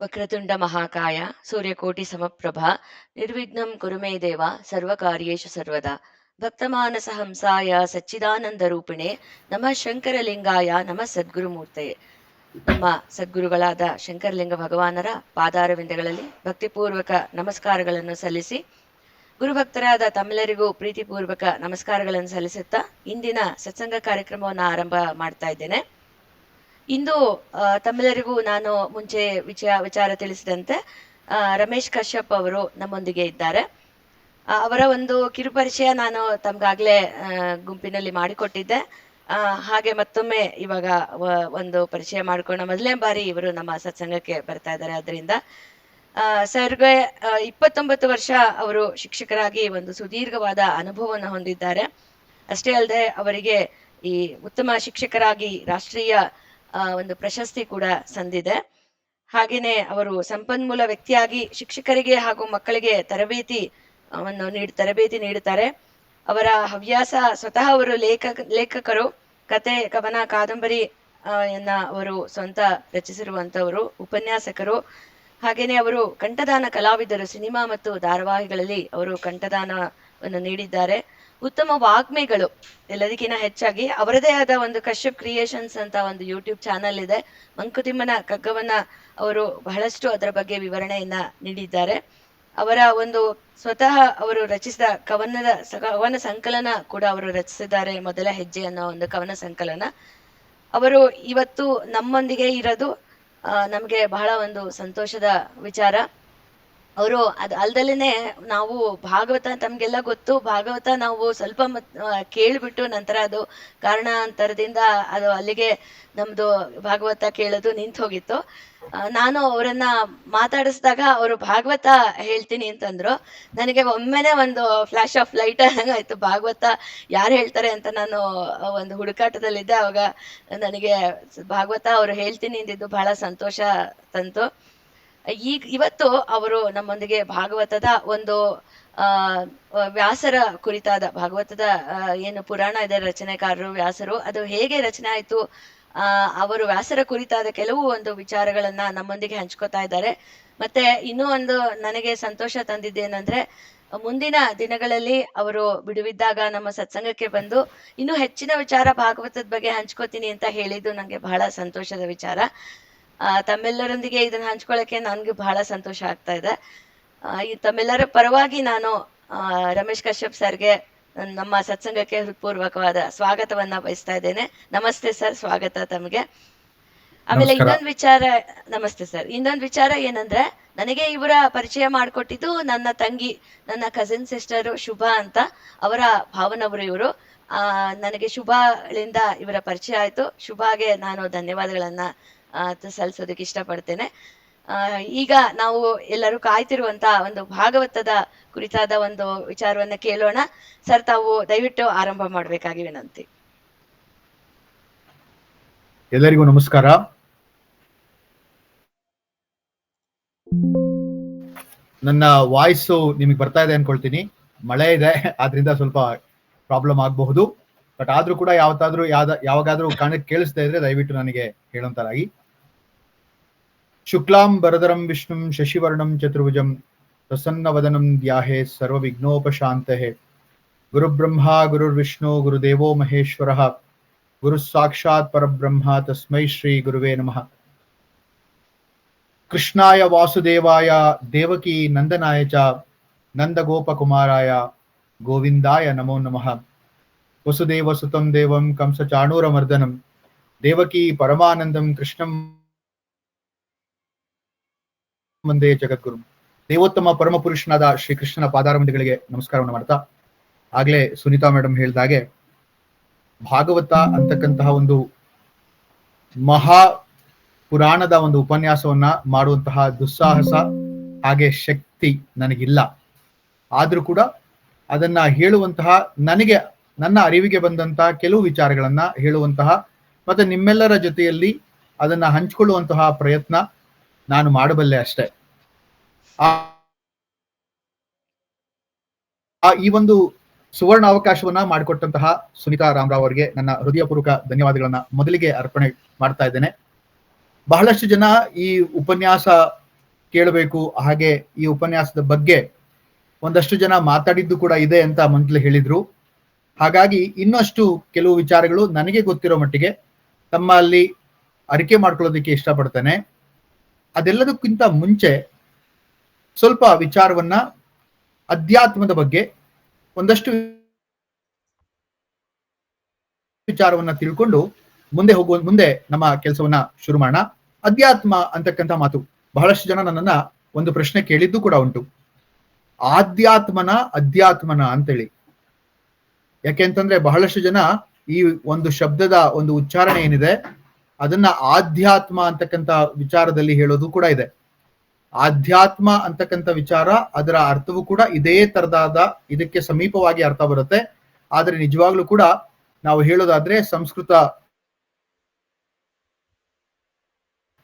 ವಕ್ರತುಂಡ ಮಹಾಕಾಯ ಸೂರ್ಯಕೋಟಿ ಸಮಪ್ರಭ ನಿರ್ವಿಘ್ನಂ ಕುರು ಮೇ ದೇವ ಸರ್ವಕಾರ್ಯೇಷು ಸರ್ವದಾ ಭಕ್ತಮಾನಸ ಹಂಸಾಯ ಸಚ್ಚಿದಾನಂದ ರೂಪಿಣೆ ನಮಃ ಶಂಕರಲಿಂಗಾಯ ನಮಃ ಸದ್ಗುರುಮೂರ್ತೆಯೇ. ನಮ್ಮ ಸದ್ಗುರುಗಳಾದ ಶಂಕರಲಿಂಗ ಭಗವಾನರ ಪಾದಾರವಿಂದಗಳಲ್ಲಿ ಭಕ್ತಿಪೂರ್ವಕ ನಮಸ್ಕಾರಗಳನ್ನು ಸಲ್ಲಿಸಿ, ಗುರುಭಕ್ತರಾದ ತಮ್ಮೆಲ್ಲರಿಗೂ ಪ್ರೀತಿಪೂರ್ವಕ ನಮಸ್ಕಾರಗಳನ್ನು ಸಲ್ಲಿಸುತ್ತಾ ಇಂದಿನ ಸತ್ಸಂಗ ಕಾರ್ಯಕ್ರಮವನ್ನು ಆರಂಭ ಮಾಡ್ತಾ ಇದ್ದೇನೆ. ಇಂದು ತಮ್ಮೆಲ್ಲರಿಗೂ ನಾನು ಮುಂಚೆ ವಿಚಾರ ತಿಳಿಸಿದಂತೆ ರಮೇಶ್ ಕಶ್ಯಪ್ ಅವರು ನಮ್ಮೊಂದಿಗೆ ಇದ್ದಾರೆ. ಅವರ ಒಂದು ಕಿರುಪರಿಚಯ ನಾನು ತಮ್ಗಾಗ್ಲೇ ಗುಂಪಿನಲ್ಲಿ ಮಾಡಿಕೊಟ್ಟಿದ್ದೆ. ಹಾಗೆ ಮತ್ತೊಮ್ಮೆ ಇವಾಗ ಒಂದು ಪರಿಚಯ ಮಾಡಿಕೊಂಡು ಮೊದಲನೇ ಬಾರಿ ಇವರು ನಮ್ಮ ಸತ್ಸಂಗಕ್ಕೆ ಬರ್ತಾ ಇದ್ದಾರೆ. ಅದರಿಂದ ಸರ್ಗೆ 29 ವರ್ಷ ಅವರು ಶಿಕ್ಷಕರಾಗಿ ಒಂದು ಸುದೀರ್ಘವಾದ ಅನುಭವವನ್ನು ಹೊಂದಿದ್ದಾರೆ. ಅಷ್ಟೇ ಅಲ್ಲದೆ ಅವರಿಗೆ ಈ ಉತ್ತಮ ಶಿಕ್ಷಕರಾಗಿ ರಾಷ್ಟ್ರೀಯ ಒಂದು ಪ್ರಶಸ್ತಿ ಕೂಡ ಸಂದಿದೆ. ಹಾಗೇನೆ ಅವರು ಸಂಪನ್ಮೂಲ ವ್ಯಕ್ತಿಯಾಗಿ ಶಿಕ್ಷಕರಿಗೆ ಹಾಗೂ ಮಕ್ಕಳಿಗೆ ತರಬೇತಿ ನೀಡುತ್ತಾರೆ. ಅವರ ಹವ್ಯಾಸ ಸ್ವತಃ ಅವರು ಲೇಖಕರು, ಕತೆ, ಕವನ, ಕಾದಂಬರಿ ಅವರು ಸ್ವಂತ ರಚಿಸಿರುವಂತವರು, ಉಪನ್ಯಾಸಕರು. ಹಾಗೇನೆ ಅವರು ಕಂಠದಾನ ಕಲಾವಿದರು. ಸಿನಿಮಾ ಮತ್ತು ಧಾರಾವಾಹಿಗಳಲ್ಲಿ ಅವರು ಕಂಠದಾನವನ್ನು ನೀಡಿದ್ದಾರೆ. ಉತ್ತಮ ವಾಗ್ಮಿಗಳು. ಎಲ್ಲದಕ್ಕಿಂತ ಹೆಚ್ಚಾಗಿ ಅವರದೇ ಆದ ಒಂದು ಕಶ್ಯಪ್ ಕ್ರಿಯೇಷನ್ಸ್ ಅಂತ ಒಂದು ಯೂಟ್ಯೂಬ್ ಚಾನಲ್ ಇದೆ. ಮಂಕುತಿಮ್ಮನ ಕಗ್ಗವನ್ನ ಅವರು ಬಹಳಷ್ಟು ಅದರ ಬಗ್ಗೆ ವಿವರಣೆಯನ್ನ ನೀಡಿದ್ದಾರೆ. ಅವರ ಒಂದು ಸ್ವತಃ ಅವರು ರಚಿಸಿದ ಕವನ ಸಂಕಲನ ಕೂಡ ಅವರು ರಚಿಸಿದ್ದಾರೆ. ಮೊದಲ ಹೆಜ್ಜೆ ಅನ್ನೋ ಒಂದು ಕವನ ಸಂಕಲನ. ಅವರು ಇವತ್ತು ನಮ್ಮೊಂದಿಗೆ ಇರೋದು ನಮಗೆ ಬಹಳ ಒಂದು ಸಂತೋಷದ ವಿಚಾರ. ಅವರು ಅಲ್ದಲೇನೆ ನಾವು ಭಾಗವತ ತಮ್ಗೆಲ್ಲ ಗೊತ್ತು. ಭಾಗವತ ನಾವು ಸ್ವಲ್ಪ ಕೇಳ್ಬಿಟ್ಟು ನಂತರ ಅದು ಕಾರಣಾಂತರದಿಂದ ಅದು ಅಲ್ಲಿಗೆ ನಮ್ದು ಭಾಗವತ ಕೇಳೋದು ನಿಂತು ಹೋಗಿತ್ತು. ನಾನು ಅವರನ್ನ ಮಾತಾಡಿಸಿದಾಗ ಅವರು ಭಾಗವತ ಹೇಳ್ತೀನಿ ಅಂತಂದ್ರು. ನನಗೆ ಒಮ್ಮೆನೆ ಒಂದು ಫ್ಲಾಶ್ ಆಫ್ ಲೈಟ್ ಆಯ್ತು. ಭಾಗವತ ಯಾರು ಹೇಳ್ತಾರೆ ಅಂತ ನಾನು ಒಂದು ಹುಡುಕಾಟದಲ್ಲಿದ್ದೆ. ಅವಾಗ ನನಗೆ ಭಾಗವತ ಅವರು ಹೇಳ್ತೀನಿ ಅಂದಿದ್ದು ಬಹಳ ಸಂತೋಷ ತಂತು. ಇವತ್ತು ಅವರು ನಮ್ಮೊಂದಿಗೆ ಭಾಗವತದ ಒಂದು ವ್ಯಾಸರ ಕುರಿತಾದ ಭಾಗವತದ ಏನು ಪುರಾಣ ಇದೆ, ರಚನೆಕಾರರು ವ್ಯಾಸರು, ಅದು ಹೇಗೆ ರಚನೆ ಆಯ್ತು, ಅವರು ವ್ಯಾಸರ ಕುರಿತಾದ ಕೆಲವು ಒಂದು ವಿಚಾರಗಳನ್ನ ನಮ್ಮೊಂದಿಗೆ ಹಂಚ್ಕೋತಾ ಇದ್ದಾರೆ. ಮತ್ತೆ ಇನ್ನೂ ಒಂದು ನನಗೆ ಸಂತೋಷ ತಂದಿದ್ದೇನೆಂದ್ರೆ, ಮುಂದಿನ ದಿನಗಳಲ್ಲಿ ಅವರು ಬಿಡುವಿದ್ದಾಗ ನಮ್ಮ ಸತ್ಸಂಗಕ್ಕೆ ಬಂದು ಇನ್ನೂ ಹೆಚ್ಚಿನ ವಿಚಾರ ಭಾಗವತದ ಬಗ್ಗೆ ಹಂಚ್ಕೋತೀನಿ ಅಂತ ಹೇಳಿದ್ದು ನಂಗೆ ಬಹಳ ಸಂತೋಷದ ವಿಚಾರ. ತಮ್ಮೆಲ್ಲರೊಂದಿಗೆ ಇದನ್ನ ಹಂಚ್ಕೊಳ್ಳಕ್ಕೆ ನನ್ಗೆ ಬಹಳ ಸಂತೋಷ ಆಗ್ತಾ ಇದೆ. ತಮ್ಮೆಲ್ಲರ ಪರವಾಗಿ ನಾನು ರಮೇಶ್ ಕಶ್ಯಪ್ ಸರ್ಗೆ ನಮ್ಮ ಸತ್ಸಂಗಕ್ಕೆ ಹೃತ್ಪೂರ್ವಕವಾದ ಸ್ವಾಗತವನ್ನ ಬಯಸ್ತಾ ಇದ್ದೇನೆ. ನಮಸ್ತೆ ಸರ್, ಸ್ವಾಗತ ತಮಗೆ. ಆಮೇಲೆ ನಮಸ್ತೆ ಸರ್. ಇನ್ನೊಂದು ವಿಚಾರ ಏನಂದ್ರೆ, ನನಗೆ ಇವರ ಪರಿಚಯ ಮಾಡಿಕೊಟ್ಟಿದ್ದು ನನ್ನ ತಂಗಿ, ನನ್ನ ಕಸಿನ್ ಸಿಸ್ಟರ್ ಶುಭಾ ಅಂತ. ಅವರ ಭಾವನವರು ಇವರು. ನನಗೆ ಶುಭಾಳಿಂದ ಇವರ ಪರಿಚಯ ಆಯ್ತು. ಶುಭಾಗೆ ನಾನು ಧನ್ಯವಾದಗಳನ್ನ ಸಲ್ಲಿಸೋದಕ್ಕೆ ಇಷ್ಟಪಡ್ತೇನೆ. ಈಗ ನಾವು ಎಲ್ಲರೂ ಕಾಯ್ತಿರುವಂತ ಒಂದು ಭಾಗವತದ ಕುರಿತಾದ ಒಂದು ವಿಚಾರವನ್ನ ಕೇಳೋಣ. ಸರ್, ತಾವು ದಯವಿಟ್ಟು ಆರಂಭ ಮಾಡಬೇಕಾಗಿ ವಿನಂತಿ. ಎಲ್ಲರಿಗೂ ನಮಸ್ಕಾರ. ನನ್ನ ವಾಯ್ಸು ನಿಮಗೆ ಬರ್ತಾ ಇದೆ ಅನ್ಕೊಳ್ತೀನಿ. ಮಳೆ ಇದೆ, ಆದ್ರಿಂದ ಸ್ವಲ್ಪ ಪ್ರಾಬ್ಲಮ್ ಆಗಬಹುದು. ಬಟ್ ಆದ್ರೂ ಕೂಡ ಯಾವಾಗಾದ್ರೂ ಕಾಣಕ್ಕೆ ಕೇಳಿಸ್ತಾ ಇದ್ರೆ ದಯವಿಟ್ಟು ನನಗೆ ಹೇಳೋಂತರಾಗಿ. ಶುಕ್ಲಾಂ ವರದರಂ ವಿಷ್ಣುಂ ಶಶಿವರ್ಣಂ ಚತುರ್ಭುಜಂ ಪ್ರಸನ್ನವದನಂ ಧ್ಯಾಯೇ ಸರ್ವವಿಘ್ನೋಪಶಾಂತಯೇ. ಗುರುಬ್ರಹ್ಮ ಗುರುರ್ವಿಷ್ಣು ಗುರುದೇವೋ ಮಹೇಶ್ವರಃ ಗುರು ಸಾಕ್ಷಾತ್ ಪರಬ್ರಹ್ಮ ತಸ್ಮೈ ಶ್ರೀ ಗುರುವೇ ನಮಃ. ಕೃಷ್ಣಾಯ ವಾಸುದೇವಾಯ ದೇವಕಿ ನಂದನಾಯ ಚ ನಂದಗೋಪಕುಮಾರಾಯ ಗೋವಿಂದಾಯ ನಮೋ ನಮಃ. ವಸುದೇವ ಸುತಂ ದೇವಂ ಕಂಸ ಚಾಣೂರಮರ್ದನಂ ದೇವಕಿ ಪರಮಾನಂದಂ ಕೃಷ್ಣಂ ವಂದೇ ಜಗದ್ಗುರು. ದೇವೋತ್ತಮ ಪರಮ ಪುರುಷನಾದ ಶ್ರೀ ಕೃಷ್ಣನ ಪಾದಾರವಿಂದಗಳಿಗೆ ನಮಸ್ಕಾರವನ್ನು ಮಾಡ್ತಾ, ಆಗ್ಲೇ ಸುನೀತಾ ಮೇಡಮ್ ಹೇಳಿದಾಗೆ ಭಾಗವತ ಅಂತಕ್ಕಂತಹ ಒಂದು ಮಹಾ ಪುರಾಣದ ಒಂದು ಉಪನ್ಯಾಸವನ್ನ ಮಾಡುವಂತಹ ದುಸ್ಸಾಹಸ ಹಾಗೆ ಶಕ್ತಿ ನನಗಿಲ್ಲ. ಆದ್ರೂ ಕೂಡ ಅದನ್ನ ಹೇಳುವಂತಹ, ನನಗೆ ನನ್ನ ಅರಿವಿಗೆ ಬಂದಂತಹ ಕೆಲವು ವಿಚಾರಗಳನ್ನ ಹೇಳುವಂತಹ ಮತ್ತೆ ನಿಮ್ಮೆಲ್ಲರ ಜೊತೆಯಲ್ಲಿ ಅದನ್ನ ಹಂಚಿಕೊಳ್ಳುವಂತಹ ಪ್ರಯತ್ನ ನಾನು ಮಾಡಬಲ್ಲೆ ಅಷ್ಟೇ. ಈ ಒಂದು ಸುವರ್ಣ ಅವಕಾಶವನ್ನ ಮಾಡಿಕೊಟ್ಟಂತಹ ಸುನೀತಾ ರಾಮರಾವ್ ಅವರಿಗೆ ನನ್ನ ಹೃದಯಪೂರ್ವಕ ಧನ್ಯವಾದಗಳನ್ನ ಮೊದಲಿಗೆ ಅರ್ಪಣೆ ಮಾಡ್ತಾ ಇದ್ದೇನೆ. ಬಹಳಷ್ಟು ಜನ ಈ ಉಪನ್ಯಾಸ ಕೇಳಬೇಕು, ಹಾಗೆ ಈ ಉಪನ್ಯಾಸದ ಬಗ್ಗೆ ಒಂದಷ್ಟು ಜನ ಮಾತಾಡಿದ್ದು ಕೂಡ ಇದೆ ಅಂತ ಮೊದಲು ಹೇಳಿದ್ರು. ಹಾಗಾಗಿ ಇನ್ನಷ್ಟು ಕೆಲವು ವಿಚಾರಗಳು ನನಗೆ ಗೊತ್ತಿರೋ ಮಟ್ಟಿಗೆ ತಮ್ಮಲ್ಲಿ ಅರಿಕೆ ಮಾಡ್ಕೊಳ್ಳೋದಕ್ಕೆ ಇಷ್ಟಪಡ್ತೇನೆ. ಅದೆಲ್ಲದಕ್ಕಿಂತ ಮುಂಚೆ ಸ್ವಲ್ಪ ವಿಚಾರವನ್ನ ಅಧ್ಯಾತ್ಮದ ಬಗ್ಗೆ ಒಂದಷ್ಟು ವಿಚಾರವನ್ನ ತಿಳ್ಕೊಂಡು ಮುಂದೆ ನಮ್ಮ ಕೆಲಸವನ್ನ ಶುರು ಮಾಡೋಣ. ಅಧ್ಯಾತ್ಮ ಅಂತಕ್ಕಂಥ ಮಾತು ಬಹಳಷ್ಟು ಜನ ನನ್ನನ್ನ ಒಂದು ಪ್ರಶ್ನೆ ಕೇಳಿದ್ದು ಕೂಡ ಉಂಟು, ಅಧ್ಯಾತ್ಮನ ಅಂತೇಳಿ. ಯಾಕೆಂತಂದ್ರೆ ಬಹಳಷ್ಟು ಜನ ಈ ಒಂದು ಶಬ್ದದ ಒಂದು ಉಚ್ಚಾರಣೆ ಏನಿದೆ ಅದನ್ನ ಆಧ್ಯಾತ್ಮ ಅಂತಕ್ಕಂಥ ವಿಚಾರದಲ್ಲಿ ಹೇಳೋದು ಕೂಡ ಇದೆ. ಆಧ್ಯಾತ್ಮ ಅಂತಕ್ಕಂಥ ವಿಚಾರ, ಅದರ ಅರ್ಥವೂ ಕೂಡ ಇದೇ ತರದಾದ, ಇದಕ್ಕೆ ಸಮೀಪವಾಗಿ ಅರ್ಥ ಬರುತ್ತೆ. ಆದ್ರೆ ನಿಜವಾಗ್ಲೂ ಕೂಡ ನಾವು ಹೇಳೋದಾದ್ರೆ ಸಂಸ್ಕೃತ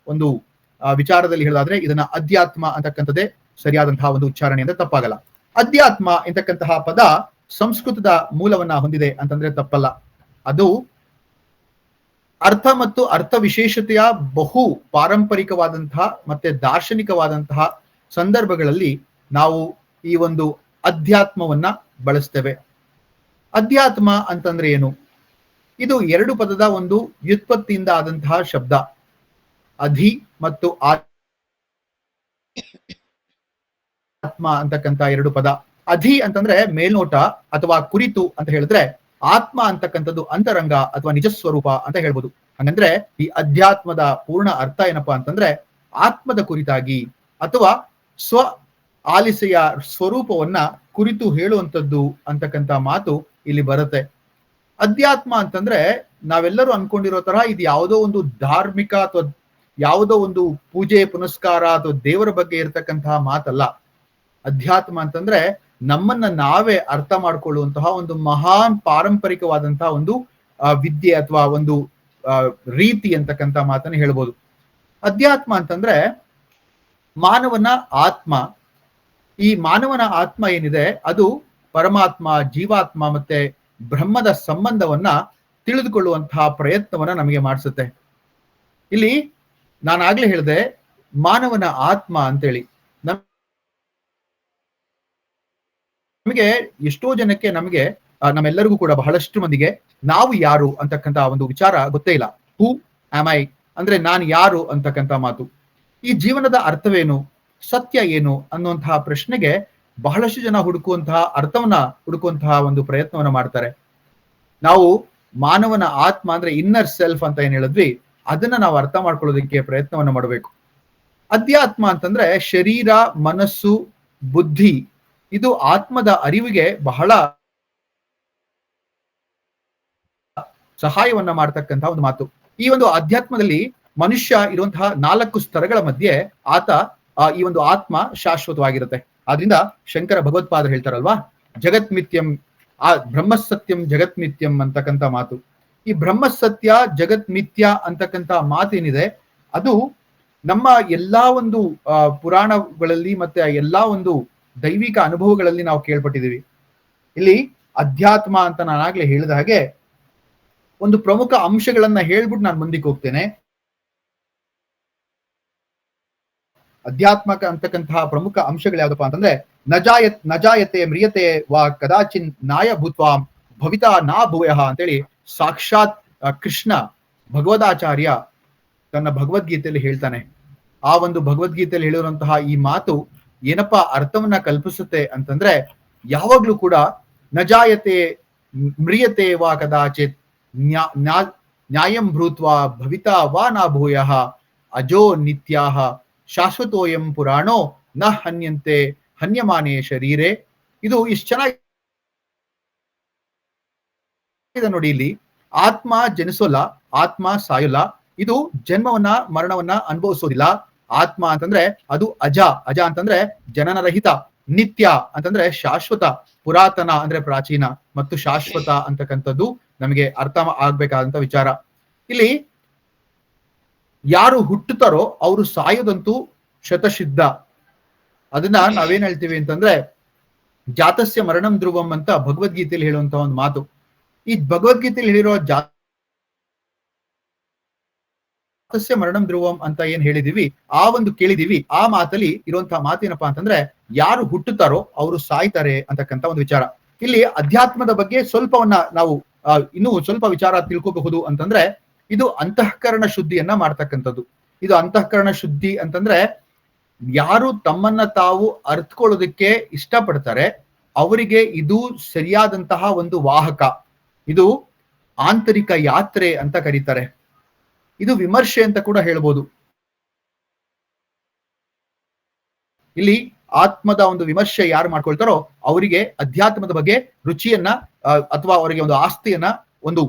ಒಂದು ವಿಚಾರದಲ್ಲಿ ಹೇಳೋದಾದ್ರೆ ಇದನ್ನ ಅಧ್ಯಾತ್ಮ ಅಂತಕ್ಕಂಥದ್ದೇ ಸರಿಯಾದಂತಹ ಒಂದು ಉಚ್ಚಾರಣೆ ಅಂತ ತಪ್ಪಾಗಲ್ಲ. ಅಧ್ಯಾತ್ಮ ಎಂತಕ್ಕಂತಹ ಪದ ಸಂಸ್ಕೃತದ ಮೂಲವನ್ನ ಹೊಂದಿದೆ ಅಂತಂದ್ರೆ ತಪ್ಪಲ್ಲ. ಅದು ಅರ್ಥ ಮತ್ತು ಅರ್ಥ ವಿಶೇಷತೆಯ ಬಹು ಪಾರಂಪರಿಕವಾದಂತಹ ಮತ್ತೆ ದಾರ್ಶನಿಕವಾದಂತಹ ಸಂದರ್ಭಗಳಲ್ಲಿ ನಾವು ಈ ಒಂದು ಅಧ್ಯಾತ್ಮವನ್ನ ಬಳಸ್ತೇವೆ. ಅಧ್ಯಾತ್ಮ ಅಂತಂದ್ರೆ ಏನು? ಇದು ಎರಡು ಪದದ ಒಂದು ವ್ಯುತ್ಪತ್ತಿಯಿಂದ ಆದಂತಹ ಶಬ್ದ. ಅಧಿ ಮತ್ತು ಆತ್ಮ ಅಂತಕ್ಕಂಥ ಎರಡು ಪದ. ಅಧಿ ಅಂತಂದ್ರೆ ಮೇಲ್ನೋಟ ಅಥವಾ ಕುರಿತು ಅಂತ ಹೇಳಿದ್ರೆ, ಆತ್ಮ ಅಂತಕ್ಕಂಥದ್ದು ಅಂತರಂಗ ಅಥವಾ ನಿಜ ಸ್ವರೂಪ ಅಂತ ಹೇಳ್ಬೋದು. ಹಂಗಂದ್ರೆ ಈ ಅಧ್ಯಾತ್ಮದ ಪೂರ್ಣ ಅರ್ಥ ಏನಪ್ಪಾ ಅಂತಂದ್ರೆ ಆತ್ಮದ ಕುರಿತಾಗಿ ಅಥವಾ ಸ್ವ ಆಲಿಸೆಯ ಸ್ವರೂಪವನ್ನ ಕುರಿತು ಹೇಳುವಂಥದ್ದು ಅಂತಕ್ಕಂಥ ಮಾತು ಇಲ್ಲಿ ಬರುತ್ತೆ. ಅಧ್ಯಾತ್ಮ ಅಂತಂದ್ರೆ ನಾವೆಲ್ಲರೂ ಅನ್ಕೊಂಡಿರೋ ತರ ಇದು ಯಾವುದೋ ಒಂದು ಧಾರ್ಮಿಕ ಅಥವಾ ಯಾವುದೋ ಒಂದು ಪೂಜೆ ಪುನಸ್ಕಾರ ಅಥವಾ ದೇವರ ಬಗ್ಗೆ ಇರತಕ್ಕಂತಹ ಮಾತಲ್ಲ. ಅಧ್ಯಾತ್ಮ ಅಂತಂದ್ರೆ ನಮ್ಮನ್ನ ನಾವೇ ಅರ್ಥ ಮಾಡ್ಕೊಳ್ಳುವಂತಹ ಒಂದು ಮಹಾನ್ ಪಾರಂಪರಿಕವಾದಂತಹ ಒಂದು ವಿದ್ಯೆ ಅಥವಾ ಒಂದು ರೀತಿ ಅಂತಕ್ಕಂಥ ಮಾತನ್ನ ಹೇಳ್ಬೋದು. ಅಧ್ಯಾತ್ಮ ಅಂತಂದ್ರೆ ಮಾನವನ ಆತ್ಮ. ಈ ಮಾನವನ ಆತ್ಮ ಏನಿದೆ ಅದು ಪರಮಾತ್ಮ, ಜೀವಾತ್ಮ ಮತ್ತೆ ಬ್ರಹ್ಮದ ಸಂಬಂಧವನ್ನ ತಿಳಿದುಕೊಳ್ಳುವಂತಹ ಪ್ರಯತ್ನವನ್ನ ನಮಗೆ ಮಾಡಿಸುತ್ತೆ. ಇಲ್ಲಿ ನಾನಾಗ್ಲೇ ಹೇಳಿದೆ ಮಾನವನ ಆತ್ಮ ಅಂತೇಳಿ. ನಮಗೆ ಎಷ್ಟೋ ಜನಕ್ಕೆ, ನಮ್ಮೆಲ್ಲರಿಗೂ ಕೂಡ ಬಹಳಷ್ಟು ಮಂದಿಗೆ ನಾವು ಯಾರು ಅಂತಕ್ಕಂಥ ಒಂದು ವಿಚಾರ ಗೊತ್ತೇ ಇಲ್ಲ. ಹೂ ಆಮ್ ಐ ಅಂದ್ರೆ ನಾನು ಯಾರು ಅಂತಕ್ಕಂಥ ಮಾತು. ಈ ಜೀವನದ ಅರ್ಥವೇನು, ಸತ್ಯ ಏನು ಅನ್ನುವಂತಹ ಪ್ರಶ್ನೆಗೆ ಬಹಳಷ್ಟು ಜನ ಅರ್ಥವನ್ನ ಹುಡುಕುವಂತಹ ಒಂದು ಪ್ರಯತ್ನವನ್ನ ಮಾಡ್ತಾರೆ. ನಾವು ಮಾನವನ ಆತ್ಮ ಅಂದ್ರೆ ಇನ್ನರ್ ಸೆಲ್ಫ್ ಅಂತ ಏನ್ ಹೇಳಿದ್ವಿ, ಅದನ್ನ ನಾವು ಅರ್ಥ ಮಾಡ್ಕೊಳ್ಳೋದಕ್ಕೆ ಪ್ರಯತ್ನವನ್ನ ಮಾಡಬೇಕು. ಅಧ್ಯಾತ್ಮ ಅಂತಂದ್ರೆ ಶರೀರ, ಮನಸ್ಸು, ಬುದ್ಧಿ, ಇದು ಆತ್ಮದ ಅರಿವಿಗೆ ಬಹಳ ಸಹಾಯವನ್ನ ಮಾಡ್ತಕ್ಕಂತಹ ಒಂದು ಮಾತು. ಈ ಒಂದು ಅಧ್ಯಾತ್ಮದಲ್ಲಿ ಮನುಷ್ಯ ಇರುವಂತಹ 4 ಸ್ತರಗಳ ಮಧ್ಯೆ ಈ ಒಂದು ಆತ್ಮ ಶಾಶ್ವತವಾಗಿರುತ್ತೆ. ಆದ್ರಿಂದ ಶಂಕರ ಭಗವತ್ಪಾದರು ಹೇಳ್ತಾರಲ್ವಾ, ಜಗತ್ ಮಿಥ್ಯಂ, ಬ್ರಹ್ಮಸತ್ಯಂ ಜಗತ್ ಮಿಥ್ಯಂ ಅಂತಕ್ಕಂಥ ಮಾತು. ಈ ಬ್ರಹ್ಮಸತ್ಯ ಜಗತ್ ಮಿಥ್ಯ ಅಂತಕ್ಕಂಥ ಮಾತೇನಿದೆ ಅದು ನಮ್ಮ ಎಲ್ಲಾ ಒಂದು ಪುರಾಣಗಳಲ್ಲಿ ಮತ್ತೆ ಎಲ್ಲಾ ಒಂದು ದೈವಿಕ ಅನುಭವಗಳಲ್ಲಿ ನಾವು ಕೇಳ್ಪಟ್ಟಿದ್ದೀವಿ. ಇಲ್ಲಿ ಅಧ್ಯಾತ್ಮ ಅಂತ ನಾನಾಗ್ಲೇ ಹೇಳಿದ ಹಾಗೆ ಒಂದು ಪ್ರಮುಖ ಅಂಶಗಳನ್ನ ಹೇಳ್ಬಿಟ್ಟು ನಾನು ಮುಂದಕ್ಕೆ ಹೋಗ್ತೇನೆ. ಅಧ್ಯಾತ್ಮಕ ಅಂತಕ್ಕಂತಹ ಪ್ರಮುಖ ಅಂಶಗಳು ಯಾವ್ದಪ್ಪ ಅಂತಂದ್ರೆ ನಜಾಯತೆ ಮ್ರಿಯತೆ ವಾ ಕದಾಚಿನ್ ನಾಯ ಭೂತ್ವಾಂ ಭವಿತಾ ನಾ ಭೂಯಃ ಅಂತೇಳಿ ಸಾಕ್ಷಾತ್ ಕೃಷ್ಣ ಭಗವದಾಚಾರ್ಯ ತನ್ನ ಭಗವದ್ಗೀತೆಯಲ್ಲಿ ಹೇಳ್ತಾನೆ. ಆ ಒಂದು ಭಗವದ್ಗೀತೆಯಲ್ಲಿ ಹೇಳಿರುವಂತಹ ಈ ಮಾತು ಏನಪ್ಪಾ ಅರ್ಥವನ್ನ ಕಲ್ಪಿಸುತ್ತೆ ಅಂತಂದ್ರೆ, ಯಾವಾಗ್ಲೂ ಕೂಡ ನಜಾಯತೆ ಮ್ರಿಯತೆ ವಾ ಕದಾಚಿತ್ ನ್ಯಾಯಂ ಭೂತ್ವಾ ಭವಿತಾ ವಾ ನಾ ಭೂಯಃ ಅಜೋ ನಿತ್ಯಾಹ ಶಾಶ್ವತೋಯಂ ಪುರಾಣೋ ನ ಹನ್ಯಂತೆ ಹನ್ಯಮಾನೇ ಶರೀರೆ. ಇದು ಇಷ್ಟು ಚೆನ್ನಾಗಿದೆ ನೋಡಿ. ಇಲ್ಲಿ ಆತ್ಮ ಜನಿಸೋಲ್ಲ, ಆತ್ಮ ಸಾಯೋಲ್ಲ, ಇದು ಜನ್ಮವನ್ನ ಮರಣವನ್ನ ಅನುಭವಿಸೋದಿಲ್ಲ. ಆತ್ಮ ಅಂತಂದ್ರೆ ಅದು ಅಜ ಅಂತಂದ್ರೆ ಜನನರಹಿತ, ನಿತ್ಯ ಅಂತಂದ್ರೆ ಶಾಶ್ವತ, ಪುರಾತನ ಅಂದ್ರೆ ಪ್ರಾಚೀನ, ಮತ್ತು ಶಾಶ್ವತ ಅಂತಕ್ಕಂಥದ್ದು ನಮಗೆ ಅರ್ಥ ಆಗ್ಬೇಕಾದಂತ ವಿಚಾರ. ಇಲ್ಲಿ ಯಾರು ಹುಟ್ಟುತ್ತಾರೋ ಅವರು ಸಾಯೋದಂತೂ ಶತಸಿದ್ಧ. ಅದನ್ನ ನಾವೇನ್ ಹೇಳ್ತೀವಿ ಅಂತಂದ್ರೆ ಜಾತಸ್ಯ ಮರಣಂ ಧ್ರುವಂ ಅಂತ ಭಗವದ್ಗೀತೆಯಲ್ಲಿ ಹೇಳುವಂತಹ ಒಂದು ಮಾತು. ಈ ಭಗವದ್ಗೀತೆಯಲ್ಲಿ ಹೇಳಿರೋ ಸಸ್ಯ ಮರಣಂ ಧ್ರುವಂ ಅಂತ ಏನ್ ಹೇಳಿದೀವಿ, ಆ ಒಂದು ಕೇಳಿದೀವಿ, ಆ ಮಾತಲ್ಲಿ ಇರುವಂತಹ ಮಾತೇನಪ್ಪಾ ಅಂತಂದ್ರೆ ಯಾರು ಹುಟ್ಟುತ್ತಾರೋ ಅವರು ಸಾಯ್ತಾರೆ ಅಂತಕ್ಕಂಥ ಒಂದು ವಿಚಾರ. ಇಲ್ಲಿ ಅಧ್ಯಾತ್ಮದ ಬಗ್ಗೆ ಸ್ವಲ್ಪವನ್ನ ನಾವು ಇನ್ನೂ ಸ್ವಲ್ಪ ವಿಚಾರ ತಿಳ್ಕೋಬಹುದು ಅಂತಂದ್ರೆ, ಇದು ಅಂತಃಕರಣ ಶುದ್ಧಿಯನ್ನ ಮಾಡ್ತಕ್ಕಂಥದ್ದು. ಇದು ಅಂತಃಕರಣ ಶುದ್ಧಿ ಅಂತಂದ್ರೆ ಯಾರು ತಮ್ಮನ್ನ ತಾವು ಅರ್ಥಕೊಳ್ಳೋದಕ್ಕೆ ಇಷ್ಟಪಡ್ತಾರೆ ಅವರಿಗೆ ಇದು ಸರಿಯಾದಂತಹ ಒಂದು ವಾಹಕ. ಇದು ಆಂತರಿಕ ಯಾತ್ರೆ ಅಂತ ಕರೀತಾರೆ. ಇದು ವಿಮರ್ಶೆ ಅಂತ ಕೂಡ ಹೇಳ್ಬೋದು. ಇಲ್ಲಿ ಆತ್ಮದ ಒಂದು ವಿಮರ್ಶೆ ಯಾರು ಮಾಡ್ಕೊಳ್ತಾರೋ ಅವರಿಗೆ ಅಧ್ಯಾತ್ಮದ ಬಗ್ಗೆ ರುಚಿಯನ್ನ ಅಥವಾ ಅವರಿಗೆ ಒಂದು ಆಸ್ತಿಯನ್ನ, ಒಂದು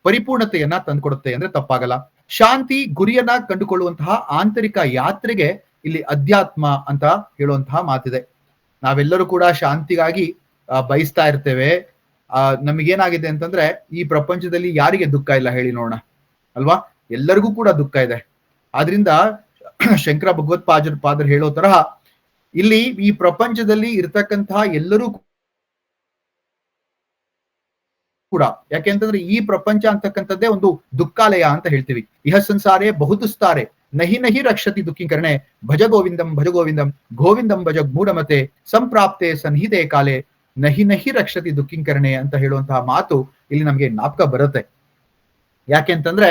ಪರಿಪೂರ್ಣತೆಯನ್ನ ತಂದುಕೊಡುತ್ತೆ ಅಂದ್ರೆ ತಪ್ಪಾಗಲ್ಲ. ಶಾಂತಿ ಗುರಿಯನ್ನ ಕಂಡುಕೊಳ್ಳುವಂತಹ ಆಂತರಿಕ ಯಾತ್ರೆಗೆ ಇಲ್ಲಿ ಅಧ್ಯಾತ್ಮ ಅಂತ ಹೇಳುವಂತಹ ಮಾತಿದೆ. ನಾವೆಲ್ಲರೂ ಕೂಡ ಶಾಂತಿಗಾಗಿ ಬಯಸ್ತಾ ಇರ್ತೇವೆ. ನಮಗೇನಾಗಿದೆ ಅಂತಂದ್ರೆ ಈ ಪ್ರಪಂಚದಲ್ಲಿ ಯಾರಿಗೆ ದುಃಖ ಇಲ್ಲ ಹೇಳಿ ನೋಡೋಣ, ಅಲ್ವಾ? ಎಲ್ಲರಿಗೂ ಕೂಡ ದುಃಖ ಇದೆ. ಆದ್ರಿಂದ ಶಂಕರ ಭಗವತ್ಪಾದರು ಹೇಳೋ ತರಹ ಇಲ್ಲಿ ಈ ಪ್ರಪಂಚದಲ್ಲಿ ಇರ್ತಕ್ಕಂತಹ ಎಲ್ಲರೂ ಕೂಡ, ಯಾಕೆಂತಂದ್ರೆ ಈ ಪ್ರಪಂಚ ಅಂತಕ್ಕಂಥದ್ದೇ ಒಂದು ದುಃಖಾಲಯ ಅಂತ ಹೇಳ್ತೀವಿ. ಇಹ ಸಂಸಾರೇ ಬಹುತುಸ್ತಾರೆ ನಹಿ ನಹಿ ರಕ್ಷತಿ ದುಃಖಿಕರಣೆ ಭಜ ಗೋವಿಂದಂ ಗೋವಿಂದಂ ಭಜ ಮೂಢಮತೆ ಸಂಪ್ರಾಪ್ತೆ ಸನ್ನಿಹಿತೆ ಕಾಲೆ ನಹಿ ನಹಿ ರಕ್ಷತಿ ದುಃಖಿಕರಣೆ ಅಂತ ಹೇಳುವಂತಹ ಮಾತು ಇಲ್ಲಿ ನಮ್ಗೆ ಜ್ಞಾಪಕ ಬರುತ್ತೆ. ಯಾಕೆಂತಂದ್ರೆ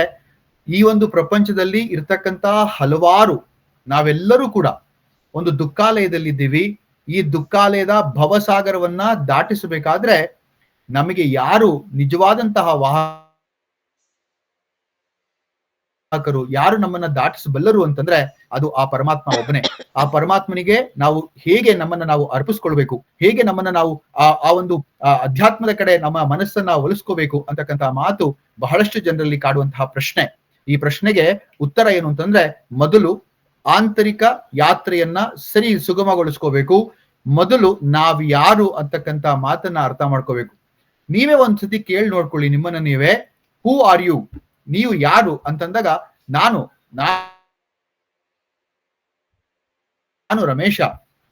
ಈ ಒಂದು ಪ್ರಪಂಚದಲ್ಲಿ ಇರ್ತಕ್ಕಂತಹ ಹಲವಾರು, ನಾವೆಲ್ಲರೂ ಕೂಡ ಒಂದು ದುಃಖಾಲಯದಲ್ಲಿದ್ದೀವಿ. ಈ ದುಃಖಾಲಯದ ಭವಸಾಗರವನ್ನ ದಾಟಿಸಬೇಕಾದ್ರೆ ನಮಗೆ ಯಾರು ನಿಜವಾದಂತಹ ವಾಹಕರು, ಯಾರು ನಮ್ಮನ್ನ ದಾಟಿಸಬಲ್ಲರು ಅಂತಂದ್ರೆ ಅದು ಆ ಪರಮಾತ್ಮ ಒಬ್ಬನೇ. ಆ ಪರಮಾತ್ಮನಿಗೆ ನಾವು ಹೇಗೆ ನಮ್ಮನ್ನ ನಾವು ಅರ್ಪಿಸ್ಕೊಳ್ಬೇಕು, ಹೇಗೆ ನಮ್ಮನ್ನ ನಾವು ಆ ಒಂದು ಅಧ್ಯಾತ್ಮದ ಕಡೆ ನಮ್ಮ ಮನಸ್ಸನ್ನ ಒಲಿಸ್ಕೋಬೇಕು ಅಂತಕ್ಕಂತಹ ಮಾತು ಬಹಳಷ್ಟು ಜನರಲ್ಲಿ ಕಾಡುವಂತಹ ಪ್ರಶ್ನೆ. ಈ ಪ್ರಶ್ನೆಗೆ ಉತ್ತರ ಏನು ಅಂತಂದ್ರೆ, ಮೊದಲು ಆಂತರಿಕ ಯಾತ್ರೆಯನ್ನ ಸರಿ ಸುಗಮಗೊಳಿಸ್ಕೋಬೇಕು. ಮೊದಲು ನಾವ್ ಯಾರು ಅಂತಕ್ಕಂಥ ಮಾತನ್ನ ಅರ್ಥ ಮಾಡ್ಕೋಬೇಕು. ನೀವೇ ಒಂದ್ಸತಿ ಕೇಳಿ ನೋಡ್ಕೊಳ್ಳಿ ನಿಮ್ಮನ್ನ ನೀವೇ, ಹೂ ಆರ್ ಯು, ನೀವು ಯಾರು ಅಂತಂದಾಗ ನಾನು ರಮೇಶ,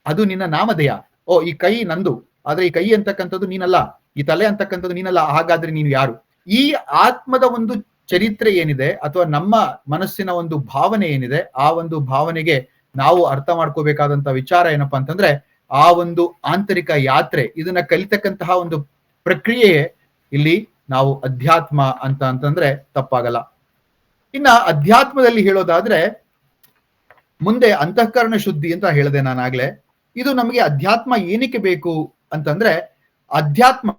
ಅದು ನಿನ್ನ ನಾಮಧೇಯ. ಓ, ಈ ಕೈ ನಂದು, ಆದ್ರೆ ಈ ಕೈ ಅಂತಕ್ಕಂಥದ್ದು ನೀನಲ್ಲ, ಈ ತಲೆ ಅಂತಕ್ಕಂಥದ್ದು ನೀನಲ್ಲ. ಹಾಗಾದ್ರೆ ನೀನು ಯಾರು? ಈ ಆತ್ಮದ ಒಂದು ಚರಿತ್ರೆ ಏನಿದೆ ಅಥವಾ ನಮ್ಮ ಮನಸ್ಸಿನ ಒಂದು ಭಾವನೆ ಏನಿದೆ, ಆ ಒಂದು ಭಾವನೆಗೆ ನಾವು ಅರ್ಥ ಮಾಡ್ಕೋಬೇಕಾದಂತ ವಿಚಾರ ಏನಪ್ಪಾ ಅಂತಂದ್ರೆ ಆ ಒಂದು ಆಂತರಿಕ ಯಾತ್ರೆ, ಇದನ್ನ ಕಲಿತಕ್ಕಂತಹ ಒಂದು ಪ್ರಕ್ರಿಯೆ ಇಲ್ಲಿ ನಾವು ಅಧ್ಯಾತ್ಮ ಅಂತಂದ್ರೆ ತಪ್ಪಾಗಲ್ಲ. ಇನ್ನ ಅಧ್ಯಾತ್ಮದಲ್ಲಿ ಹೇಳೋದಾದ್ರೆ ಮುಂದೆ ಅಂತಃಕರಣ ಶುದ್ಧಿ ಅಂತ ಹೇಳಿದೆ ನಾನಾಗ್ಲೇ. ಇದು ನಮಗೆ ಅಧ್ಯಾತ್ಮ ಏನಕ್ಕೆ ಬೇಕು ಅಂತಂದ್ರೆ, ಅಧ್ಯಾತ್ಮ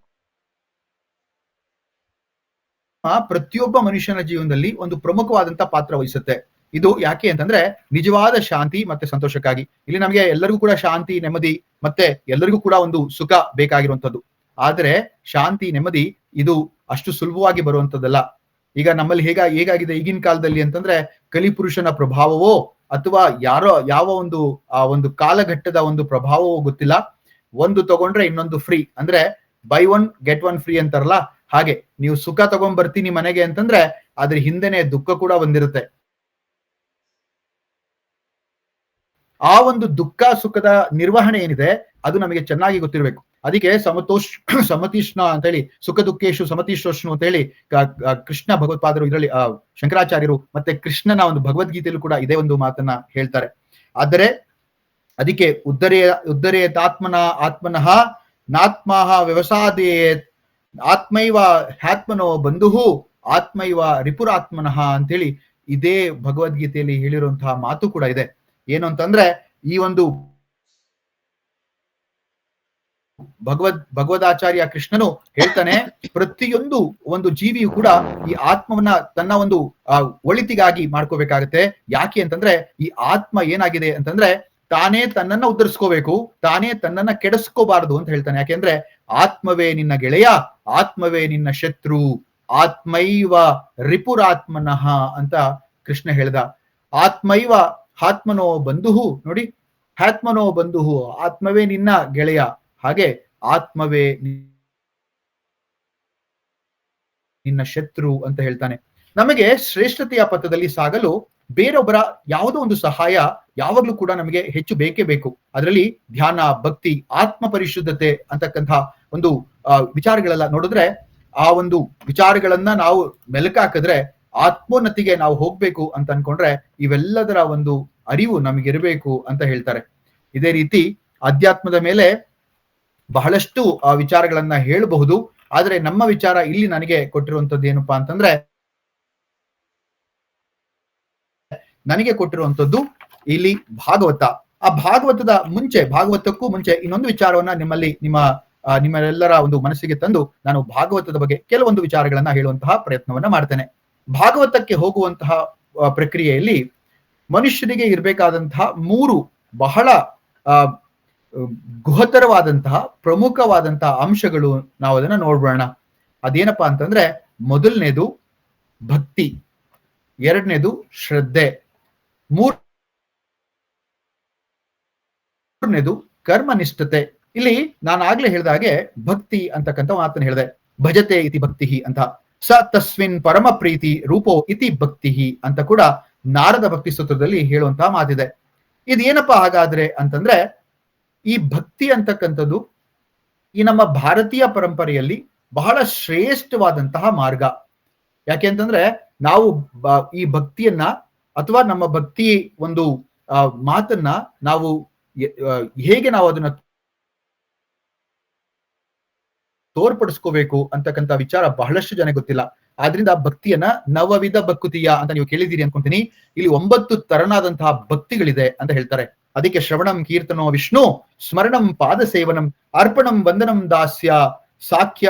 ಪ್ರತಿಯೊಬ್ಬ ಮನುಷ್ಯನ ಜೀವನದಲ್ಲಿ ಒಂದು ಪ್ರಮುಖವಾದಂತ ಪಾತ್ರ ವಹಿಸುತ್ತೆ. ಇದು ಯಾಕೆ ಅಂತಂದ್ರೆ ನಿಜವಾದ ಶಾಂತಿ ಮತ್ತೆ ಸಂತೋಷಕ್ಕಾಗಿ. ಇಲ್ಲಿ ನಮಗೆ ಎಲ್ಲರಿಗೂ ಕೂಡ ಶಾಂತಿ, ನೆಮ್ಮದಿ ಮತ್ತೆ ಎಲ್ಲರಿಗೂ ಕೂಡ ಒಂದು ಸುಖ ಬೇಕಾಗಿರುವಂತದ್ದು. ಆದ್ರೆ ಶಾಂತಿ, ನೆಮ್ಮದಿ ಇದು ಅಷ್ಟು ಸುಲಭವಾಗಿ ಬರುವಂತದ್ದಲ್ಲ. ಈಗ ನಮ್ಮಲ್ಲಿ ಹೇಗಾಗಿದೆ ಈಗಿನ ಕಾಲದಲ್ಲಿ ಅಂತಂದ್ರೆ, ಕಲಿಪುರುಷನ ಪ್ರಭಾವವೋ ಅಥವಾ ಯಾವ ಒಂದು ಕಾಲಘಟ್ಟದ ಒಂದು ಪ್ರಭಾವವೋ ಗೊತ್ತಿಲ್ಲ. ಒಂದು ತಗೊಂಡ್ರೆ ಇನ್ನೊಂದು ಫ್ರೀ, ಅಂದ್ರೆ by one get one free ಅಂತಾರಲ್ಲ ಹಾಗೆ. ನೀವು ಸುಖ ತಗೊಂಡ್ ಬರ್ತೀನಿ ಮನೆಗೆ ಅಂತಂದ್ರೆ ಅದ್ರ ಹಿಂದೆನೆ ದುಃಖ ಕೂಡ ಬಂದಿರುತ್ತೆ. ಆ ಒಂದು ದುಃಖ ಸುಖದ ನಿರ್ವಹಣೆ ಏನಿದೆ ಅದು ನಮಗೆ ಚೆನ್ನಾಗಿ ಗೊತ್ತಿರಬೇಕು. ಅದಕ್ಕೆ ಸಮತೀಷ್ಣ ಅಂತ ಹೇಳಿ, ಸುಖ ದುಃಖೇಶು ಸಮತೀಶೋಷ್ಣು ಅಂತ ಹೇಳಿ ಕೃಷ್ಣ ಭಗವತ್ಪಾದರು, ಇದರಲ್ಲಿ ಶಂಕರಾಚಾರ್ಯರು ಮತ್ತೆ ಕೃಷ್ಣನ ಒಂದು ಭಗವದ್ಗೀತೆಯಲ್ಲೂ ಕೂಡ ಇದೇ ಒಂದು ಮಾತನ್ನ ಹೇಳ್ತಾರೆ. ಆದರೆ ಅದಕ್ಕೆ ಆತ್ಮನಃ ನಾತ್ಮಃ ವ್ಯವಸಾದೇತ್ ಆತ್ಮೈವ ಹ್ಯಾತ್ಮನೋ ಬಂಧುಹು ಆತ್ಮೈವ ರಿಪುರಾತ್ಮನಃ ಅಂತೇಳಿ ಇದೇ ಭಗವದ್ಗೀತೆಯಲ್ಲಿ ಹೇಳಿರುವಂತಹ ಮಾತು ಕೂಡ ಇದೆ. ಏನು ಅಂತಂದ್ರೆ, ಈ ಒಂದು ಭಗವದಾಚಾರ್ಯ ಕೃಷ್ಣನು ಹೇಳ್ತಾನೆ, ಪ್ರತಿಯೊಂದು ಒಂದು ಜೀವಿಯು ಕೂಡ ಈ ಆತ್ಮವನ್ನ ತನ್ನ ಒಂದು ಒಳಿತಿಗಾಗಿ ಮಾಡ್ಕೋಬೇಕಾಗತ್ತೆ. ಯಾಕೆ ಅಂತಂದ್ರೆ ಈ ಆತ್ಮ ಏನಾಗಿದೆ ಅಂತಂದ್ರೆ ತಾನೇ ತನ್ನನ್ನ ಉದ್ಧರಿಸ್ಕೋಬೇಕು, ತಾನೇ ತನ್ನನ್ನ ಕೆಡಿಸ್ಕೋಬಾರದು ಅಂತ ಹೇಳ್ತಾನೆ. ಯಾಕೆಂದ್ರೆ ಆತ್ಮವೇ ನಿನ್ನ ಗೆಳೆಯ, ಆತ್ಮವೇ ನಿನ್ನ ಶತ್ರು, ಆತ್ಮೈವ ರಿಪುರಾತ್ಮನಃ ಅಂತ ಕೃಷ್ಣ ಹೇಳ್ದ. ಆತ್ಮೈವ ಆತ್ಮನೋ ಬಂಧುಹು, ನೋಡಿ, ಆತ್ಮನೋ ಬಂಧುಹು, ಆತ್ಮವೇ ನಿನ್ನ ಗೆಳೆಯ, ಹಾಗೆ ಆತ್ಮವೇ ನಿನ್ನ ಶತ್ರು ಅಂತ ಹೇಳ್ತಾನೆ. ನಮಗೆ ಶ್ರೇಷ್ಠತೆಯ ಪಥದಲ್ಲಿ ಸಾಗಲು ಬೇರೊಬ್ಬರ ಯಾವುದೋ ಒಂದು ಸಹಾಯ ಯಾವಾಗ್ಲೂ ಕೂಡ ನಮಗೆ ಹೆಚ್ಚು ಬೇಕೇ ಬೇಕು. ಅದರಲ್ಲಿ ಧ್ಯಾನ, ಭಕ್ತಿ, ಆತ್ಮ ಪರಿಶುದ್ಧತೆ ಅಂತಕ್ಕಂಥ ಒಂದು ವಿಚಾರಗಳೆಲ್ಲ ನೋಡಿದ್ರೆ, ಆ ಒಂದು ವಿಚಾರಗಳನ್ನ ನಾವು ಮೆಲುಕಾಕಿದ್ರೆ ಆತ್ಮೋನ್ನತಿಗೆ ನಾವು ಹೋಗ್ಬೇಕು ಅಂತ ಅನ್ಕೊಂಡ್ರೆ ಇವೆಲ್ಲದರ ಒಂದು ಅರಿವು ನಮಗಿರಬೇಕು ಅಂತ ಹೇಳ್ತಾರೆ. ಇದೇ ರೀತಿ ಅಧ್ಯಾತ್ಮದ ಮೇಲೆ ಬಹಳಷ್ಟು ವಿಚಾರಗಳನ್ನ ಹೇಳಬಹುದು. ಆದ್ರೆ ನಮ್ಮ ವಿಚಾರ ಇಲ್ಲಿ ನನಗೆ ಕೊಟ್ಟಿರುವಂತದ್ದು ಏನಪ್ಪಾ ಅಂತಂದ್ರೆ, ನನಗೆ ಕೊಟ್ಟಿರುವಂತದ್ದು ಇಲ್ಲಿ ಭಾಗವತ. ಆ ಭಾಗವತಕ್ಕೂ ಮುಂಚೆ ಇನ್ನೊಂದು ವಿಚಾರವನ್ನ ನಿಮ್ಮೆಲ್ಲರ ಒಂದು ಮನಸ್ಸಿಗೆ ತಂದು ನಾನು ಭಾಗವತದ ಬಗ್ಗೆ ಕೆಲವೊಂದು ವಿಚಾರಗಳನ್ನ ಹೇಳುವಂತಹ ಪ್ರಯತ್ನವನ್ನ ಮಾಡ್ತೇನೆ. ಭಾಗವತಕ್ಕೆ ಹೋಗುವಂತಹ ಪ್ರಕ್ರಿಯೆಯಲ್ಲಿ ಮನುಷ್ಯನಿಗೆ ಇರಬೇಕಾದಂತಹ 3 ಬಹಳ ಗುಹತರವಾದಂತಹ ಪ್ರಮುಖವಾದಂತಹ ಅಂಶಗಳು, ನಾವು ಅದನ್ನ ನೋಡ್ಬೋಣ. ಅದೇನಪ್ಪಾ ಅಂತಂದ್ರೆ, ಮೊದಲನೇದು ಭಕ್ತಿ, ಎರಡನೇದು ಶ್ರದ್ಧೆ, ಮೂರನೇದು ಕರ್ಮನಿಷ್ಠತೆ. ಇಲ್ಲಿ ನಾನು ಆಗ್ಲೇ ಹೇಳಿದ ಹಾಗೆ ಭಕ್ತಿ ಅಂತಕ್ಕಂಥ ಮಾತನ್ನು ಹೇಳಿದೆ. ಭಜತೆ ಇತಿ ಭಕ್ತಿ ಅಂತ, ಸ ತಸ್ಮಿನ್ ಪರಮ ಪ್ರೀತಿ ರೂಪೋ ಇತಿ ಭಕ್ತಿ ಅಂತ ಕೂಡ ನಾರದ ಭಕ್ತಿ ಸ್ತೋತ್ರದಲ್ಲಿ ಹೇಳುವಂತಹ ಮಾತಿದೆ. ಇದೇನಪ್ಪಾ ಹಾಗಾದ್ರೆ ಅಂತಂದ್ರೆ, ಈ ಭಕ್ತಿ ಅಂತಕ್ಕಂಥದ್ದು ಈ ನಮ್ಮ ಭಾರತೀಯ ಪರಂಪರೆಯಲ್ಲಿ ಬಹಳ ಶ್ರೇಷ್ಠವಾದಂತಹ ಮಾರ್ಗ. ಯಾಕೆ ಅಂತಂದ್ರೆ, ನಾವು ಈ ಭಕ್ತಿಯನ್ನ ಅಥವಾ ನಮ್ಮ ಭಕ್ತಿ ಒಂದು ಮಾತನ್ನ ನಾವು ಹೇಗೆ ನಾವು ಅದನ್ನ ತೋರ್ಪಡಿಸ್ಕೋಬೇಕು ಅಂತಕ್ಕಂಥ ವಿಚಾರ ಬಹಳಷ್ಟು ಜನ ಗೊತ್ತಿಲ್ಲ. ಆದ್ರಿಂದ ಭಕ್ತಿಯನ್ನ ನವವಿಧ ಭಕುತಿಯ ಅಂತ ನೀವು ಕೇಳಿದ್ದೀರಿ ಅನ್ಕೊಂತೀನಿ. ಇಲ್ಲಿ 9 ತರನಾದಂತಹ ಭಕ್ತಿಗಳಿದೆ ಅಂತ ಹೇಳ್ತಾರೆ. ಅದಕ್ಕೆ ಶ್ರವಣಂ ಕೀರ್ತನೋ ವಿಷ್ಣು, ಸ್ಮರಣಂ ಪಾದ ಸೇವನಂ, ಅರ್ಪಣಂ ವಂದನಂ ದಾಸ್ಯ, ಸಾಖ್ಯ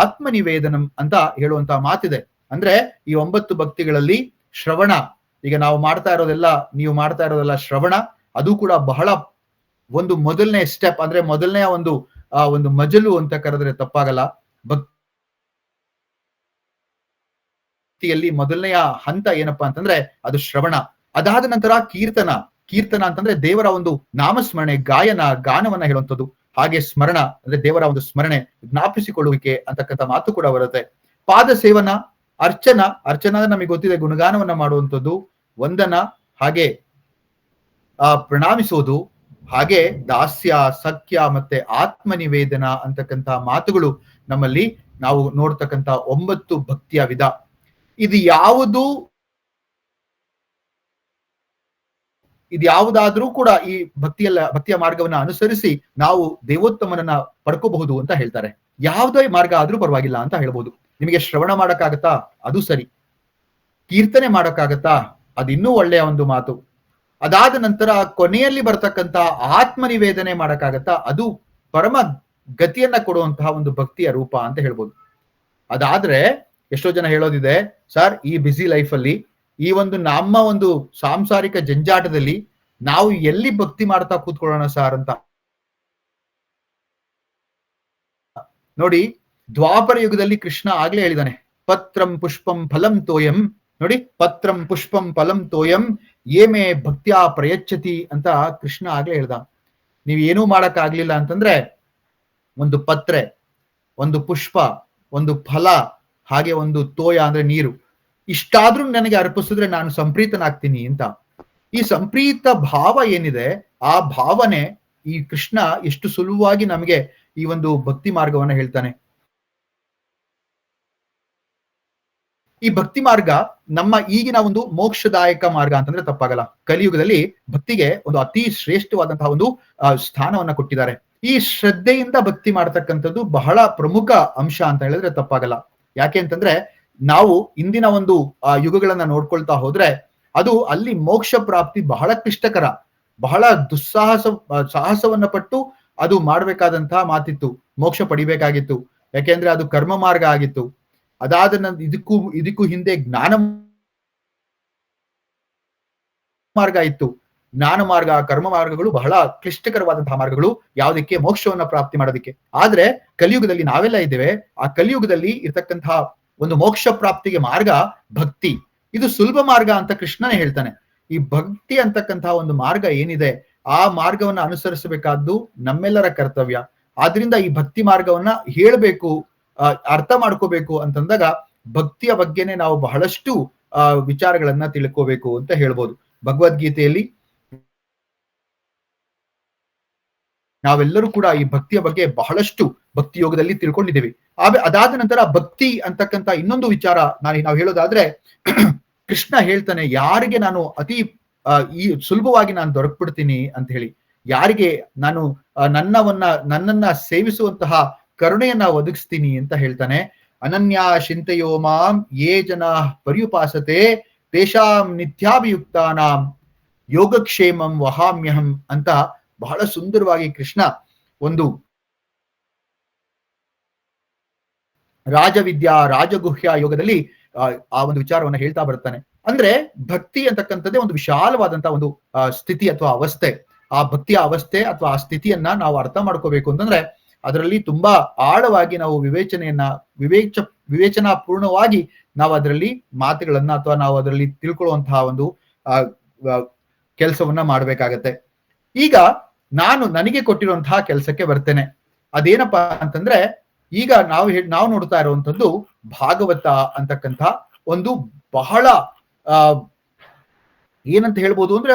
ಆತ್ಮನಿವೇದನಂ ಅಂತ ಹೇಳುವಂತಹ ಮಾತಿದೆ. ಅಂದ್ರೆ ಈ 9 ಭಕ್ತಿಗಳಲ್ಲಿ ಶ್ರವಣ, ಈಗ ನಾವು ನೀವು ಮಾಡ್ತಾ ಇರೋದೆಲ್ಲ ಶ್ರವಣ. ಅದು ಕೂಡ ಬಹಳ ಒಂದು ಮೊದಲನೇ ಸ್ಟೆಪ್, ಅಂದ್ರೆ ಮೊದಲನೇ ಒಂದು ಮಜಲು ಅಂತ ಕರೆದ್ರೆ ತಪ್ಪಾಗಲ್ಲ. ಭಕ್ತಿಯಲ್ಲಿ ಮೊದಲನೆಯ ಹಂತ ಏನಪ್ಪಾ ಅಂತಂದ್ರೆ ಅದು ಶ್ರವಣ. ಅದಾದ ನಂತರ ಕೀರ್ತನ ಅಂತಂದ್ರೆ ದೇವರ ಒಂದು ನಾಮಸ್ಮರಣೆ, ಗಾನವನ್ನ ಹೇಳುವಂಥದ್ದು. ಹಾಗೆ ಸ್ಮರಣ ಅಂದ್ರೆ ದೇವರ ಒಂದು ಸ್ಮರಣೆ, ಜ್ಞಾಪಿಸಿಕೊಳ್ಳುವಿಕೆ ಅಂತಕ್ಕಂಥ ಮಾತು ಕೂಡ ಬರುತ್ತೆ. ಪಾದ ಸೇವನ, ಅರ್ಚನಾ ನಮಗೆ ಗೊತ್ತಿದೆ, ಗುಣಗಾನವನ್ನ ಮಾಡುವಂಥದ್ದು. ವಂದನ, ಹಾಗೆ ಪ್ರಣಾಮಿಸೋದು. ಹಾಗೆ ದಾಸ್ಯ, ಸಖ್ಯ ಮತ್ತೆ ಆತ್ಮನಿವೇದನ ಅಂತಕ್ಕಂಥ ಮಾತುಗಳು ನಮ್ಮಲ್ಲಿ ನಾವು ನೋಡ್ತಕ್ಕಂಥ 9 ಭಕ್ತಿಯ ವಿಧ. ಇದು ಯಾವುದಾದ್ರೂ ಕೂಡ ಈ ಭಕ್ತಿಯ ಮಾರ್ಗವನ್ನ ಅನುಸರಿಸಿ ನಾವು ದೇವೋತ್ತಮನನ್ನ ಪಡ್ಕೋಬಹುದು ಅಂತ ಹೇಳ್ತಾರೆ. ಯಾವುದೇ ಮಾರ್ಗ ಆದ್ರೂ ಪರವಾಗಿಲ್ಲ ಅಂತ ಹೇಳ್ಬೋದು. ನಿಮಗೆ ಶ್ರವಣ ಮಾಡಕ್ಕಾಗತ್ತಾ? ಅದು ಸರಿ. ಕೀರ್ತನೆ ಮಾಡಕ್ಕಾಗತ್ತಾ? ಅದಿನ್ನೂ ಒಳ್ಳೆಯ ಒಂದು ಮಾತು. ಅದಾದ ನಂತರ ಕೊನೆಯಲ್ಲಿ ಬರ್ತಕ್ಕಂಥ ಆತ್ಮನಿವೇದನೆ ಮಾಡಕ್ಕಾಗತ್ತಾ? ಅದು ಪರಮ ಗತಿಯನ್ನ ಕೊಡುವಂತಹ ಒಂದು ಭಕ್ತಿಯ ರೂಪ ಅಂತ ಹೇಳ್ಬೋದು. ಅದಾದ್ರೆ ಎಷ್ಟೋ ಜನ ಹೇಳೋದಿದೆ, ಸರ್ ಈ ಬ್ಯುಸಿ ಲೈಫಲ್ಲಿ, ಈ ನಮ್ಮ ಒಂದು ಸಾಂಸಾರಿಕ ಜಂಜಾಟದಲ್ಲಿ ನಾವು ಎಲ್ಲಿ ಭಕ್ತಿ ಮಾಡ್ತಾ ಕೂತ್ಕೊಳ್ಳೋಣ ಸರ್ ಅಂತ. ನೋಡಿ, ದ್ವಾಪರ ಯುಗದಲ್ಲಿ ಕೃಷ್ಣ ಆಗ್ಲೇ ಹೇಳಿದಾನೆ, ಪತ್ರಂ ಪುಷ್ಪಂ ಫಲಂ ತೋಯಂ. ನೋಡಿ, ಪತ್ರಂ ಪುಷ್ಪಂ ಫಲಂ ತೋಯಂ ಏಮೇ ಭಕ್ತ್ಯಾ ಪ್ರಯಚ್ಛತಿ ಅಂತ ಕೃಷ್ಣ ಆಗ್ಲೇ ಹೇಳ್ದ. ನೀವ್ ಏನೂ ಮಾಡಕ್ ಆಗ್ಲಿಲ್ಲ ಅಂತಂದ್ರೆ ಒಂದು ಪತ್ರೆ, ಒಂದು ಪುಷ್ಪ, ಒಂದು ಫಲ, ಹಾಗೆ ಒಂದು ತೋಯ ಅಂದ್ರೆ ನೀರು, ಇಷ್ಟಾದ್ರೂ ನನಗೆ ಅರ್ಪಿಸಿದ್ರೆ ನಾನು ಸಂಪ್ರೀತನಾಗ್ತೀನಿ ಅಂತ. ಈ ಸಂಪ್ರೀತ ಭಾವ ಏನಿದೆ, ಆ ಭಾವನೆ ಈ ಕೃಷ್ಣ ಎಷ್ಟು ಸುಲಭವಾಗಿ ನಮಗೆ ಈ ಒಂದು ಭಕ್ತಿ ಮಾರ್ಗವನ್ನ ಹೇಳ್ತಾನೆ. ಈ ಭಕ್ತಿ ಮಾರ್ಗ ನಮ್ಮ ಈಗಿನ ಒಂದು ಮೋಕ್ಷದಾಯಕ ಮಾರ್ಗ ಅಂತಂದ್ರೆ ತಪ್ಪಾಗಲ್ಲ. ಕಲಿಯುಗದಲ್ಲಿ ಭಕ್ತಿಗೆ ಒಂದು ಅತಿ ಶ್ರೇಷ್ಠವಾದಂತಹ ಒಂದು ಸ್ಥಾನವನ್ನ ಕೊಟ್ಟಿದ್ದಾರೆ. ಈ ಶ್ರದ್ಧೆಯಿಂದ ಭಕ್ತಿ ಮಾಡ್ತಕ್ಕಂಥದ್ದು ಬಹಳ ಪ್ರಮುಖ ಅಂಶ ಅಂತ ಹೇಳಿದ್ರೆ ತಪ್ಪಾಗಲ್ಲ. ಯಾಕೆ ಅಂತಂದ್ರೆ, ನಾವು ಇಂದಿನ ಒಂದು ಯುಗಗಳನ್ನ ನೋಡ್ಕೊಳ್ತಾ ಹೋದ್ರೆ ಅದು ಅಲ್ಲಿ ಮೋಕ್ಷ ಪ್ರಾಪ್ತಿ ಬಹಳ ಕ್ಲಿಷ್ಟಕರ, ಬಹಳ ಸಾಹಸವನ್ನ ಪಟ್ಟು ಅದು ಮಾಡ್ಬೇಕಾದಂತಹ ಮಾತಿತ್ತು, ಮೋಕ್ಷ ಪಡಿಬೇಕಾಗಿತ್ತು. ಯಾಕೆಂದ್ರೆ ಅದು ಕರ್ಮ ಮಾರ್ಗ ಆಗಿತ್ತು. ಅದಾದ ಇದಕ್ಕೂ ಹಿಂದೆ ಜ್ಞಾನ ಮಾರ್ಗ ಇತ್ತು. ಜ್ಞಾನ ಮಾರ್ಗ, ಕರ್ಮ ಮಾರ್ಗಗಳು ಬಹಳ ಕ್ಲಿಷ್ಟಕರವಾದಂತಹ ಮಾರ್ಗಗಳು, ಯಾವುದಕ್ಕೆ ಮೋಕ್ಷವನ್ನ ಪ್ರಾಪ್ತಿ ಮಾಡೋದಕ್ಕೆ. ಆದ್ರೆ ಕಲಿಯುಗದಲ್ಲಿ ನಾವೆಲ್ಲ ಇದ್ದೇವೆ. ಆ ಕಲಿಯುಗದಲ್ಲಿ ಇರ್ತಕ್ಕಂತಹ ಒಂದು ಮೋಕ್ಷ ಪ್ರಾಪ್ತಿಗೆ ಮಾರ್ಗ ಭಕ್ತಿ. ಇದು ಸುಲಭ ಮಾರ್ಗ ಅಂತ ಕೃಷ್ಣನೇ ಹೇಳ್ತಾನೆ. ಈ ಭಕ್ತಿ ಅಂತಕ್ಕಂತಹ ಒಂದು ಮಾರ್ಗ ಏನಿದೆ, ಆ ಮಾರ್ಗವನ್ನ ಅನುಸರಿಸಬೇಕಾದ್ದು ನಮ್ಮೆಲ್ಲರ ಕರ್ತವ್ಯ. ಆದ್ರಿಂದ ಈ ಭಕ್ತಿ ಮಾರ್ಗವನ್ನ ಹೇಳ್ಬೇಕು, ಅರ್ಥ ಮಾಡ್ಕೋಬೇಕು ಅಂತಂದಾಗ ಭಕ್ತಿಯ ಬಗ್ಗೆನೆ ನಾವು ಬಹಳಷ್ಟು ವಿಚಾರಗಳನ್ನ ತಿಳ್ಕೋಬೇಕು ಅಂತ ಹೇಳ್ಬೋದು. ಭಗವದ್ಗೀತೆಯಲ್ಲಿ ನಾವೆಲ್ಲರೂ ಕೂಡ ಈ ಭಕ್ತಿಯ ಬಗ್ಗೆ ಬಹಳಷ್ಟು ಭಕ್ತಿ ಯೋಗದಲ್ಲಿ ತಿಳ್ಕೊಂಡಿದ್ದೇವೆ. ಅದಾದ ನಂತರ ಭಕ್ತಿ ಅಂತಕ್ಕಂಥ ಇನ್ನೊಂದು ವಿಚಾರ ನಾವು ಹೇಳೋದಾದ್ರೆ ಕೃಷ್ಣ ಹೇಳ್ತಾನೆ, ಯಾರಿಗೆ ನಾನು ಅತಿ ಈ ಸುಲಭವಾಗಿ ನಾನು ದೊರಕ್ಬಿಡ್ತೀನಿ ಅಂತ ಹೇಳಿ, ಯಾರಿಗೆ ನಾನು ನನ್ನನ್ನ ಸೇವಿಸುವಂತಹ ಕರುಣೆಯನ್ನ ಒದಗಿಸ್ತೀನಿ ಅಂತ ಹೇಳ್ತಾನೆ. ಅನನ್ಯಾ ಚಿಂತೆಯೋ ಮಾಂ ಯೇ ಜನ ಪರ್ಯುಪಾಸತೆ ತೇಷಾಂ ನಿತ್ಯಾಭಿಯುಕ್ತಾನಾಂ ಯೋಗಕ್ಷೇಮಂ ವಹಾಮ್ಯಹಂ ಅಂತ ಬಹಳ ಸುಂದರವಾಗಿ ಕೃಷ್ಣ ಒಂದು ರಾಜವಿದ್ಯಾ ರಾಜಗುಹ್ಯ ಯೋಗದಲ್ಲಿ ಆ ಒಂದು ವಿಚಾರವನ್ನ ಹೇಳ್ತಾ ಬರ್ತಾನೆ. ಅಂದ್ರೆ ಭಕ್ತಿ ಅಂತಕ್ಕಂಥದ್ದೇ ಒಂದು ವಿಶಾಲವಾದಂತಹ ಒಂದು ಸ್ಥಿತಿ ಅಥವಾ ಅವಸ್ಥೆ. ಆ ಭಕ್ತಿಯ ಅವಸ್ಥೆ ಅಥವಾ ಆ ಸ್ಥಿತಿಯನ್ನ ನಾವು ಅರ್ಥ ಮಾಡ್ಕೋಬೇಕು ಅಂತಂದ್ರೆ ಅದರಲ್ಲಿ ತುಂಬಾ ಆಳವಾಗಿ ನಾವು ವಿವೇಚನಾ ಪೂರ್ಣವಾಗಿ ನಾವು ಅದರಲ್ಲಿ ಮಾತುಗಳನ್ನ ಅಥವಾ ನಾವು ಅದರಲ್ಲಿ ತಿಳ್ಕೊಳ್ಳುವಂತಹ ಒಂದು ಕೆಲಸವನ್ನ ಮಾಡ್ಬೇಕಾಗತ್ತೆ. ಈಗ ನನಗೆ ಕೊಟ್ಟಿರುವಂತಹ ಕೆಲಸಕ್ಕೆ ಬರ್ತೇನೆ. ಅದೇನಪ್ಪಾ ಅಂತಂದ್ರೆ, ಈಗ ನಾವು ನೋಡ್ತಾ ಇರುವಂತದ್ದು ಭಾಗವತ ಅಂತಕ್ಕಂಥ ಒಂದು ಬಹಳ ಏನಂತ ಹೇಳ್ಬೋದು ಅಂದ್ರೆ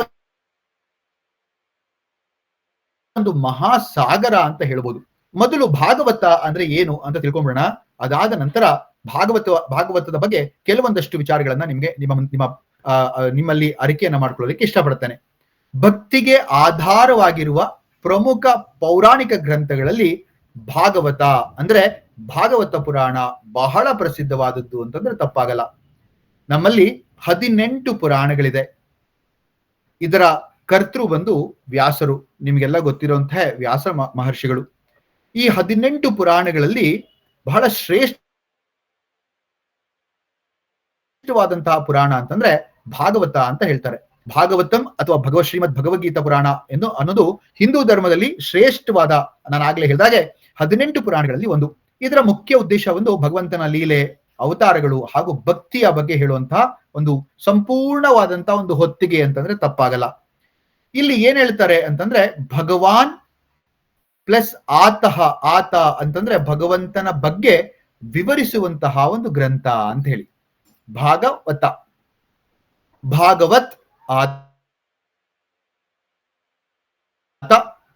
ಒಂದು ಮಹಾಸಾಗರ ಅಂತ ಹೇಳ್ಬೋದು. ಮೊದಲು ಭಾಗವತ ಅಂದ್ರೆ ಏನು ಅಂತ ತಿಳ್ಕೊಂಡ್ಬಿಡೋಣ. ಅದಾದ ನಂತರ ಭಾಗವತದ ಬಗ್ಗೆ ಕೆಲವೊಂದಷ್ಟು ವಿಚಾರಗಳನ್ನ ನಿಮ್ಮಲ್ಲಿ ಅರಿಕೆಯನ್ನ ಮಾಡ್ಕೊಳ್ಳೋದಕ್ಕೆ ಇಷ್ಟಪಡ್ತೇನೆ. ಭಕ್ತಿಗೆ ಆಧಾರವಾಗಿರುವ ಪ್ರಮುಖ ಪೌರಾಣಿಕ ಗ್ರಂಥಗಳಲ್ಲಿ ಭಾಗವತ ಅಂದ್ರೆ ಭಾಗವತ ಪುರಾಣ ಬಹಳ ಪ್ರಸಿದ್ಧವಾದದ್ದು ಅಂತಂದ್ರೆ ತಪ್ಪಾಗಲ್ಲ. ನಮ್ಮಲ್ಲಿ 18 ಪುರಾಣಗಳಿದೆ. ಇದರ ಕರ್ತೃ ಬಂದು ವ್ಯಾಸರು, ನಿಮಗೆಲ್ಲ ಗೊತ್ತಿರುವಂತಹ ವ್ಯಾಸ ಮಹರ್ಷಿಗಳು. ಈ 18 ಪುರಾಣಗಳಲ್ಲಿ ಬಹಳ ಶ್ರೇಷ್ಠವಾದಂತಹ ಪುರಾಣ ಅಂತಂದ್ರೆ ಭಾಗವತ ಅಂತ ಹೇಳ್ತಾರೆ. ಭಾಗವತಂ ಅಥವಾ ಶ್ರೀಮದ್ ಭಗವದ್ಗೀತಾ ಪುರಾಣ ಅನ್ನೋದು ಹಿಂದೂ ಧರ್ಮದಲ್ಲಿ ಶ್ರೇಷ್ಠವಾದ, ನಾನು ಆಗ್ಲೇ ಹೇಳಿದಾಗೆ 18 ಪುರಾಣಗಳಲ್ಲಿ ಒಂದು. ಇದರ ಮುಖ್ಯ ಉದ್ದೇಶ ಒಂದು ಭಗವಂತನ ಲೀಲೆ, ಅವತಾರಗಳು ಹಾಗೂ ಭಕ್ತಿಯ ಬಗ್ಗೆ ಹೇಳುವಂತಹ ಒಂದು ಸಂಪೂರ್ಣವಾದಂತಹ ಒಂದು ಹೊತ್ತಿಗೆ ಅಂತಂದ್ರೆ ತಪ್ಪಾಗಲ್ಲ. ಇಲ್ಲಿ ಏನ್ ಹೇಳ್ತಾರೆ ಅಂತಂದ್ರೆ ಭಗವಾನ್ ಪ್ಲಸ್ ಆತ ಅಂತಂದ್ರೆ ಭಗವಂತನ ಬಗ್ಗೆ ವಿವರಿಸುವಂತಹ ಒಂದು ಗ್ರಂಥ ಅಂತ ಹೇಳಿ. ಭಾಗವತ್ ಆತ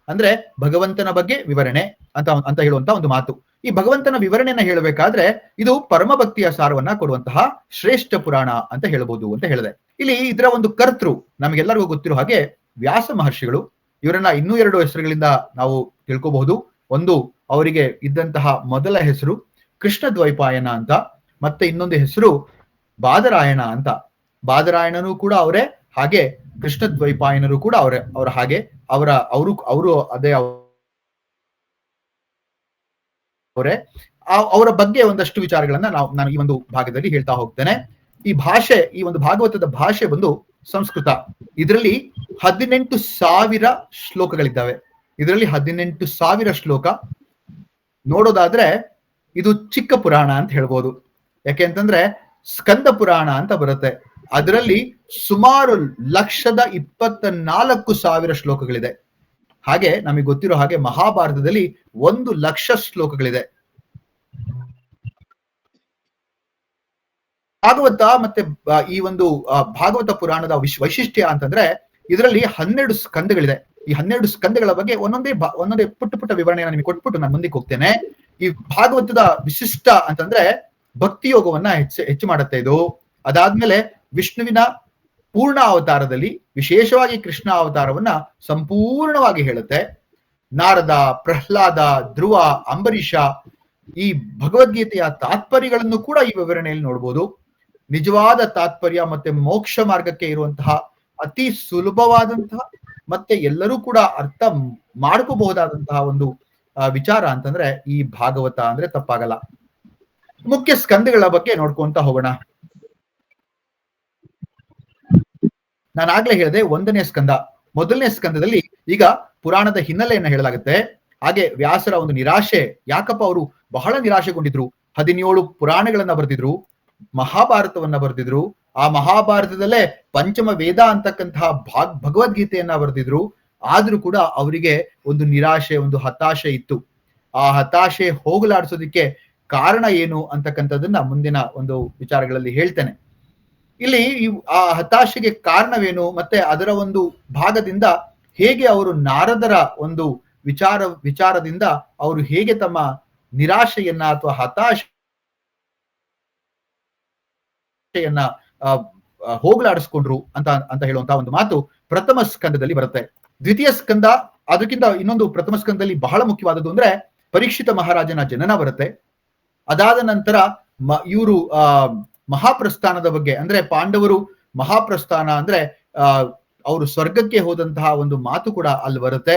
ಅಂದ್ರೆ ಭಗವಂತನ ಬಗ್ಗೆ ವಿವರಣೆ ಅಂತ ಹೇಳುವಂತ ಒಂದು ಮಾತು. ಈ ಭಗವಂತನ ವಿವರಣೆಯನ್ನ ಹೇಳಬೇಕಾದ್ರೆ ಇದು ಪರಮ ಭಕ್ತಿಯ ಸಾರವನ್ನ ಕೊಡುವಂತಹ ಶ್ರೇಷ್ಠ ಪುರಾಣ ಅಂತ ಹೇಳ್ಬೋದು ಅಂತ ಹೇಳಿದೆ. ಇಲ್ಲಿ ಇದರ ಒಂದು ಕರ್ತೃ ನಮಗೆಲ್ಲರಿಗೂ ಗೊತ್ತಿರೋ ಹಾಗೆ ವ್ಯಾಸ ಮಹರ್ಷಿಗಳು. ಇವರನ್ನ ಇನ್ನೂ 2 ಹೆಸರುಗಳಿಂದ ನಾವು ತಿಳ್ಕೋಬಹುದು. ಒಂದು, ಅವರಿಗೆ ಇದ್ದಂತಹ ಮೊದಲ ಹೆಸರು ಕೃಷ್ಣ ದ್ವೈಪಾಯನ ಅಂತ, ಮತ್ತೆ ಇನ್ನೊಂದು ಹೆಸರು ಬಾದರಾಯಣ ಅಂತ. ಬಾದರಾಯಣನು ಕೂಡ ಅವರೇ, ಹಾಗೆ ಕೃಷ್ಣ ದ್ವೈಪಾಯನರು ಕೂಡ ಅವರ ಹಾಗೆ ಅವರು ಅದೇ ಅವರೇ. ಅವರ ಬಗ್ಗೆ ಒಂದಷ್ಟು ವಿಚಾರಗಳನ್ನ ನಾನು ಈ ಒಂದು ಭಾಗದಲ್ಲಿ ಹೇಳ್ತಾ ಹೋಗ್ತೇನೆ. ಈ ಒಂದು ಭಾಗವತದ ಭಾಷೆ ಬಂದು ಸಂಸ್ಕೃತ. ಇದರಲ್ಲಿ 18,000 ಶ್ಲೋಕಗಳಿದ್ದಾವೆ. ಇದರಲ್ಲಿ 18,000 ಶ್ಲೋಕ. ನೋಡೋದಾದ್ರೆ ಇದು ಚಿಕ್ಕ ಪುರಾಣ ಅಂತ ಹೇಳ್ಬೋದು. ಯಾಕೆ ಅಂತಂದ್ರೆ ಸ್ಕಂದ ಪುರಾಣ ಅಂತ ಬರುತ್ತೆ. ಅದರಲ್ಲಿ ಸುಮಾರು 1,24,000 ಶ್ಲೋಕಗಳಿದೆ. ಹಾಗೆ ನಮಗೆ ಗೊತ್ತಿರೋ ಹಾಗೆ ಮಹಾಭಾರತದಲ್ಲಿ 1,00,000 ಶ್ಲೋಕಗಳಿದೆ. ಭಾಗವತ ಮತ್ತೆ ಈ ಒಂದು ಭಾಗವತ ಪುರಾಣದ ವೈಶಿಷ್ಟ್ಯ ಅಂತಂದ್ರೆ ಇದರಲ್ಲಿ 12 ಸ್ಕಂದಗಳಿದೆ. ಈ 12 ಸ್ಕಂದಗಳ ಬಗ್ಗೆ ಒಂದೊಂದೇ ಪುಟ್ಟ ವಿವರಣೆಯನ್ನು ನಿಮಗೆ ಕೊಟ್ಬಿಟ್ಟು ನಾನು ಮುಂದಕ್ಕೆ ಹೋಗ್ತೇನೆ. ಈ ಭಾಗವತದ ವಿಶಿಷ್ಟ ಅಂತಂದ್ರೆ ಭಕ್ತಿ ಯೋಗವನ್ನ ಹೆಚ್ಚು ಮಾಡುತ್ತೆ ಇದು. ಅದಾದ್ಮೇಲೆ ವಿಷ್ಣುವಿನ ಪೂರ್ಣ ಅವತಾರದಲ್ಲಿ ವಿಶೇಷವಾಗಿ ಕೃಷ್ಣ ಅವತಾರವನ್ನ ಸಂಪೂರ್ಣವಾಗಿ ಹೇಳುತ್ತೆ. ನಾರದ, ಪ್ರಹ್ಲಾದ, ಧ್ರುವ, ಅಂಬರೀಷ ಈ ಭಗವದ್ಗೀತೆಯ ತಾತ್ಪರ್ಯಗಳನ್ನು ಕೂಡ ಈ ವಿವರಣೆಯಲ್ಲಿ ನೋಡ್ಬೋದು. ನಿಜವಾದ ತಾತ್ಪರ್ಯ ಮತ್ತೆ ಮೋಕ್ಷ ಮಾರ್ಗಕ್ಕೆ ಇರುವಂತಹ ಅತಿ ಸುಲಭವಾದಂತಹ ಮತ್ತೆ ಎಲ್ಲರೂ ಕೂಡ ಅರ್ಥ ಮಾಡ್ಕೋಬಹುದಾದಂತಹ ಒಂದು ವಿಚಾರ ಅಂತಂದ್ರೆ ಈ ಭಾಗವತ ಅಂದ್ರೆ ತಪ್ಪಾಗಲ್ಲ. ಮುಖ್ಯ ಸ್ಕಂದಗಳ ಬಗ್ಗೆ ನೋಡ್ಕೊಂತ ಹೋಗೋಣ. ನಾನು ಆಗ್ಲೇ ಹೇಳಿದೆ 1ನೇ ಸ್ಕಂದ. ಮೊದಲನೇ ಸ್ಕಂದದಲ್ಲಿ ಈಗ ಪುರಾಣದ ಹಿನ್ನೆಲೆಯನ್ನ ಹೇಳಲಾಗುತ್ತೆ. ಹಾಗೆ ವ್ಯಾಸರ ಒಂದು ನಿರಾಶೆ, ಯಾಕಪ್ಪ ಅವರು ಬಹಳ ನಿರಾಶೆಗೊಂಡಿದ್ರು. 17 ಪುರಾಣಗಳನ್ನ ಬರೆದಿದ್ರು, ಮಹಾಭಾರತವನ್ನ ಬರೆದಿದ್ರು. ಆ ಮಹಾಭಾರತದಲ್ಲೇ ಪಂಚಮ ವೇದ ಅಂತಕ್ಕಂತಹ ಭಗವದ್ಗೀತೆಯನ್ನ ಬರೆದಿದ್ರು. ಆದ್ರೂ ಕೂಡ ಅವರಿಗೆ ಒಂದು ನಿರಾಶೆ, ಒಂದು ಹತಾಶೆ ಇತ್ತು. ಆ ಹತಾಶೆ ಹೋಗಲಾಡಿಸೋದಿಕ್ಕೆ ಕಾರಣ ಏನು ಅಂತಕ್ಕಂಥದ್ದನ್ನ ಮುಂದಿನ ಒಂದು ವಿಚಾರಗಳಲ್ಲಿ ಹೇಳ್ತೇನೆ. ಇಲ್ಲಿ ಆ ಹತಾಶೆಗೆ ಕಾರಣವೇನು ಮತ್ತೆ ಅದರ ಒಂದು ಭಾಗದಿಂದ ಹೇಗೆ ಅವರು ನಾರದರ ಒಂದು ವಿಚಾರದಿಂದ ಅವರು ಹೇಗೆ ತಮ್ಮ ನಿರಾಶೆಯನ್ನ ಅಥವಾ ಹತಾಶೆಯನ್ನ ಹೋಗಲಾಡಿಸ್ಕೊಂಡ್ರು ಅಂತ ಹೇಳುವಂತಹ ಒಂದು ಮಾತು ಪ್ರಥಮ ಸ್ಕಂದದಲ್ಲಿ ಬರುತ್ತೆ. ದ್ವಿತೀಯ ಸ್ಕಂದ ಅದಕ್ಕಿಂತ ಇನ್ನೊಂದು ಪ್ರಥಮ ಸ್ಕಂದದಲ್ಲಿ ಬಹಳ ಮುಖ್ಯವಾದದ್ದು ಅಂದ್ರೆ ಪರೀಕ್ಷಿತ ಮಹಾರಾಜನ ಜನನ ಬರುತ್ತೆ. ಅದಾದ ನಂತರ ಇವರು ಮಹಾಪ್ರಸ್ಥಾನದ ಬಗ್ಗೆ, ಅಂದ್ರೆ ಪಾಂಡವರು ಮಹಾಪ್ರಸ್ಥಾನ ಅಂದ್ರೆ ಅವರು ಸ್ವರ್ಗಕ್ಕೆ ಹೋದಂತಹ ಒಂದು ಮಾತು ಕೂಡ ಅಲ್ಲಿ ಬರುತ್ತೆ.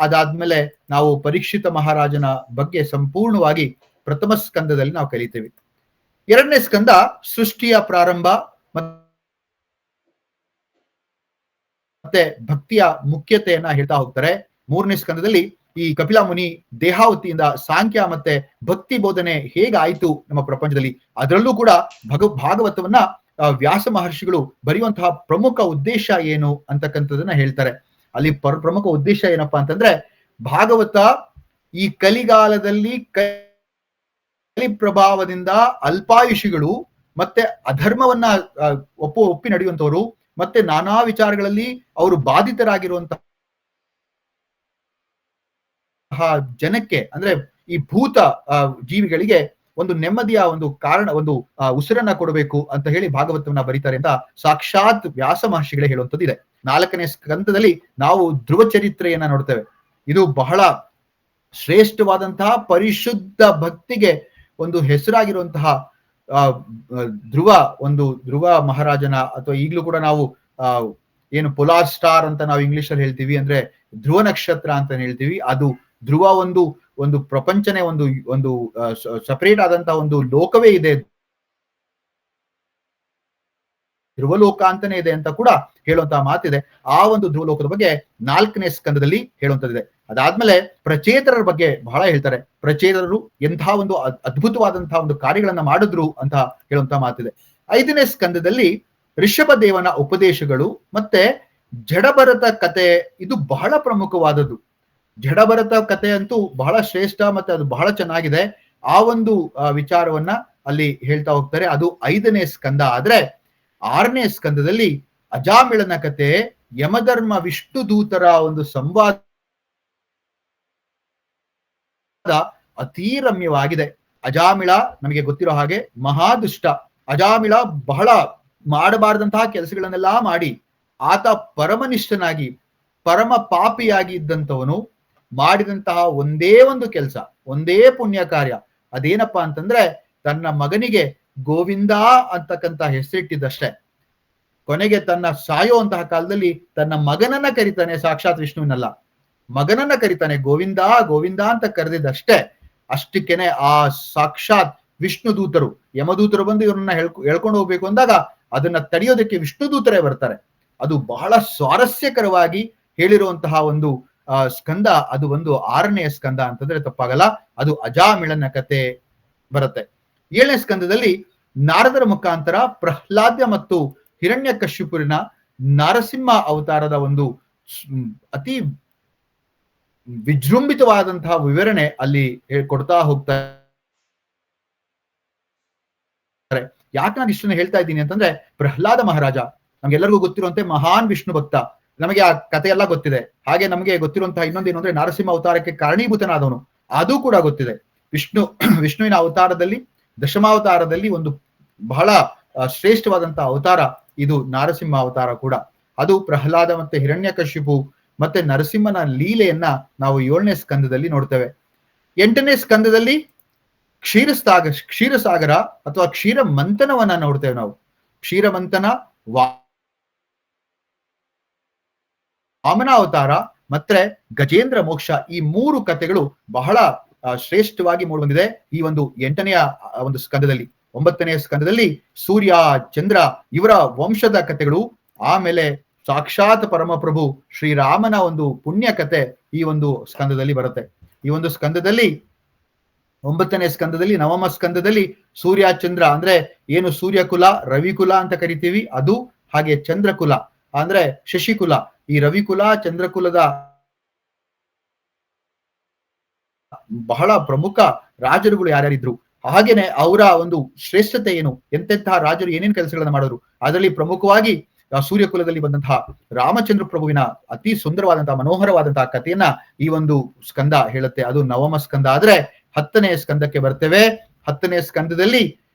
ಅದಾದ್ಮೇಲೆ ನಾವು ಪರೀಕ್ಷಿತ ಮಹಾರಾಜನ ಬಗ್ಗೆ ಸಂಪೂರ್ಣವಾಗಿ ಪ್ರಥಮ ಸ್ಕಂದದಲ್ಲಿ ನಾವು ಕಲಿತೇವೆ. ಎರಡನೇ ಸ್ಕಂದ ಸೃಷ್ಟಿಯ ಪ್ರಾರಂಭ ಮತ್ತೆ ಭಕ್ತಿಯ ಮುಖ್ಯತೆಯನ್ನ ಹೇಳ್ತಾ ಹೋಗ್ತಾರೆ. ಮೂರನೇ ಸ್ಕಂದದಲ್ಲಿ ಈ ಕಪಿಲ ಮುನಿ ದೇಹಾವತಿಯಿಂದ ಸಾಂಖ್ಯ ಮತ್ತೆ ಭಕ್ತಿ ಬೋಧನೆ ಹೇಗಾಯ್ತು ನಮ್ಮ ಪ್ರಪಂಚದಲ್ಲಿ, ಅದರಲ್ಲೂ ಕೂಡ ಭಾಗವತವನ್ನ ವ್ಯಾಸ ಮಹರ್ಷಿಗಳು ಬರೆಯುವಂತಹ ಪ್ರಮುಖ ಉದ್ದೇಶ ಏನು ಅಂತಕ್ಕಂಥದನ್ನ ಹೇಳ್ತಾರೆ. ಅಲ್ಲಿ ಪ್ರಮುಖ ಉದ್ದೇಶ ಏನಪ್ಪಾ ಅಂತಂದ್ರೆ, ಭಾಗವತ ಈ ಕಲಿಗಾಲದಲ್ಲಿ ಕಲಿ ಪ್ರಭಾವದಿಂದ ಅಲ್ಪಾಯುಷಿಗಳು ಮತ್ತೆ ಅಧರ್ಮವನ್ನ ಒಪ್ಪಿ ನಡೆಯುವಂತವರು ಮತ್ತೆ ನಾನಾ ವಿಚಾರಗಳಲ್ಲಿ ಅವರು ಬಾಧಿತರಾಗಿರುವಂತಹ ಜನಕ್ಕೆ, ಅಂದ್ರೆ ಈ ಭೂತ ಜೀವಿಗಳಿಗೆ ಒಂದು ನೆಮ್ಮದಿಯ ಒಂದು ಕಾರಣ, ಒಂದು ಉಸಿರನ್ನ ಕೊಡಬೇಕು ಅಂತ ಹೇಳಿ ಭಾಗವತವನ್ನ ಬರೀತಾರೆ ಅಂತ ಸಾಕ್ಷಾತ್ ವ್ಯಾಸ ಮಹರ್ಷಿಗಳೇ ಹೇಳುವಂಥದ್ದು ಇದೆ. ನಾಲ್ಕನೇ ಸ್ಕಂದದಲ್ಲಿ ನಾವು ಧ್ರುವ ಚರಿತ್ರೆಯನ್ನ ನೋಡ್ತೇವೆ. ಇದು ಬಹಳ ಶ್ರೇಷ್ಠವಾದಂತಹ ಪರಿಶುದ್ಧ ಭಕ್ತಿಗೆ ಒಂದು ಹೆಸರಾಗಿರುವಂತಹ ಧ್ರುವ ಮಹಾರಾಜನ, ಅಥವಾ ಈಗಲೂ ಕೂಡ ನಾವು ಏನು ಪೊಲಾರ್ ಸ್ಟಾರ್ ಅಂತ ನಾವು ಇಂಗ್ಲಿಷ್ ಅಲ್ಲಿ ಹೇಳ್ತೀವಿ, ಅಂದ್ರೆ ಧ್ರುವ ನಕ್ಷತ್ರ ಅಂತ ಹೇಳ್ತೀವಿ. ಅದು ಧ್ರುವ ಒಂದು ಪ್ರಪಂಚನೇ ಒಂದು ಸಪರೇಟ್ ಆದಂತಹ ಒಂದು ಲೋಕವೇ ಇದೆ, ಧ್ರುವಲೋಕ ಅಂತಾನೆ ಇದೆ ಅಂತ ಕೂಡ ಹೇಳುವಂತಹ ಮಾತಿದೆ. ಆ ಒಂದು ಧ್ರುವಲೋಕದ ಬಗ್ಗೆ ನಾಲ್ಕನೇ ಸ್ಕಂದದಲ್ಲಿ ಹೇಳುವಂತದ್ದಿದೆ. ಅದಾದ್ಮೇಲೆ ಪ್ರಚೇತರರ ಬಗ್ಗೆ ಬಹಳ ಹೇಳ್ತಾರೆ. ಪ್ರಚೇತರರು ಎಂತಹ ಒಂದು ಅದ್ಭುತವಾದಂತಹ ಒಂದು ಕಾರ್ಯಗಳನ್ನ ಮಾಡಿದ್ರು ಅಂತ ಹೇಳುವಂತಹ ಮಾತಿದೆ. ಐದನೇ ಸ್ಕಂದದಲ್ಲಿ ಋಷಭ ದೇವನ ಉಪದೇಶಗಳು ಮತ್ತೆ ಜಡಭರತ ಕತೆ, ಇದು ಬಹಳ ಪ್ರಮುಖವಾದದ್ದು. ಜಡಭರತ ಕತೆ ಅಂತೂ ಬಹಳ ಶ್ರೇಷ್ಠ ಮತ್ತೆ ಅದು ಬಹಳ ಚೆನ್ನಾಗಿದೆ. ಆ ಒಂದು ವಿಚಾರವನ್ನ ಅಲ್ಲಿ ಹೇಳ್ತಾ ಹೋಗ್ತಾರೆ. ಅದು ಐದನೇ ಸ್ಕಂದ. ಆದ್ರೆ ಆರನೇ ಸ್ಕಂದದಲ್ಲಿ ಅಜಾಮಿಳನ ಕತೆ, ಯಮಧರ್ಮ ವಿಷ್ಣು ದೂತರ ಒಂದು ಸಂವಾದ ಅತೀ ರಮ್ಯವಾಗಿದೆ. ಅಜಾಮಿಳ ನಮಗೆ ಗೊತ್ತಿರೋ ಹಾಗೆ ಮಹಾದುಷ್ಟ. ಅಜಾಮಿಳ ಬಹಳ ಮಾಡಬಾರದಂತಹ ಕೆಲಸಗಳನ್ನೆಲ್ಲ ಮಾಡಿ ಆತ ಪರಮನಿಷ್ಠನಾಗಿ ಪರಮ ಪಾಪಿಯಾಗಿ ಇದ್ದಂಥವನು ಮಾಡಿದಂತಹ ಒಂದೇ ಒಂದು ಕೆಲಸ, ಒಂದೇ ಪುಣ್ಯ ಕಾರ್ಯ, ಅದೇನಪ್ಪಾ ಅಂತಂದ್ರೆ ತನ್ನ ಮಗನಿಗೆ ಗೋವಿಂದ ಅಂತಕ್ಕಂತ ಹೆಸರಿಟ್ಟಿದ್ದಷ್ಟೇ. ಕೊನೆಗೆ ತನ್ನ ಸಾಯುವಂತಹ ಕಾಲದಲ್ಲಿ ತನ್ನ ಮಗನನ್ನ ಕರಿತಾನೆ, ಸಾಕ್ಷಾತ್ ವಿಷ್ಣುವಿನಲ್ಲ, ಮಗನನ್ನ ಕರಿತಾನೆ, ಗೋವಿಂದ ಗೋವಿಂದ ಅಂತ ಕರೆದಿದ್ದಷ್ಟೇ. ಅಷ್ಟಕ್ಕೇನೆ ಆ ಸಾಕ್ಷಾತ್ ವಿಷ್ಣು ದೂತರು, ಯಮದೂತರು ಬಂದು ಇವ್ರನ್ನ ಹೇಳ್ಕೊಂಡು ಹೋಗ್ಬೇಕು ಅಂದಾಗ ಅದನ್ನ ತಡೆಯೋದಕ್ಕೆ ವಿಷ್ಣು ದೂತರೇ ಬರ್ತಾರೆ. ಅದು ಬಹಳ ಸ್ವಾರಸ್ಯಕರವಾಗಿ ಹೇಳಿರುವಂತಹ ಒಂದು ಸ್ಕಂದ. ಅದು ಒಂದು ಆರನೇ ಸ್ಕಂದ ಅಂತಂದ್ರೆ ತಪ್ಪಾಗಲ್ಲ. ಅದು ಅಜಾಮಿಳನ ಕತೆ ಬರುತ್ತೆ. ಏಳನೇ ಸ್ಕಂದದಲ್ಲಿ ನಾರದರ ಮುಖಾಂತರ ಪ್ರಹ್ಲಾದ್ಯ ಮತ್ತು ಹಿರಣ್ಯಕಶ್ಯಪುರಿನ ನರಸಿಂಹ ಅವತಾರದ ಒಂದು ಅತಿ ವಿಜೃಂಭಿತವಾದಂತಹ ವಿವರಣೆ ಅಲ್ಲಿ ಕೊಡ್ತಾ ಹೋಗ್ತಾರೆ. ಯಾಕೆ ನಾನು ಇಷ್ಟನ್ನು ಹೇಳ್ತಾ ಇದ್ದೀನಿ ಅಂತಂದ್ರೆ, ಪ್ರಹ್ಲಾದ ಮಹಾರಾಜ ನಮ್ಗೆಲ್ಲರಿಗೂ ಗೊತ್ತಿರುವಂತೆ ಮಹಾನ್ ವಿಷ್ಣು ಭಕ್ತ. ನಮಗೆ ಆ ಕಥೆ ಎಲ್ಲ ಗೊತ್ತಿದೆ. ಹಾಗೆ ನಮಗೆ ಗೊತ್ತಿರುವಂತಹ ಇನ್ನೊಂದೇನು ಅಂದ್ರೆ ನರಸಿಂಹ ಅವತಾರಕ್ಕೆ ಕಾರಣೀಭೂತನಾದವನು, ಅದು ಕೂಡ ಗೊತ್ತಿದೆ. ವಿಷ್ಣುವಿನ ಅವತಾರದಲ್ಲಿ, ದಶಮಾವತಾರದಲ್ಲಿ ಒಂದು ಬಹಳ ಶ್ರೇಷ್ಠವಾದಂತಹ ಅವತಾರ ಇದು ನರಸಿಂಹ ಅವತಾರ ಕೂಡ. ಅದು ಪ್ರಹ್ಲಾದ ಮತ್ತೆ ಹಿರಣ್ಯಕಶಿಪು ಮತ್ತೆ ನರಸಿಂಹನ ಲೀಲೆಯನ್ನ ನಾವು 7ನೇ ಸ್ಕಂದದಲ್ಲಿ ನೋಡ್ತೇವೆ. 8ನೇ ಸ್ಕಂದದಲ್ಲಿ ಕ್ಷೀರಸಾಗರ ಅಥವಾ ಕ್ಷೀರ ಮಂಥನವನ್ನ ನೋಡ್ತೇವೆ ನಾವು. ಕ್ಷೀರಮಂಥನ, ವಾಮನ ಅವತಾರ ಮತ್ತೆ ಗಜೇಂದ್ರ ಮೋಕ್ಷ, ಈ 3 ಕಥೆಗಳು ಬಹಳ ಶ್ರೇಷ್ಠವಾಗಿ ಮೂಡಿ ಬಂದಿದೆ ಈ ಒಂದು 8ನೆಯ ಒಂದು ಸ್ಕಂದದಲ್ಲಿ. 9ನೇ ಸ್ಕಂದದಲ್ಲಿ ಸೂರ್ಯ ಚಂದ್ರ ಇವರ ವಂಶದ ಕಥೆಗಳು, ಆಮೇಲೆ ಸಾಕ್ಷಾತ್ ಪರಮಪ್ರಭು ಶ್ರೀರಾಮನ ಒಂದು ಪುಣ್ಯ ಕಥೆ ಈ ಒಂದು ಸ್ಕಂದದಲ್ಲಿ ಬರುತ್ತೆ. ಈ ಒಂದು ಸ್ಕಂದದಲ್ಲಿ 9ನೇ ಸ್ಕಂದದಲ್ಲಿ, ನವಮ ಸ್ಕಂದದಲ್ಲಿ ಸೂರ್ಯ ಚಂದ್ರ ಅಂದ್ರೆ ಏನು ಸೂರ್ಯಕುಲ ರವಿಕುಲ ಅಂತ ಕರಿತೀವಿ ಅದು, ಹಾಗೆ ಚಂದ್ರಕುಲ ಅಂದ್ರೆ ಶಶಿಕುಲ. ಈ ರವಿಕುಲ ಚಂದ್ರಕುಲದ ಬಹಳ ಪ್ರಮುಖ ರಾಜರುಗಳು ಯಾರ್ಯಾರಿದ್ರು, ಹಾಗೇನೆ ಅವರ ಒಂದು ಶ್ರೇಷ್ಠತೆ ಏನು, ಎಂತೆಂತಹ ರಾಜರು ಏನೇನ್ ಕೆಲಸಗಳನ್ನ ಮಾಡಿದ್ರು. ಅದರಲ್ಲಿ ಪ್ರಮುಖವಾಗಿ ಸೂರ್ಯಕುಲದಲ್ಲಿ ಬಂದಂತಹ ರಾಮಚಂದ್ರ ಪ್ರಭುವಿನ ಅತಿ ಸುಂದರವಾದಂತಹ ಮನೋಹರವಾದಂತಹ ಕಥೆಯನ್ನ ಈ ಒಂದು ಸ್ಕಂದ ಹೇಳುತ್ತೆ. ಅದು ನವಮ ಸ್ಕಂದ. ಆದ್ರೆ 10ನೇ ಸ್ಕಂದಕ್ಕೆ ಬರ್ತೇವೆ. 10ನೇ ಸ್ಕಂದದಲ್ಲಿ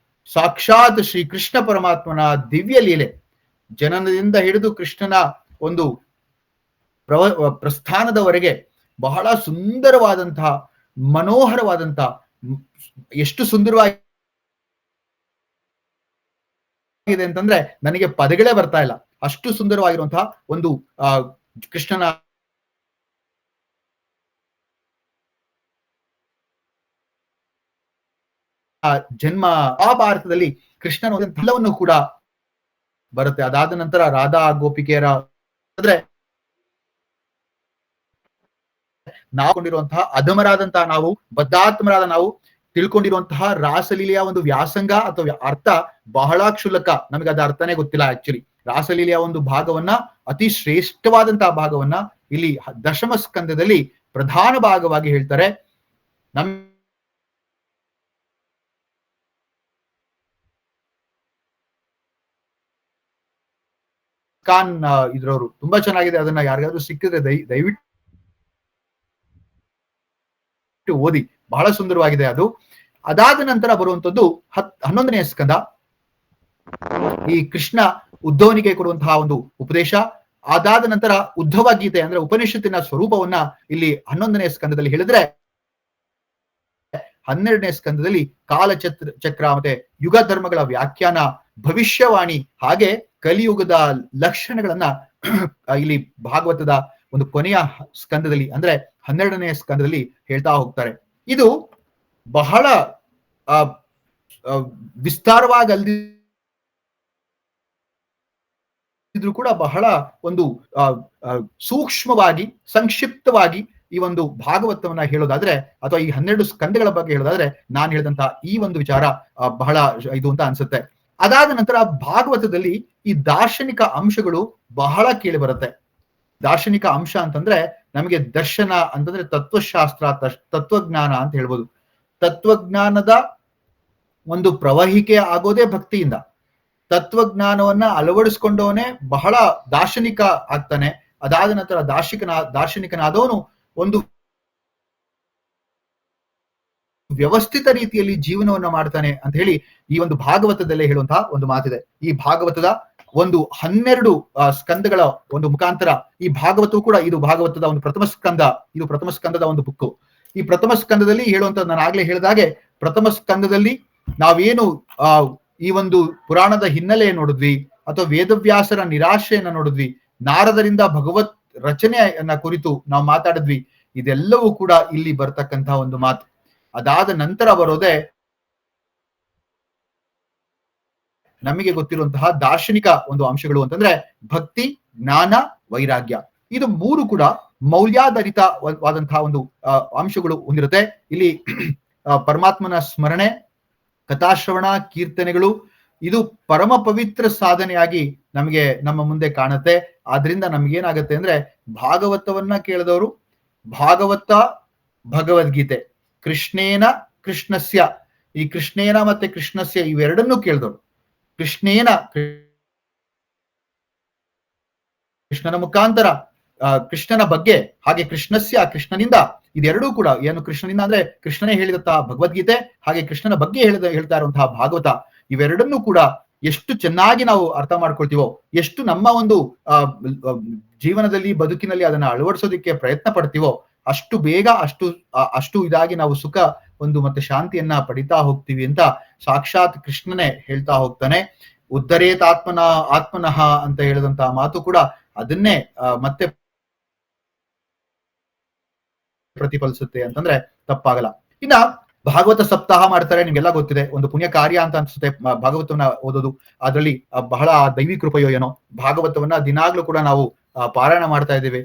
ಸಾಕ್ಷಾತ್ ಶ್ರೀ ಕೃಷ್ಣ ಪರಮಾತ್ಮನ ದಿವ್ಯ ಲೀಲೆ, ಜನನದಿಂದ ಹಿಡಿದು ಕೃಷ್ಣನ ಒಂದು ಪ್ರಸ್ಥಾನದವರೆಗೆ ಬಹಳ ಸುಂದರವಾದಂತಹ ಮನೋಹರವಾದಂತಹ, ಎಷ್ಟು ಸುಂದರವಾಗಿ ಇದೆ ಅಂತಂದ್ರೆ ನನಗೆ ಪದಗಳೇ ಬರ್ತಾ ಇಲ್ಲ, ಅಷ್ಟು ಸುಂದರವಾಗಿರುವಂತಹ ಒಂದು ಕೃಷ್ಣನ ಜನ್ಮ ಆ ಭಾರತದಲ್ಲಿ ಕೃಷ್ಣನ ಎಲ್ಲವನ್ನು ಕೂಡ ಬರುತ್ತೆ. ಅದಾದ ನಂತರ ರಾಧಾ ಗೋಪಿಕೆಯರ ಅಂದ್ರೆ ನಾವು ಕೊಂಡಿರುವಂತಹ ಅಧಮರಾದಂತಹ ನಾವು, ಬದ್ಧಾತ್ಮರಾದ ನಾವು ತಿಳ್ಕೊಂಡಿರುವಂತಹ ರಾಸಲೀಲೆಯ ಒಂದು ವ್ಯಾಸಂಗ ಅಥವಾ ಅರ್ಥ ಬಹಳ ಕ್ಷುಲ್ಲಕ, ನಮಗೆ ಅದ ಅರ್ಥನೇ ಗೊತ್ತಿಲ್ಲ. ಆಕ್ಚುಲಿ ರಾಸಲೀಲೆಯ ಒಂದು ಭಾಗವನ್ನ, ಅತಿ ಶ್ರೇಷ್ಠವಾದಂತಹ ಭಾಗವನ್ನ ಇಲ್ಲಿ ದಶಮ ಸ್ಕಂದದಲ್ಲಿ ಪ್ರಧಾನ ಭಾಗವಾಗಿ ಹೇಳ್ತಾರೆ. ಖಾನ್ ಇದ್ರವರು ತುಂಬಾ ಚೆನ್ನಾಗಿದೆ. ಅದನ್ನ ಯಾರಿಗಾದ್ರೂ ಸಿಕ್ಕಿದ್ರೆ ದಯವಿಟ್ಟು ಓದಿ, ಬಹಳ ಸುಂದರವಾಗಿದೆ ಅದು. ಅದಾದ ನಂತರ ಬರುವಂತದ್ದು 11ನೇ ಸ್ಕಂದ. ಈ ಕೃಷ್ಣ ಉದ್ಧವನಿಗೆ ಕೊಡುವಂತಹ ಒಂದು ಉಪದೇಶ. ಅದಾದ ನಂತರ ಉದ್ಧವ ಗೀತೆ ಅಂದ್ರೆ ಉಪನಿಷತ್ತಿನ ಸ್ವರೂಪವನ್ನ ಇಲ್ಲಿ 11ನೇ ಸ್ಕಂದದಲ್ಲಿ ಹೇಳಿದ್ರೆ, 12ನೇ ಸ್ಕಂದದಲ್ಲಿ ಕಾಲಚಕ್ರ ಮತ್ತೆ ಯುಗ ಧರ್ಮಗಳ ವ್ಯಾಖ್ಯಾನ, ಭವಿಷ್ಯವಾಣಿ, ಹಾಗೆ ಕಲಿಯುಗದ ಲಕ್ಷಣಗಳನ್ನ ಇಲ್ಲಿ ಭಾಗವತದ ಒಂದು ಕೊನೆಯ ಸ್ಕಂದದಲ್ಲಿ ಅಂದ್ರೆ 12ನೇ ಸ್ಕಂದದಲ್ಲಿ ಹೇಳ್ತಾ ಹೋಗ್ತಾರೆ. ಇದು ಬಹಳ ವಿಸ್ತಾರವಾಗಿ ಅಲ್ದಿದ್ರು ಕೂಡ ಬಹಳ ಒಂದು ಸೂಕ್ಷ್ಮವಾಗಿ ಸಂಕ್ಷಿಪ್ತವಾಗಿ ಈ ಒಂದು ಭಾಗವತವನ್ನ ಹೇಳೋದಾದ್ರೆ, ಅಥವಾ ಈ 12 ಸ್ಕಂದಗಳ ಬಗ್ಗೆ ಹೇಳೋದಾದ್ರೆ, ನಾನು ಹೇಳಿದಂತಹ ಈ ಒಂದು ವಿಚಾರ ಬಹಳ ಇದು ಅಂತ ಅನ್ಸುತ್ತೆ. ಅದಾದ ನಂತರ ಭಾಗವತದಲ್ಲಿ ಈ ದಾರ್ಶನಿಕ ಅಂಶಗಳು ಬಹಳ ಕೇಳಿ ಬರುತ್ತೆ. ದಾರ್ಶನಿಕ ಅಂಶ ಅಂತಂದ್ರೆ ನಮಗೆ ದರ್ಶನ ಅಂತಂದ್ರೆ ತತ್ವಶಾಸ್ತ್ರ, ತತ್ವಜ್ಞಾನ ಅಂತ ಹೇಳ್ಬೋದು. ತತ್ವಜ್ಞಾನದ ಒಂದು ಪ್ರವಹಿಕೆ ಆಗೋದೇ ಭಕ್ತಿಯಿಂದ. ತತ್ವಜ್ಞಾನವನ್ನ ಅಳವಡಿಸ್ಕೊಂಡವನೇ ಬಹಳ ದಾರ್ಶನಿಕ ಆಗ್ತಾನೆ. ಅದಾದ ನಂತರ ದಾರ್ಶನಿಕನಾದವನು ಒಂದು ವ್ಯವಸ್ಥಿತ ರೀತಿಯಲ್ಲಿ ಜೀವನವನ್ನ ಮಾಡ್ತಾನೆ ಅಂತ ಹೇಳಿ ಈ ಒಂದು ಭಾಗವತದಲ್ಲೇ ಹೇಳುವಂತಹ ಒಂದು ಮಾತಿದೆ. ಈ ಭಾಗವತದ ಒಂದು 12 ಸ್ಕಂದಗಳ ಒಂದು ಮುಖಾಂತರ ಈ ಭಾಗವತವು ಕೂಡ, ಇದು ಭಾಗವತದ ಒಂದು ಪ್ರಥಮ ಸ್ಕಂದ, ಇದು ಪ್ರಥಮ ಸ್ಕಂದದ ಒಂದು ಬುಕ್ಕು. ಈ ಪ್ರಥಮ ಸ್ಕಂದದಲ್ಲಿ ಹೇಳುವಂತ, ನಾನು ಆಗ್ಲೇ ಹೇಳಿದಾಗೆ, ಪ್ರಥಮ ಸ್ಕಂದದಲ್ಲಿ ನಾವೇನು ಈ ಒಂದು ಪುರಾಣದ ಹಿನ್ನೆಲೆ ನೋಡಿದ್ವಿ, ಅಥವಾ ವೇದವ್ಯಾಸರ ನಿರಾಶೆಯನ್ನ ನೋಡಿದ್ವಿ, ನಾರದರಿಂದ ಭಗವತ್ ರಚನೆಯನ್ನ ಕುರಿತು ನಾವು ಮಾತಾಡಿದ್ವಿ. ಇದೆಲ್ಲವೂ ಕೂಡ ಇಲ್ಲಿ ಬರ್ತಕ್ಕಂತಹ ಒಂದು ಮಾತು. ಅದಾದ ನಂತರ ಬರೋದೇ ನಮಗೆ ಗೊತ್ತಿರುವಂತಹ ದಾರ್ಶನಿಕ ಒಂದು ಅಂಶಗಳು ಅಂತಂದ್ರೆ ಭಕ್ತಿ, ಜ್ಞಾನ, ವೈರಾಗ್ಯ. ಇದು 3 ಕೂಡ ಮೌಲ್ಯಾಧಾರಿತವಾದಂತಹ ಒಂದು ಅಂಶಗಳು ಹೊಂದಿರುತ್ತೆ. ಇಲ್ಲಿ ಪರಮಾತ್ಮನ ಸ್ಮರಣೆ, ಕಥಾಶ್ರವಣ, ಕೀರ್ತನೆಗಳು, ಇದು ಪರಮ ಪವಿತ್ರ ಸಾಧನೆಯಾಗಿ ನಮಗೆ ನಮ್ಮ ಮುಂದೆ ಕಾಣುತ್ತೆ. ಆದ್ರಿಂದ ನಮ್ಗೇನಾಗತ್ತೆ ಅಂದ್ರೆ, ಭಾಗವತವನ್ನ ಕೇಳಿದವರು ಭಾಗವತ, ಭಗವದ್ಗೀತೆ, ಕೃಷ್ಣೇನ ಕೃಷ್ಣಸ್ಯ, ಈ ಕೃಷ್ಣೇನ ಮತ್ತೆ ಕೃಷ್ಣಸ್ಯ ಇವೆರಡನ್ನೂ ಕೇಳಿದವರು, ಕೃಷ್ಣೇನ ಕೃಷ್ಣನ ಮುಖಾಂತರ ಕೃಷ್ಣನ ಬಗ್ಗೆ, ಹಾಗೆ ಕೃಷ್ಣಸ್ಯ ಕೃಷ್ಣನಿಂದ, ಇದೆರಡೂ ಕೂಡ ಏನು ಕೃಷ್ಣನಿಂದ ಅಂದ್ರೆ ಕೃಷ್ಣನೇ ಹೇಳಿದಂತಹ ಭಗವದ್ಗೀತೆ, ಹಾಗೆ ಕೃಷ್ಣನ ಬಗ್ಗೆ ಹೇಳ್ತಾ ಇರುವಂತಹ ಭಾಗವತ, ಇವೆರಡನ್ನೂ ಕೂಡ ಎಷ್ಟು ಚೆನ್ನಾಗಿ ನಾವು ಅರ್ಥ ಮಾಡ್ಕೊಳ್ತೀವೋ, ಎಷ್ಟು ನಮ್ಮ ಒಂದು ಜೀವನದಲ್ಲಿ ಬದುಕಿನಲ್ಲಿ ಅದನ್ನ ಅಳವಡಿಸೋದಿಕ್ಕೆ ಪ್ರಯತ್ನ ಪಡ್ತೀವೋ, ಅಷ್ಟು ಬೇಗ ಅಷ್ಟು ಇದಾಗಿ ನಾವು ಸುಖ ಒಂದು ಮತ್ತೆ ಶಾಂತಿಯನ್ನ ಪಡಿತಾ ಹೋಗ್ತೀವಿ ಅಂತ ಸಾಕ್ಷಾತ್ ಕೃಷ್ಣನೇ ಹೇಳ್ತಾ ಹೋಗ್ತಾನೆ. ಆತ್ಮನಃ ಅಂತ ಹೇಳಿದಂತಹ ಮಾತು ಕೂಡ ಅದನ್ನೇ ಮತ್ತೆ ಪ್ರತಿಫಲಿಸುತ್ತೆ ಅಂತಂದ್ರೆ ತಪ್ಪಾಗಲ್ಲ. ಇನ್ನ ಭಾಗವತ ಸಪ್ತಾಹ ಮಾಡ್ತಾರೆ, ನಿಮ್ಗೆಲ್ಲ ಗೊತ್ತಿದೆ, ಒಂದು ಪುಣ್ಯ ಕಾರ್ಯ ಅಂತ ಅನ್ಸುತ್ತೆ ಭಾಗವತವನ್ನ ಓದೋದು. ಅದರಲ್ಲಿ ಬಹಳ ದೈವಿ ಕೃಪೆಯೋ ಏನೋ, ಭಾಗವತವನ್ನ ದಿನಾಗ್ಲೂ ಕೂಡ ನಾವು ಪಾರಾಯಣ ಮಾಡ್ತಾ ಇದ್ದೇವೆ.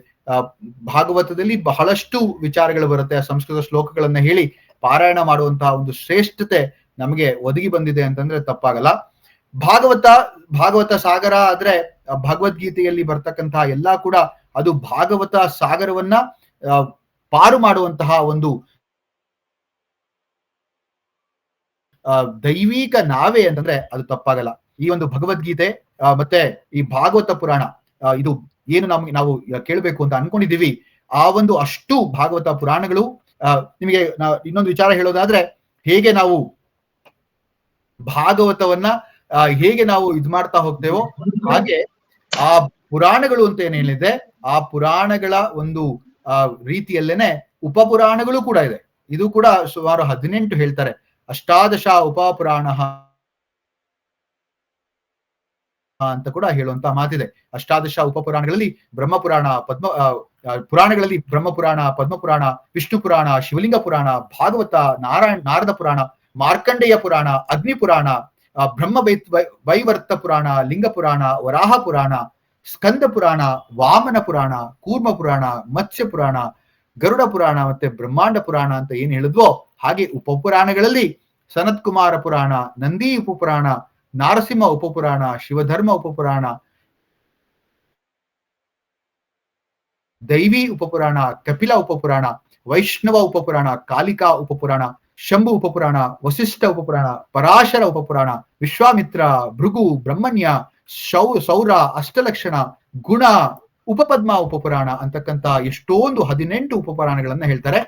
ಭಾಗವತದಲ್ಲಿ ಬಹಳಷ್ಟು ವಿಚಾರಗಳು ಬರುತ್ತೆ. ಸಂಸ್ಕೃತ ಶ್ಲೋಕಗಳನ್ನ ಹೇಳಿ ಪಾರಾಯಣ ಮಾಡುವಂತಹ ಒಂದು ಶ್ರೇಷ್ಠತೆ ನಮಗೆ ಒದಗಿ ಬಂದಿದೆ ಅಂತಂದ್ರೆ ತಪ್ಪಾಗಲ್ಲ. ಭಾಗವತ ಸಾಗರ ಆದ್ರೆ ಭಗವದ್ಗೀತೆಯಲ್ಲಿ ಬರ್ತಕ್ಕಂತಹ ಎಲ್ಲಾ ಕೂಡ ಅದು ಭಾಗವತ ಸಾಗರವನ್ನ ಪಾರು ಮಾಡುವಂತಹ ಒಂದು ದೈವಿಕ ನಾವೆ ಅಂತಂದ್ರೆ ಅದು ತಪ್ಪಾಗಲ್ಲ. ಈ ಒಂದು ಭಗವದ್ಗೀತೆ ಮತ್ತೆ ಈ ಭಾಗವತ ಪುರಾಣ ಇದು ಏನು ನಾವು ಕೇಳಬೇಕು ಅಂತ ಅನ್ಕೊಂಡಿದೀವಿ, ಆ ಒಂದು ಅಷ್ಟು ಭಾಗವತ ಪುರಾಣಗಳು ನಿಮಗೆ ಇನ್ನೊಂದು ವಿಚಾರ ಹೇಳೋದಾದ್ರೆ, ಹೇಗೆ ನಾವು ಭಾಗವತವನ್ನ ಹೇಗೆ ನಾವು ಇದ್ ಮಾಡ್ತಾ ಹೋಗ್ತೇವೋ ಹಾಗೆ ಆ ಪುರಾಣಗಳು ಅಂತ ಏನೇನಿದೆ ಆ ಪುರಾಣಗಳ ಒಂದು ರೀತಿಯಲ್ಲೇನೆ ಉಪಪುರಾಣಗಳು ಕೂಡ ಇದೆ. ಇದು ಕೂಡ ಸುಮಾರು 18 ಹೇಳ್ತಾರೆ. ಅಷ್ಟಾದಶ ಉಪಪುರಾಣ ಅಂತ ಕೂಡ ಹೇಳುವಂತ ಮಾತಿದೆ. ಅಷ್ಟಾದಶ ಉಪಪುರಾಣಗಳಲ್ಲಿ ಬ್ರಹ್ಮಪುರಾಣ, ಪುರಾಣಗಳಲ್ಲಿ ಬ್ರಹ್ಮಪುರಾಣ, ಪದ್ಮಪುರಾಣ, ವಿಷ್ಣು ಪುರಾಣ, ಶಿವಲಿಂಗ ಪುರಾಣ, ಭಾಗವತ, ನಾರದ ಪುರಾಣ, ಮಾರ್ಕಂಡೇಯ ಪುರಾಣ, ಅಗ್ನಿ ಪುರಾಣ, ಬ್ರಹ್ಮ ವೈವರ್ತ ಪುರಾಣ, ಲಿಂಗ ಪುರಾಣ, ವರಾಹ ಪುರಾಣ, ಸ್ಕಂದ ಪುರಾಣ, ವಾಮನ ಪುರಾಣ, ಕೂರ್ಮ ಪುರಾಣ, ಮತ್ಸ್ಯ ಪುರಾಣ, ಗರುಡ ಪುರಾಣ ಮತ್ತೆ ಬ್ರಹ್ಮಾಂಡ ಪುರಾಣ ಅಂತ ಏನ್ ಹೇಳಿದ್ವೋ ಹಾಗೆ ಉಪಪುರಾಣಗಳಲ್ಲಿ ಸನತ್ ಕುಮಾರ ಪುರಾಣ, ನಂದಿ ಉಪಪುರಾಣ, ನಾರಸಿಂಹ ಉಪಪುರಾಣ, ಶಿವಧರ್ಮ ಉಪಪುರಾಣ, ದೈವಿ ಉಪಪುರಾಣ, ಕಪಿಲ ಉಪಪುರಾಣ, ವೈಷ್ಣವ ಉಪಪುರಾಣ, ಕಾಲಿಕಾ ಉಪಪುರಾಣ, ಶಂಭು ಉಪಪುರಾಣ, ವಸಿಷ್ಠ ಉಪಪುರಾಣ, ಪರಾಶರ ಉಪಪುರಾಣ, ವಿಶ್ವಾಮಿತ್ರ, ಭೃಗು, ಬ್ರಹ್ಮಣ್ಯ, ಸೌರ, ಅಷ್ಟಲಕ್ಷಣ, ಗುಣ, ಉಪಪದ್ಮ ಉಪಪುರಾಣ ಅಂತಕ್ಕಂತ ಎಷ್ಟೊಂದು 18 ಉಪಪುರಾಣಗಳನ್ನ ಹೇಳ್ತಾರೆ.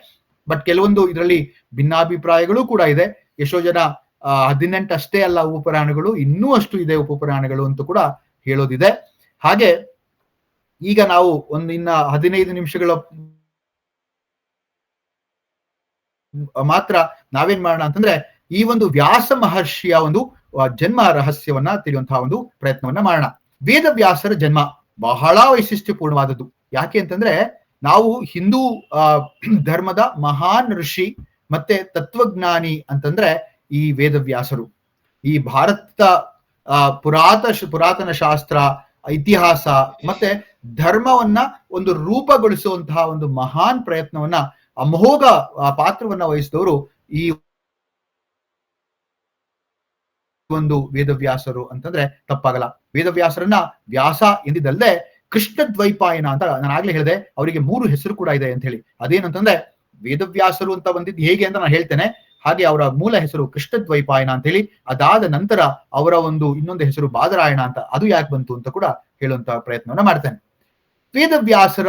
ಬಟ್ ಕೆಲವೊಂದು ಇದರಲ್ಲಿ ಭಿನ್ನಾಭಿಪ್ರಾಯಗಳು ಕೂಡ ಇದೆ. ಎಷ್ಟೋ ಜನ 18 ಅಷ್ಟೇ ಅಲ್ಲ ಉಪಪುರಾಣಗಳು, ಇನ್ನೂ ಅಷ್ಟು ಇದೆ ಉಪಪುರಾಣಗಳು ಅಂತ ಕೂಡ ಹೇಳೋದಿದೆ. ಹಾಗೆ ಈಗ ನಾವು ಇನ್ನ 15 ನಿಮಿಷಗಳ ಮಾತ್ರ ನಾವೇನ್ ಮಾಡೋಣ ಅಂತಂದ್ರೆ ಈ ಒಂದು ವ್ಯಾಸ ಮಹರ್ಷಿಯ ಒಂದು ಜನ್ಮ ರಹಸ್ಯವನ್ನ ತಿಳಿಯುವಂತಹ ಒಂದು ಪ್ರಯತ್ನವನ್ನ ಮಾಡೋಣ. ವೇದವ್ಯಾಸರ ಜನ್ಮ ಬಹಳ ವೈಶಿಷ್ಟ್ಯಪೂರ್ಣವಾದದ್ದು. ಯಾಕೆ ಅಂತಂದ್ರೆ ನಾವು ಹಿಂದೂ ಧರ್ಮದ ಮಹಾನ್ ಋಷಿ ಮತ್ತೆ ತತ್ವಜ್ಞಾನಿ ಅಂತಂದ್ರೆ ಈ ವೇದವ್ಯಾಸರು. ಈ ಭಾರತ ಪುರಾತನ ಶಾಸ್ತ್ರ, ಇತಿಹಾಸ ಮತ್ತೆ ಧರ್ಮವನ್ನ ಒಂದು ರೂಪುಗೊಳಿಸುವಂತಹ ಒಂದು ಮಹಾನ್ ಪ್ರಯತ್ನವನ್ನ ಅಮೋಘ ಪಾತ್ರವನ್ನ ವಹಿಸಿದವರು ಈ ಒಂದು ವೇದವ್ಯಾಸರು ಅಂತಂದ್ರೆ ತಪ್ಪಾಗಲ್ಲ. ವೇದವ್ಯಾಸರನ್ನ ವ್ಯಾಸ ಎಂದಿದ್ದಲ್ಲದೆ ಕೃಷ್ಣ ದ್ವೈಪಾಯನ ಅಂತ ನಾನು ಆಗ್ಲೇ ಹೇಳಿದೆ, ಅವರಿಗೆ 3 ಹೆಸರು ಕೂಡ ಇದೆ ಅಂತ ಹೇಳಿ. ಅದೇನಂತಂದ್ರೆ ವೇದವ್ಯಾಸರು ಅಂತ ಬಂದಿದ್ದು ಹೇಗೆ ಅಂತ ನಾನು ಹೇಳ್ತೇನೆ. ಹಾಗೆ ಅವರ ಮೂಲ ಹೆಸರು ಕೃಷ್ಣ ದ್ವೈಪಾಯನ ಅಂತ ಹೇಳಿ, ಅದಾದ ನಂತರ ಅವರ ಒಂದು ಇನ್ನೊಂದು ಹೆಸರು ಬಾದರಾಯಣ ಅಂತ, ಅದು ಯಾಕೆ ಬಂತು ಅಂತ ಕೂಡ ಹೇಳುವಂತ ಪ್ರಯತ್ನವನ್ನ ಮಾಡ್ತೇನೆ. ವೇದವ್ಯಾಸರ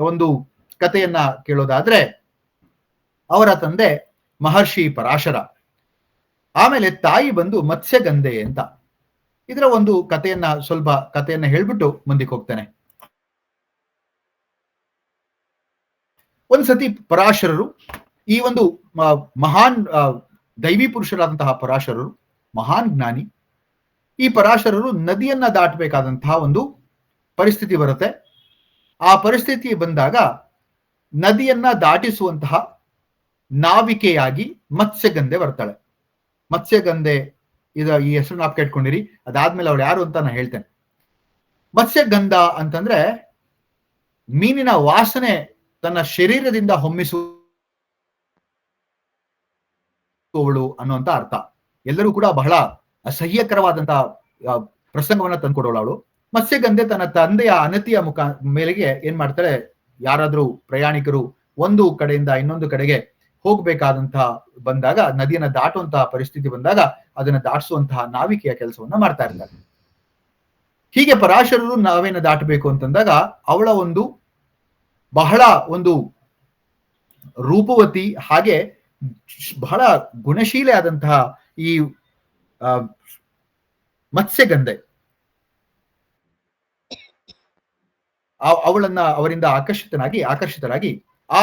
ಒಂದು ಕಥೆಯನ್ನ ಕೇಳೋದಾದ್ರೆ, ಅವರ ತಂದೆ ಮಹರ್ಷಿ ಪರಾಶರ, ಆಮೇಲೆ ತಾಯಿ ಬಂದು ಮತ್ಸ್ಯಗಂಧೆ ಅಂತ. ಇದರ ಒಂದು ಸ್ವಲ್ಪ ಕಥೆಯನ್ನ ಹೇಳ್ಬಿಟ್ಟು ಮುಂದಕ್ಕೆ ಹೋಗ್ತೇನೆ. ಒಂದ್ಸತಿ ಪರಾಶರರು, ಈ ಒಂದು ಮಹಾನ್ ದೈವಿ ಪುರುಷರಾದಂತಹ ಪರಾಶರರು ಮಹಾನ್ ಜ್ಞಾನಿ, ಈ ಪರಾಶರರು ನದಿಯನ್ನ ದಾಟಬೇಕಾದಂತಹ ಒಂದು ಪರಿಸ್ಥಿತಿ ಬರುತ್ತೆ. ಆ ಪರಿಸ್ಥಿತಿ ಬಂದಾಗ ನದಿಯನ್ನ ದಾಟಿಸುವಂತಹ ನಾವಿಕೆಯಾಗಿ ಮತ್ಸ್ಯಗಂಧೆ ಬರ್ತಾಳೆ. ಮತ್ಸ್ಯಗಂಧೆ ಈ ಹೆಸರು ನಾಪ್ ಕೇಟ್ಕೊಂಡಿರಿ. ಅದಾದ್ಮೇಲೆ ಅವ್ರು ಯಾರು ಅಂತ ನಾನು ಹೇಳ್ತೇನೆ. ಮತ್ಸ್ಯಗಂಧ ಅಂತಂದ್ರೆ ಮೀನಿನ ವಾಸನೆ ತನ್ನ ಶರೀರದಿಂದ ಹೊಮ್ಮಿಸುವವಳು ಅನ್ನುವಂತ ಅರ್ಥ. ಎಲ್ಲರೂ ಕೂಡ ಬಹಳ ಅಸಹ್ಯಕರವಾದಂತಹ ಪ್ರಸಂಗವನ್ನ ತಂದ್ಕೊಡೋಳು ಅವಳು. ಮತ್ಸ್ಯಗಂಧೆ ತನ್ನ ತಂದೆಯ ಅನತಿಯ ಮೇಲೆಗೆ ಏನ್ ಮಾಡ್ತಾಳೆ, ಯಾರಾದ್ರೂ ಪ್ರಯಾಣಿಕರು ಒಂದು ಕಡೆಯಿಂದ ಇನ್ನೊಂದು ಕಡೆಗೆ ಹೋಗ್ಬೇಕಾದಂತಹ ಬಂದಾಗ, ನದಿಯನ್ನ ದಾಟುವಂತಹ ಪರಿಸ್ಥಿತಿ ಬಂದಾಗ ಅದನ್ನ ದಾಟಿಸುವಂತಹ ನಾವಿಕೆಯ ಕೆಲಸವನ್ನ ಮಾಡ್ತಾ ಇರ್ತಾರೆ. ಹೀಗೆ ಪರಾಶರರು ನಾವೇನ ದಾಟಬೇಕು ಅಂತಂದಾಗ ಅವಳ ಒಂದು ಬಹಳ ಒಂದು ರೂಪವತಿ ಹಾಗೆ ಬಹಳ ಗುಣಶೀಲೆ ಆದಂತಹ ಈ ಮತ್ಸ್ಯಗಂಧೆ ಅವರಿಂದ ಆಕರ್ಷಿತರಾಗಿ ಆ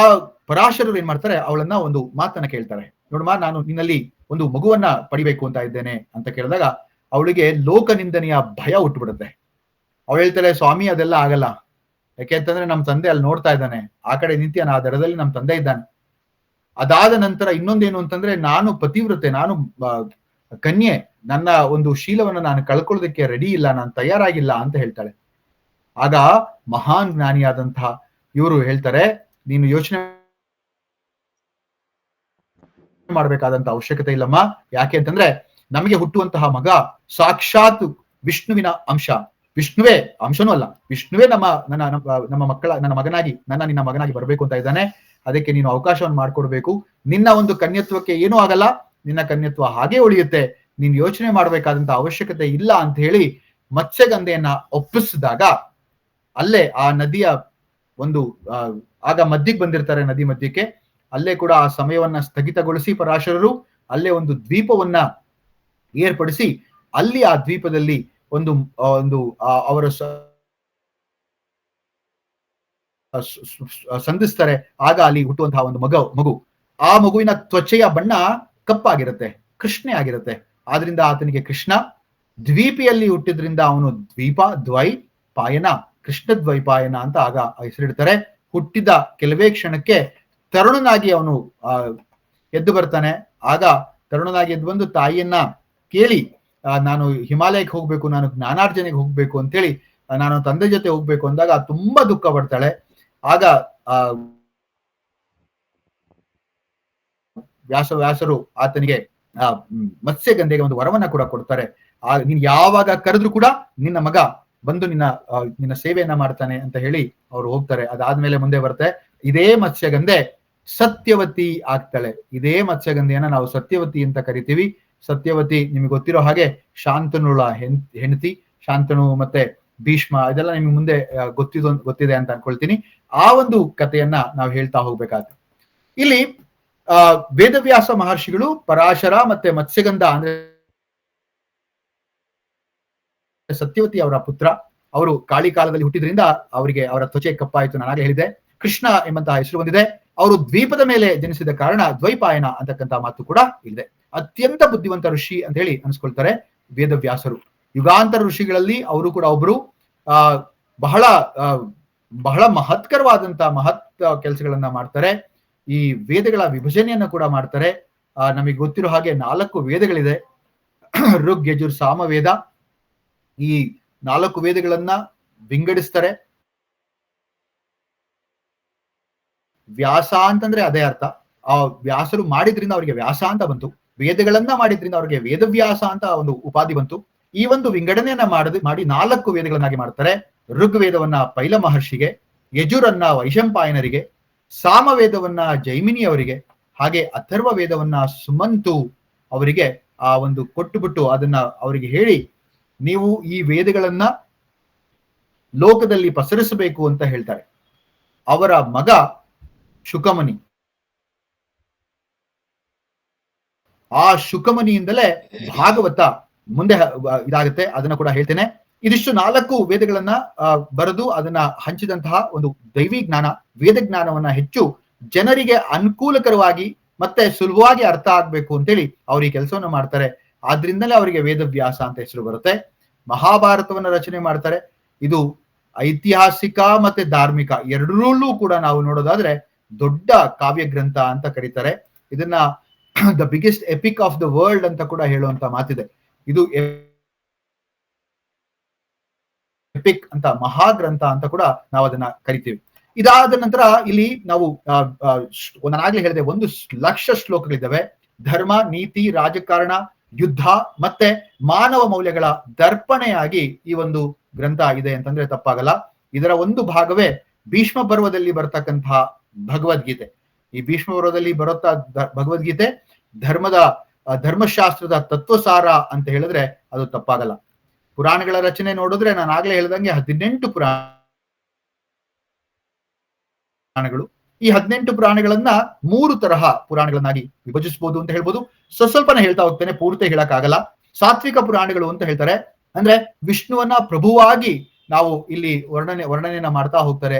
ಪರಾಶರರು ಏನ್ ಮಾಡ್ತಾರೆ, ಅವಳನ್ನ ಒಂದು ಮಾತನ್ನ ಕೇಳ್ತಾರೆ. ನೋಡಮ್ಮ, ನಾನು ನಿನ್ನಲ್ಲಿ ಒಂದು ಮಗುವನ್ನ ಪಡಿಬೇಕು ಅಂತ ಇದ್ದೇನೆ ಅಂತ ಕೇಳಿದಾಗ ಅವಳಿಗೆ ಲೋಕನಿಂದನೆಯ ಭಯ ಹುಟ್ಟುಬಿಡುತ್ತೆ. ಅವಳು ಹೇಳ್ತಾಳೆ, ಸ್ವಾಮಿ ಅದೆಲ್ಲ ಆಗಲ್ಲ. ಯಾಕೆ ಅಂತಂದ್ರೆ ನಮ್ ತಂದೆ ಅಲ್ಲಿ ನೋಡ್ತಾ ಇದ್ದಾನೆ, ಆ ಕಡೆ ನಿಂತ್ಯಾನ, ಆ ದಡದಲ್ಲಿ ನಮ್ ತಂದೆ ಇದ್ದಾನೆ. ಅದಾದ ನಂತರ ಇನ್ನೊಂದೇನು ಅಂತಂದ್ರೆ, ನಾನು ಪತಿವ್ರತೆ, ನಾನು ಕನ್ಯೆ, ನನ್ನ ಒಂದು ಶೀಲವನ್ನ ನಾನು ಕಳ್ಕೊಳ್ಳೋದಕ್ಕೆ ರೆಡಿ ಇಲ್ಲ, ನಾನು ತಯಾರಾಗಿಲ್ಲ ಅಂತ ಹೇಳ್ತಾಳೆ. ಆಗ ಮಹಾನ್ ಜ್ಞಾನಿಯಾದಂತಹ ಇವರು ಹೇಳ್ತಾರೆ, ನೀನು ಯೋಚನೆ ಮಾಡಬೇಕಾದಂತ ಅವಶ್ಯಕತೆ ಇಲ್ಲಮ್ಮ. ಯಾಕೆ ಅಂತಂದ್ರೆ ನಮಗೆ ಹುಟ್ಟುವಂತಹ ಮಗ ಸಾಕ್ಷಾತ್ ವಿಷ್ಣುವಿನ ಅಂಶ. ವಿಷ್ಣುವೇ ಅಂಶನೂ ಅಲ್ಲ, ವಿಷ್ಣುವೇ ನನ್ನ ಮಗನಾಗಿ, ನಿನ್ನ ಮಗನಾಗಿ ಬರ್ಬೇಕು ಅಂತ ಇದ್ದಾನೆ. ಅದಕ್ಕೆ ನೀನು ಅವಕಾಶವನ್ನು ಮಾಡ್ಕೊಡ್ಬೇಕು. ನಿನ್ನ ಒಂದು ಕನ್ಯತ್ವಕ್ಕೆ ಏನೂ ಆಗಲ್ಲ, ನಿನ್ನ ಕನ್ಯತ್ವ ಹಾಗೆ ಉಳಿಯುತ್ತೆ. ನೀನ್ ಯೋಚನೆ ಮಾಡ್ಬೇಕಾದಂತ ಅವಶ್ಯಕತೆ ಇಲ್ಲ ಅಂತ ಹೇಳಿ ಮತ್ಸ್ಯಗಂಧೆಯನ್ನ ಒಪ್ಪಿಸಿದಾಗ ಅಲ್ಲೇ ಆ ನದಿಯ ಒಂದು ಆಗ ಮಧ್ಯಕ್ಕೆ ಬಂದಿರ್ತಾರೆ, ನದಿ ಮಧ್ಯಕ್ಕೆ. ಅಲ್ಲೇ ಕೂಡ ಆ ಸಮಯವನ್ನ ಸ್ಥಗಿತಗೊಳಿಸಿ ಪರಾಶರರು ಅಲ್ಲೇ ಒಂದು ದ್ವೀಪವನ್ನ ಏರ್ಪಡಿಸಿ ಅಲ್ಲಿ ಆ ದ್ವೀಪದಲ್ಲಿ ಒಂದು ಅವರ ಸಂಧಿಸ್ತಾರೆ. ಆಗ ಅಲ್ಲಿ ಹುಟ್ಟುವಂತಹ ಒಂದು ಮಗು, ಆ ಮಗುವಿನ ತ್ವಚೆಯ ಬಣ್ಣ ಕಪ್ಪಾಗಿರುತ್ತೆ, ಕೃಷ್ಣೆ ಆಗಿರುತ್ತೆ. ಆದ್ರಿಂದ ಆತನಿಗೆ ಕೃಷ್ಣ. ದ್ವೀಪಿಯಲ್ಲಿ ಹುಟ್ಟಿದ್ರಿಂದ ಅವನು ದ್ವೈಪಾಯನ, ಕೃಷ್ಣ ದ್ವೈಪಾಯನ ಅಂತ ಆಗ ಹೆಸರಿಡ್ತಾರೆ. ಹುಟ್ಟಿದ ಕೆಲವೇ ಕ್ಷಣಕ್ಕೆ ತರುಣನಾಗಿ ಅವನು ಎದ್ದು ಬರ್ತಾನೆ. ಆಗ ತರುಣನಾಗಿ ಎದ್ದು ಬಂದು ತಾಯಿಯನ್ನ ಕೇಳಿ, ನಾನು ಹಿಮಾಲಯಕ್ಕೆ ಹೋಗ್ಬೇಕು, ನಾನು ಜ್ಞಾನಾರ್ಜನೆಗೆ ಹೋಗ್ಬೇಕು ಅಂತೇಳಿ, ನಾನು ತಂದೆ ಜೊತೆ ಹೋಗ್ಬೇಕು ಅಂದಾಗ ತುಂಬಾ ದುಃಖ ಪಡ್ತಾಳೆ. ಆಗ ವ್ಯಾಸರು ಆತನಿಗೆ ಮತ್ಸ್ಯಗಂಧೆಗೆ ಒಂದು ವರವನ್ನ ಕೂಡ ಕೊಡ್ತಾರೆ. ನೀನ್ ಯಾವಾಗ ಕರೆದ್ರು ಕೂಡ ನಿನ್ನ ಮಗ ಬಂದು ನಿನ್ನ ಸೇವೆಯನ್ನ ಮಾಡ್ತಾನೆ ಅಂತ ಹೇಳಿ ಅವ್ರು ಹೋಗ್ತಾರೆ. ಅದಾದ್ಮೇಲೆ ಮುಂದೆ ಬರುತ್ತೆ, ಇದೇ ಮತ್ಸ್ಯಗಂಧೆ ಸತ್ಯವತಿ ಆಗ್ತಾಳೆ. ಇದೇ ಮತ್ಸ್ಯಗಂಧೆಯನ್ನ ನಾವು ಸತ್ಯವತಿ ಅಂತ ಕರಿತೀವಿ. ಸತ್ಯವತಿ ನಿಮ್ಗೆ ಗೊತ್ತಿರೋ ಹಾಗೆ ಶಾಂತನುಳ ಹೆಂಡತಿ. ಶಾಂತನು ಮತ್ತೆ ಭೀಷ್ಮ ಇದೆಲ್ಲ ನಿಮ್ಗೆ ಮುಂದೆ ಗೊತ್ತಿದೆ ಅಂತ ಅನ್ಕೊಳ್ತೀನಿ. ಆ ಒಂದು ಕಥೆಯನ್ನ ನಾವು ಹೇಳ್ತಾ ಹೋಗ್ಬೇಕಾದ್ರೆ ಇಲ್ಲಿ ವೇದವ್ಯಾಸ ಮಹರ್ಷಿಗಳು ಪರಾಶರ ಮತ್ತೆ ಮತ್ಸ್ಯಗಂಧ ಅಂದ್ರೆ ಸತ್ಯವತಿ ಅವರ ಪುತ್ರ. ಅವರು ಕಾಳಿ ಕಾಲದಲ್ಲಿ ಹುಟ್ಟಿದ್ರಿಂದ ಅವರಿಗೆ ಅವರ ತ್ವಚೆ ಕಪ್ಪಾಯಿತು, ನಾನಾಗೆ ಹೇಳಿದೆ. ಕೃಷ್ಣ ಎಂಬಂತಹ ಹೆಸರು ಬಂದಿದೆ. ಅವರು ದ್ವೀಪದ ಮೇಲೆ ಜನಿಸಿದ ಕಾರಣ ದ್ವೈಪಾಯನ ಅಂತಕ್ಕಂಥ ಮಾತು ಕೂಡ ಇದೆ. ಅತ್ಯಂತ ಬುದ್ಧಿವಂತ ಋಷಿ ಅಂತ ಹೇಳಿ ಅನ್ಸ್ಕೊಳ್ತಾರೆ ವೇದವ್ಯಾಸರು. ಯುಗಾಂತರ ಋಷಿಗಳಲ್ಲಿ ಅವರು ಕೂಡ ಒಬ್ರು. ಬಹಳ ಬಹಳ ಮಹತ್ ಕೆಲಸಗಳನ್ನ ಮಾಡ್ತಾರೆ. ಈ ವೇದಗಳ ವಿಭಜನೆಯನ್ನ ಕೂಡ ಮಾಡ್ತಾರೆ. ನಮಗೆ ಗೊತ್ತಿರೋ ಹಾಗೆ 4 ವೇದಗಳಿದೆ, ಋಗ್ ಯಜುರ್ ಸಾಮವೇದ. ಈ 4 ವೇದಗಳನ್ನ ವಿಂಗಡಿಸ್ತಾರೆ. ವ್ಯಾಸ ಅಂತಂದ್ರೆ ಅದೇ ಅರ್ಥ. ಆ ವ್ಯಾಸರು ಮಾಡಿದ್ರಿಂದ ಅವರಿಗೆ ವ್ಯಾಸ ಅಂತ ಬಂತು. ವೇದಗಳನ್ನ ಮಾಡಿದ್ರಿಂದ ಅವರಿಗೆ ವೇದವ್ಯಾಸ ಅಂತ ಒಂದು ಉಪಾಧಿ ಬಂತು. ಈ ಒಂದು ವಿಂಗಡಣೆಯನ್ನ ಮಾಡಿ 4 ವೇದಗಳನ್ನಾಗಿ ಮಾಡ್ತಾರೆ. ಋಗ್ವೇದವನ್ನ ಪೈಲ ಮಹರ್ಷಿಗೆ, ಯಜುರನ್ನ ವೈಶಂಪಾಯನರಿಗೆ, ಸಾಮವೇದವನ್ನ ಜೈಮಿನಿ ಅವರಿಗೆ, ಹಾಗೆ ಅಥರ್ವ ವೇದವನ್ನ ಸುಮಂತು ಅವರಿಗೆ ಆ ಒಂದು ಕೊಟ್ಟುಬಿಟ್ಟು ಅದನ್ನ ಅವರಿಗೆ ಹೇಳಿ, ನೀವು ಈ ವೇದಗಳನ್ನ ಲೋಕದಲ್ಲಿ ಪಸರಿಸಬೇಕು ಅಂತ ಹೇಳ್ತಾರೆ. ಅವರ ಮಗ ಶುಕಮುನಿ. ಆ ಶುಕಮುನಿಯಿಂದಲೇ ಭಾಗವತ ಮುಂದೆ ಇದಾಗುತ್ತೆ. ಅದನ್ನ ಕೂಡ ಹೇಳ್ತೇನೆ. ಇದಿಷ್ಟು 4 ವೇದಗಳನ್ನ ಬರೆದು ಅದನ್ನ ಹಂಚಿದಂತಹ ಒಂದು ದೈವಿ ಜ್ಞಾನ, ವೇದ ಜ್ಞಾನವನ್ನ ಹೆಚ್ಚು ಜನರಿಗೆ ಅನುಕೂಲಕರವಾಗಿ ಮತ್ತೆ ಸುಲಭವಾಗಿ ಅರ್ಥ ಆಗ್ಬೇಕು ಅಂತೇಳಿ ಅವ್ರು ಈ ಕೆಲಸವನ್ನ ಮಾಡ್ತಾರೆ. ಆದ್ರಿಂದಲೇ ಅವರಿಗೆ ವೇದವ್ಯಾಸ ಅಂತ ಹೆಸರು ಬರುತ್ತೆ. ಮಹಾಭಾರತವನ್ನ ರಚನೆ ಮಾಡ್ತಾರೆ. ಇದು ಐತಿಹಾಸಿಕ ಮತ್ತೆ ಧಾರ್ಮಿಕ ಎರಡರಲ್ಲೂ ಕೂಡ ನಾವು ನೋಡೋದಾದ್ರೆ ದೊಡ್ಡ ಕಾವ್ಯ ಗ್ರಂಥ ಅಂತ ಕರೀತಾರೆ. ಇದನ್ನ the biggest EPIC of the world ಅಂತ ಕೂಡ ಹೇಳುವಂತ ಮಾತಿದೆ. ಇದು ಎಪಿಕ್ ಅಂತ, ಮಹಾಗ್ರಂಥ ಅಂತ ಕೂಡ ನಾವು ಅದನ್ನ ಕರಿತೀವಿ. ಇದಾದ ನಂತರ ಇಲ್ಲಿ ನಾವು ನಾನಾಗ್ಲೇ ಹೇಳಿದೆ 1,00,000 ಶ್ಲೋಕಗಳಿದ್ದಾವೆ. ಧರ್ಮ, ನೀತಿ, ರಾಜಕಾರಣ, ಯುದ್ಧ ಮತ್ತೆ ಮಾನವ ಮೌಲ್ಯಗಳ ದರ್ಪಣೆಯಾಗಿ ಈ ಒಂದು ಗ್ರಂಥ ಇದೆ ಅಂತಂದ್ರೆ ತಪ್ಪಾಗಲ್ಲ. ಇದರ ಒಂದು ಭಾಗವೇ ಭೀಷ್ಮ ಪರ್ವದಲ್ಲಿ ಬರ್ತಕ್ಕಂತಹ ಭಗವದ್ಗೀತೆ. ಈ ಭೀಷ್ಮ ಪರ್ವದಲ್ಲಿ ಬರುತ್ತಾ ಭಗವದ್ಗೀತೆ ಧರ್ಮಶಾಸ್ತ್ರದ ತತ್ವಸಾರ ಅಂತ ಹೇಳಿದ್ರೆ ಅದು ತಪ್ಪಾಗಲ್ಲ. ಪುರಾಣಗಳ ರಚನೆ ನೋಡಿದ್ರೆ ನಾನು ಆಗ್ಲೇ ಹೇಳ್ದಂಗೆ 18 ಪುರಾಣಗಳು. ಈ 18 ಪುರಾಣಗಳನ್ನ 3 ತರಹ ಪುರಾಣಗಳನ್ನಾಗಿ ವಿಭಜಿಸಬಹುದು ಅಂತ ಹೇಳ್ಬೋದು. ಸ್ವಲ್ಪನೇ ಹೇಳ್ತಾ ಹೋಗ್ತೇನೆ, ಪೂರ್ತಿ ಹೇಳಕ್ಕಾಗಲ್ಲ. ಸಾತ್ವಿಕ ಪುರಾಣಗಳು ಅಂತ ಹೇಳ್ತಾರೆ. ಅಂದ್ರೆ ವಿಷ್ಣುವನ್ನ ಪ್ರಭುವಾಗಿ ನಾವು ಇಲ್ಲಿ ವರ್ಣನೆಯನ್ನ ಮಾಡ್ತಾ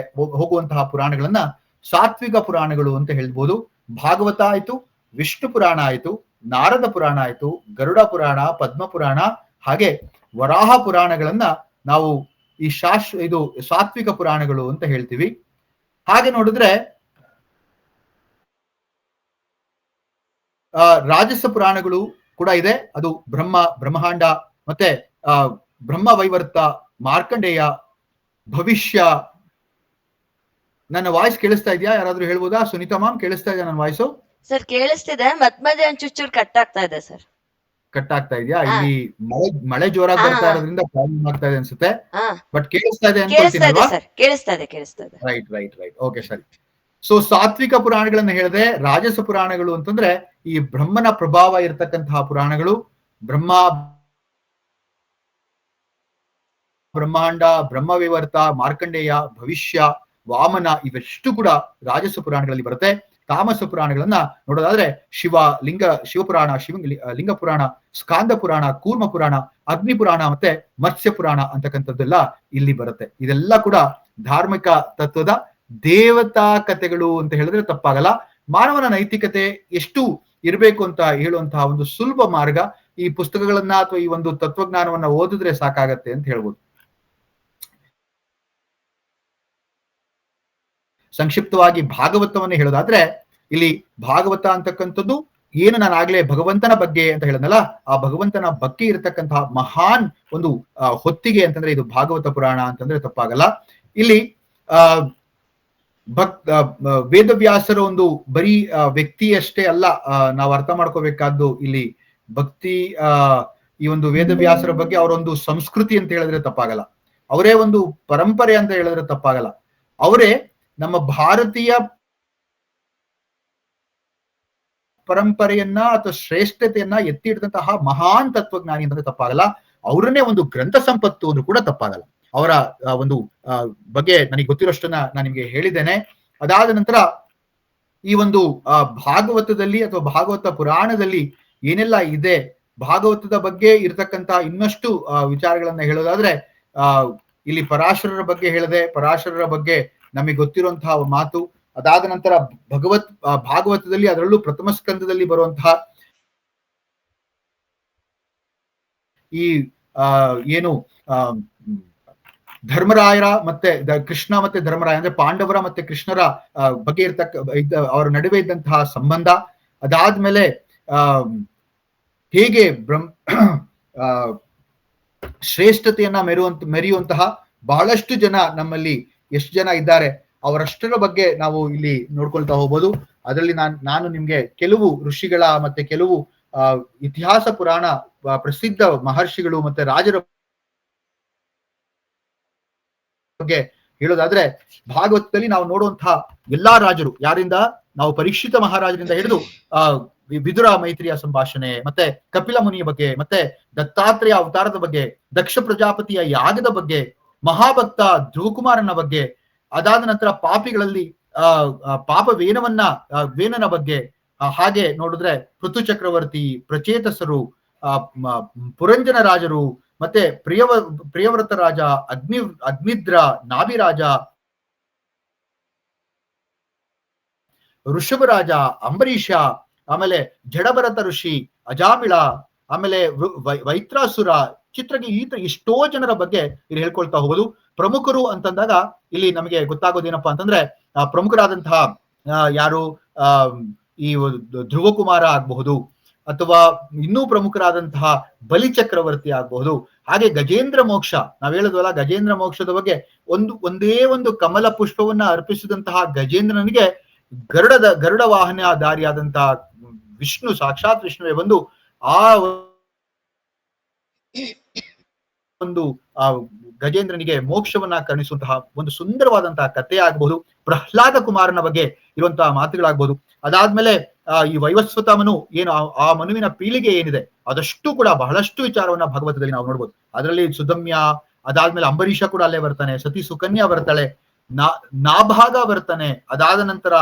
ಹೋಗುವಂತಹ ಪುರಾಣಗಳನ್ನ ಸಾತ್ವಿಕ ಪುರಾಣಗಳು ಅಂತ ಹೇಳ್ಬೋದು. ಭಾಗವತ ಆಯ್ತು, ವಿಷ್ಣು ಪುರಾಣ ಆಯ್ತು, ನಾರದ ಪುರಾಣ ಆಯ್ತು, ಗರುಡ ಪುರಾಣ, ಪದ್ಮ ಪುರಾಣ, ಹಾಗೆ ವರಾಹ ಪುರಾಣಗಳನ್ನ ನಾವು ಇದು ಸಾತ್ವಿಕ ಪುರಾಣಗಳು ಅಂತ ಹೇಳ್ತೀವಿ. ಹಾಗೆ ನೋಡಿದ್ರೆ ರಾಜಸ ಪುರಾಣಗಳು ಕೂಡ ಇದೆ. ಅದು ಬ್ರಹ್ಮಾಂಡ ಮತ್ತೆ ಬ್ರಹ್ಮ ವೈವರ್ತ, ಮಾರ್ಕಂಡೇಯ, ಭವಿಷ್ಯ. ನನ್ನ ವಾಯ್ಸ್ ಕೇಳಿಸ್ತಾ ಇದೆಯಾ? ಯಾರಾದ್ರೂ ಹೇಳ್ಬೋದಾ? ಸುನೀತಾ ಮ್ಯಾಮ್ ಕೇಳಿಸ್ತಾ ಇದೆಯಾ ನನ್ನ ವಾಯ್ಸು? ಸರ್ ಕೇಳಿಸ್ತಿದೆ, ಮಧ್ಯ ಒಂಚೂರು ಕಟ್ ಆಗ್ತಾ ಇದೆ ಸರ್. ಕಟ್ ಆಗ್ತಾ ಇದೆಯಾ? ಇಲ್ಲಿ ಮಳೆ ಜೋರಾಗಿ ಬರ್ತಾ ಇರೋದ್ರಿಂದ ಪ್ರಾಬ್ಲಮ್ ಆಗ್ತಾ ಇದೆ ಅನ್ಸುತ್ತೆ. ಬಟ್ ಕೇಳಿಸ್ತಾ ಇದೆ ಅನ್ಕೊಳ್ತೀನಲ್ವಾ? ಕೇಳಿಸ್ತಾ ಇದೆ. ರೈಟ್. ಓಕೆ, ಸರಿ. ಸೊ ಸಾತ್ವಿಕ ಪುರಾಣಗಳನ್ನ ಹೇಳಿದೆ. ರಾಜಸ ಪುರಾಣಗಳು ಅಂತಂದ್ರೆ ಈ ಬ್ರಹ್ಮನ ಪ್ರಭಾವ ಇರತಕ್ಕಂತಹ ಪುರಾಣಗಳು. ಬ್ರಹ್ಮ, ಬ್ರಹ್ಮಾಂಡ, ಬ್ರಹ್ಮವಿವರ್ತ, ಮಾರ್ಕಂಡೇಯ, ಭವಿಷ್ಯ, ವಾಮನ ಇವೆಷ್ಟು ಕೂಡ ರಾಜಸ ಪುರಾಣಗಳಲ್ಲಿ ಬರುತ್ತೆ. ತಾಮಸ ಪುರಾಣಗಳನ್ನ ನೋಡೋದಾದ್ರೆ ಶಿವಪುರಾಣ, ಲಿಂಗ ಪುರಾಣ, ಸ್ಕಾಂದ ಪುರಾಣ, ಕೂರ್ಮ ಪುರಾಣ, ಅಗ್ನಿ ಪುರಾಣ ಮತ್ತೆ ಮತ್ಸ್ಯ ಪುರಾಣ ಅಂತಕ್ಕಂಥದ್ದೆಲ್ಲ ಇಲ್ಲಿ ಬರುತ್ತೆ. ಇದೆಲ್ಲ ಕೂಡ ಧಾರ್ಮಿಕ ತತ್ವದ ದೇವತಾ ಕಥೆಗಳು ಅಂತ ಹೇಳಿದ್ರೆ ತಪ್ಪಾಗಲ್ಲ. ಮಾನವನ ನೈತಿಕತೆ ಎಷ್ಟು ಇರಬೇಕು ಅಂತ ಹೇಳುವಂತಹ ಒಂದು ಸುಲಭ ಮಾರ್ಗ ಈ ಪುಸ್ತಕಗಳನ್ನ ಅಥವಾ ಈ ಒಂದು ತತ್ವಜ್ಞಾನವನ್ನ ಓದಿದ್ರೆ ಸಾಕಾಗತ್ತೆ ಅಂತ ಹೇಳ್ಬೋದು. ಸಂಕ್ಷಿಪ್ತವಾಗಿ ಭಾಗವತವನ್ನ ಹೇಳೋದಾದ್ರೆ, ಇಲ್ಲಿ ಭಾಗವತ ಅಂತಕ್ಕಂಥದ್ದು ಏನು ನಾನು ಆಗ್ಲೇ ಭಗವಂತನ ಬಗ್ಗೆ ಅಂತ ಹೇಳಿದ್ನಲ್ಲ, ಆ ಭಗವಂತನ ಬಗ್ಗೆ ಇರತಕ್ಕಂತಹ ಮಹಾನ್ ಒಂದು ಹೊತ್ತಿಗೆ ಅಂತಂದ್ರೆ ಇದು ಭಾಗವತ ಪುರಾಣ ಅಂತಂದ್ರೆ ತಪ್ಪಾಗಲ್ಲ. ಇಲ್ಲಿ ವೇದವ್ಯಾಸರ ಒಂದು ಬರೀ ವ್ಯಕ್ತಿಯಷ್ಟೇ ಅಲ್ಲ ನಾವು ಅರ್ಥ ಮಾಡ್ಕೋಬೇಕಾದ್ದು ಇಲ್ಲಿ ಭಕ್ತಿ. ಈ ಒಂದು ವೇದವ್ಯಾಸರ ಬಗ್ಗೆ ಅವರೊಂದು ಸಂಸ್ಕೃತಿ ಅಂತ ಹೇಳಿದ್ರೆ ತಪ್ಪಾಗಲ್ಲ, ಅವರೇ ಒಂದು ಪರಂಪರೆ ಅಂತ ಹೇಳಿದ್ರೆ ತಪ್ಪಾಗಲ್ಲ. ಅವರೇ ನಮ್ಮ ಭಾರತೀಯ ಪರಂಪರೆಯನ್ನ ಅಥವಾ ಶ್ರೇಷ್ಠತೆಯನ್ನ ಎತ್ತಿ ಹಿಡಿದಂತಹ ಮಹಾನ್ ತತ್ವಜ್ಞಾನಿ ಅಂತಂದ್ರೆ ತಪ್ಪಾಗಲ್ಲ. ಅವರನ್ನೇ ಒಂದು ಗ್ರಂಥ ಸಂಪತ್ತು ಅಂದ್ರೂ ಕೂಡ ತಪ್ಪಾಗಲ್ಲ. ಅವರ ಒಂದು ಬಗ್ಗೆ ನನಗೆ ಗೊತ್ತಿರೋಷ್ಟನ್ನ ನಾನು ನಿಮ್ಗೆ ಹೇಳಿದ್ದೇನೆ. ಅದಾದ ನಂತರ ಈ ಒಂದು ಭಾಗವತದಲ್ಲಿ ಅಥವಾ ಭಾಗವತ ಪುರಾಣದಲ್ಲಿ ಏನೆಲ್ಲ ಇದೆ, ಭಾಗವತದ ಬಗ್ಗೆ ಇರತಕ್ಕಂತ ಇನ್ನಷ್ಟು ವಿಚಾರಗಳನ್ನ ಹೇಳೋದಾದ್ರೆ, ಇಲ್ಲಿ ಪರಾಶರರ ಬಗ್ಗೆ ಹೇಳಿದೆ. ಪರಾಶರರ ಬಗ್ಗೆ ನಮಗೆ ಗೊತ್ತಿರುವಂತಹ ಮಾತು. ಅದಾದ ನಂತರ ಭಾಗವತದಲ್ಲಿ ಅದರಲ್ಲೂ ಪ್ರಥಮ ಸ್ಕಂದದಲ್ಲಿ ಬರುವಂತಹ ಈ ಏನು ಧರ್ಮರಾಯರ ಮತ್ತೆ ಕೃಷ್ಣ ಮತ್ತೆ ಧರ್ಮರಾಯ ಅಂದ್ರೆ ಪಾಂಡವರ ಮತ್ತೆ ಕೃಷ್ಣರ ಬಗ್ಗೆ ಅವರ ನಡುವೆ ಇದ್ದಂತಹ ಸಂಬಂಧ. ಅದಾದ್ಮೇಲೆ ಹೇಗೆ ಶ್ರೇಷ್ಠತೆಯನ್ನ ಮೆರೆಯುವಂತಹ ಬಹಳಷ್ಟು ಜನ ನಮ್ಮಲ್ಲಿ ಎಷ್ಟು ಜನ ಇದ್ದಾರೆ, ಅವರಷ್ಟರ ಬಗ್ಗೆ ನಾವು ಇಲ್ಲಿ ನೋಡ್ಕೊಳ್ತಾ ಹೋಗ್ಬೋದು. ಅದರಲ್ಲಿ ನಾನು ನಿಮ್ಗೆ ಕೆಲವು ಋಷಿಗಳ ಮತ್ತೆ ಕೆಲವು ಇತಿಹಾಸ ಪುರಾಣ ಪ್ರಸಿದ್ಧ ಮಹರ್ಷಿಗಳು ಮತ್ತೆ ರಾಜರ ಬಗ್ಗೆ ಹೇಳೋದಾದ್ರೆ, ಭಾಗವತದಲ್ಲಿ ನಾವು ನೋಡುವಂತಹ ಎಲ್ಲಾ ರಾಜರು, ಯಾರಿಂದ ನಾವು ಪರೀಕ್ಷಿತ ಮಹಾರಾಜರಿಂದ ಹಿಡಿದು ವಿದುರ ಮೈತ್ರಿಯ ಸಂಭಾಷಣೆ, ಮತ್ತೆ ಕಪಿಲ ಮುನಿಯ ಬಗ್ಗೆ, ಮತ್ತೆ ದತ್ತಾತ್ರೇಯ ಅವತಾರದ ಬಗ್ಗೆ, ದಕ್ಷ ಪ್ರಜಾಪತಿಯ ಯಾಗದ ಬಗ್ಗೆ, ಮಹಾಭಕ್ತ ಧ್ರುವಕುಮಾರನ ಬಗ್ಗೆ, ಅದಾದ ನಂತರ ಪಾಪಿಗಳಲ್ಲಿ ಪಾಪ ವೇನನ ಬಗ್ಗೆ, ಹಾಗೆ ನೋಡಿದ್ರೆ ಪೃಥು ಚಕ್ರವರ್ತಿ, ಪ್ರಚೇತಸರು, ಪುರಂಜನ ರಾಜರು, ಮತ್ತೆ ಪ್ರಿಯವ್ರತ ರಾಜ, ಅಗ್ನಿದ್ರ, ನಾಭಿರಾಜ, ಋಷಭರಾಜ, ಅಂಬರೀಷ, ಆಮೇಲೆ ಜಡಭರತ ಋಷಿ, ಅಜಾಮಿಳ, ಆಮೇಲೆ ವೈತ್ರಾಸುರ, ಚಿತ್ರಗೆ ಎಷ್ಟೋ ಜನರ ಬಗ್ಗೆ ಇಲ್ಲಿ ಹೇಳ್ಕೊಳ್ತಾ ಹೋಗೋದು. ಪ್ರಮುಖರು ಅಂತಂದಾಗ ಇಲ್ಲಿ ನಮಗೆ ಗೊತ್ತಾಗೋದೇನಪ್ಪಾ ಅಂತಂದ್ರೆ, ಪ್ರಮುಖರಾದಂತಹ ಯಾರು ಈ ಧ್ರುವಕುಮಾರ ಆಗಬಹುದು, ಅಥವಾ ಇನ್ನೂ ಪ್ರಮುಖರಾದಂತಹ ಬಲಿ ಚಕ್ರವರ್ತಿ ಆಗಬಹುದು. ಹಾಗೆ ಗಜೇಂದ್ರ ಮೋಕ್ಷ, ನಾವ್ ಹೇಳಿದ್ವಲ್ಲ ಗಜೇಂದ್ರ ಮೋಕ್ಷದ ಬಗ್ಗೆ, ಒಂದೇ ಒಂದು ಕಮಲ ಪುಷ್ಪವನ್ನ ಅರ್ಪಿಸಿದಂತಹ ಗಜೇಂದ್ರನಿಗೆ ಗರುಡ ವಾಹನಧಾರಿಯಾದಂತಹ ವಿಷ್ಣು, ಸಾಕ್ಷಾತ್ ವಿಷ್ಣುವೇ ಬಂದು ಆ ಒಂದು ಗಜೇಂದ್ರನಿಗೆ ಮೋಕ್ಷವನ್ನ ಕರುಣಿಸುವಂತಹ ಒಂದು ಸುಂದರವಾದಂತಹ ಕಥೆ ಆಗಬಹುದು. ಪ್ರಹ್ಲಾದ ಕುಮಾರನ ಬಗ್ಗೆ ಇರುವಂತಹ ಮಾತುಗಳಾಗ್ಬಹುದು. ಅದಾದ್ಮೇಲೆ ಈ ವೈವಸ್ವತ ಮನು ಏನು, ಆ ಮನುವಿನ ಪೀಳಿಗೆ ಏನಿದೆ ಅದಷ್ಟು ಕೂಡ ಬಹಳಷ್ಟು ವಿಚಾರವನ್ನ ಭಾಗವತದಲ್ಲಿ ನಾವು ನೋಡ್ಬೋದು. ಅದರಲ್ಲಿ ಸುಧಮ್ಯ, ಅದಾದ್ಮೇಲೆ ಅಂಬರೀಷ ಕೂಡ ಅಲ್ಲೇ ಬರ್ತಾನೆ, ಸತಿ ಸುಕನ್ಯಾ ಬರ್ತಾಳೆ, ನಾಭಾಗ ಬರ್ತಾನೆ, ಅದಾದ ನಂತರ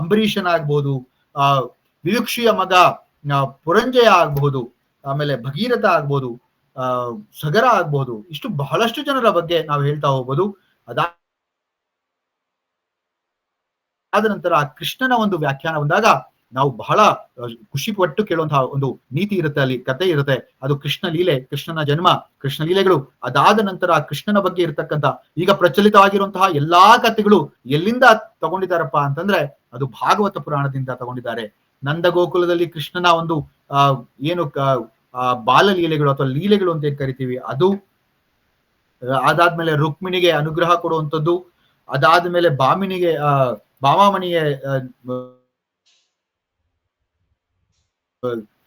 ಅಂಬರೀಷನ ಆಗ್ಬಹುದು, ವಿಯುಕ್ಷಿಯ ಮಗ ಪುರಂಜಯ ಆಗ್ಬಹುದು, ಆಮೇಲೆ ಭಗೀರಥ ಆಗ್ಬಹುದು, ಸಗರ ಆಗ್ಬಹುದು. ಇಷ್ಟು ಬಹಳಷ್ಟು ಜನರ ಬಗ್ಗೆ ನಾವು ಹೇಳ್ತಾ ಹೋಗ್ಬೋದು. ಅದಾದ ನಂತರ ಕೃಷ್ಣನ ಒಂದು ವ್ಯಾಖ್ಯಾನ ಬಂದಾಗ ನಾವು ಬಹಳ ಖುಷಿ ಪಟ್ಟು ಕೇಳುವಂತಹ ಒಂದು ನೀತಿ ಇರುತ್ತೆ, ಅಲ್ಲಿ ಕಥೆ ಇರುತ್ತೆ. ಅದು ಕೃಷ್ಣ ಲೀಲೆ, ಕೃಷ್ಣನ ಜನ್ಮ, ಕೃಷ್ಣ ಲೀಲೆಗಳು. ಅದಾದ ನಂತರ ಕೃಷ್ಣನ ಬಗ್ಗೆ ಇರತಕ್ಕಂತ ಈಗ ಪ್ರಚಲಿತವಾಗಿರುವಂತಹ ಎಲ್ಲಾ ಕಥೆಗಳು ಎಲ್ಲಿಂದ ತಗೊಂಡಿದ್ದಾರಪ್ಪ ಅಂತಂದ್ರೆ ಅದು ಭಾಗವತ ಪುರಾಣದಿಂದ ತಗೊಂಡಿದ್ದಾರೆ. ನಂದ ಗೋಕುಲದಲ್ಲಿ ಕೃಷ್ಣನ ಒಂದು ಏನು ಬಾಲ ಲೀಲೆಗಳು ಅಥವಾ ಲೀಲೆಗಳು ಅಂತ ಏನ್ ಕರಿತೀವಿ ಅದು. ಅದಾದ್ಮೇಲೆ ರುಕ್ಮಿಣಿಗೆ ಅನುಗ್ರಹ ಕೊಡುವಂಥದ್ದು, ಅದಾದ್ಮೇಲೆ ಭಾಮಾಮಣಿಗೆ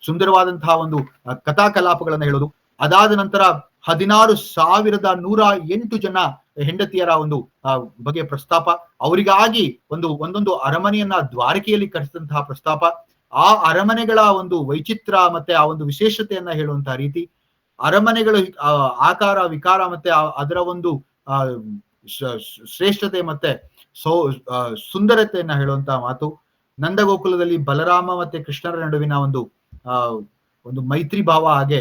ಸುಂದರವಾದಂತಹ ಒಂದು ಕಥಾ ಕಲಾಪಗಳನ್ನ ಹೇಳೋದು. ಅದಾದ ನಂತರ 16,108 ಜನ ಹೆಂಡತಿಯರ ಒಂದು ಬಗ್ಗೆ ಪ್ರಸ್ತಾಪ, ಅವರಿಗಾಗಿ ಒಂದೊಂದು ಅರಮನೆಯನ್ನ ದ್ವಾರಕೆಯಲ್ಲಿ ಕಟ್ಟಿಸಿದಂತಹ ಪ್ರಸ್ತಾಪ. ಆ ಅರಮನೆಗಳ ಒಂದು ವೈಚಿತ್ರ ಮತ್ತೆ ಆ ಒಂದು ವಿಶೇಷತೆಯನ್ನ ಹೇಳುವಂತಹ ರೀತಿ, ಅರಮನೆಗಳು ಆಕಾರ ವಿಕಾರ ಮತ್ತೆ ಅದರ ಒಂದು ಆ ಶ್ರೇಷ್ಠತೆ ಮತ್ತೆ ಸುಂದರತೆಯನ್ನ ಹೇಳುವಂತಹ ಮಾತು, ನಂದಗೋಕುಲದಲ್ಲಿ ಬಲರಾಮ ಮತ್ತೆ ಕೃಷ್ಣರ ನಡುವಿನ ಒಂದು ಮೈತ್ರಿ ಭಾವ, ಹಾಗೆ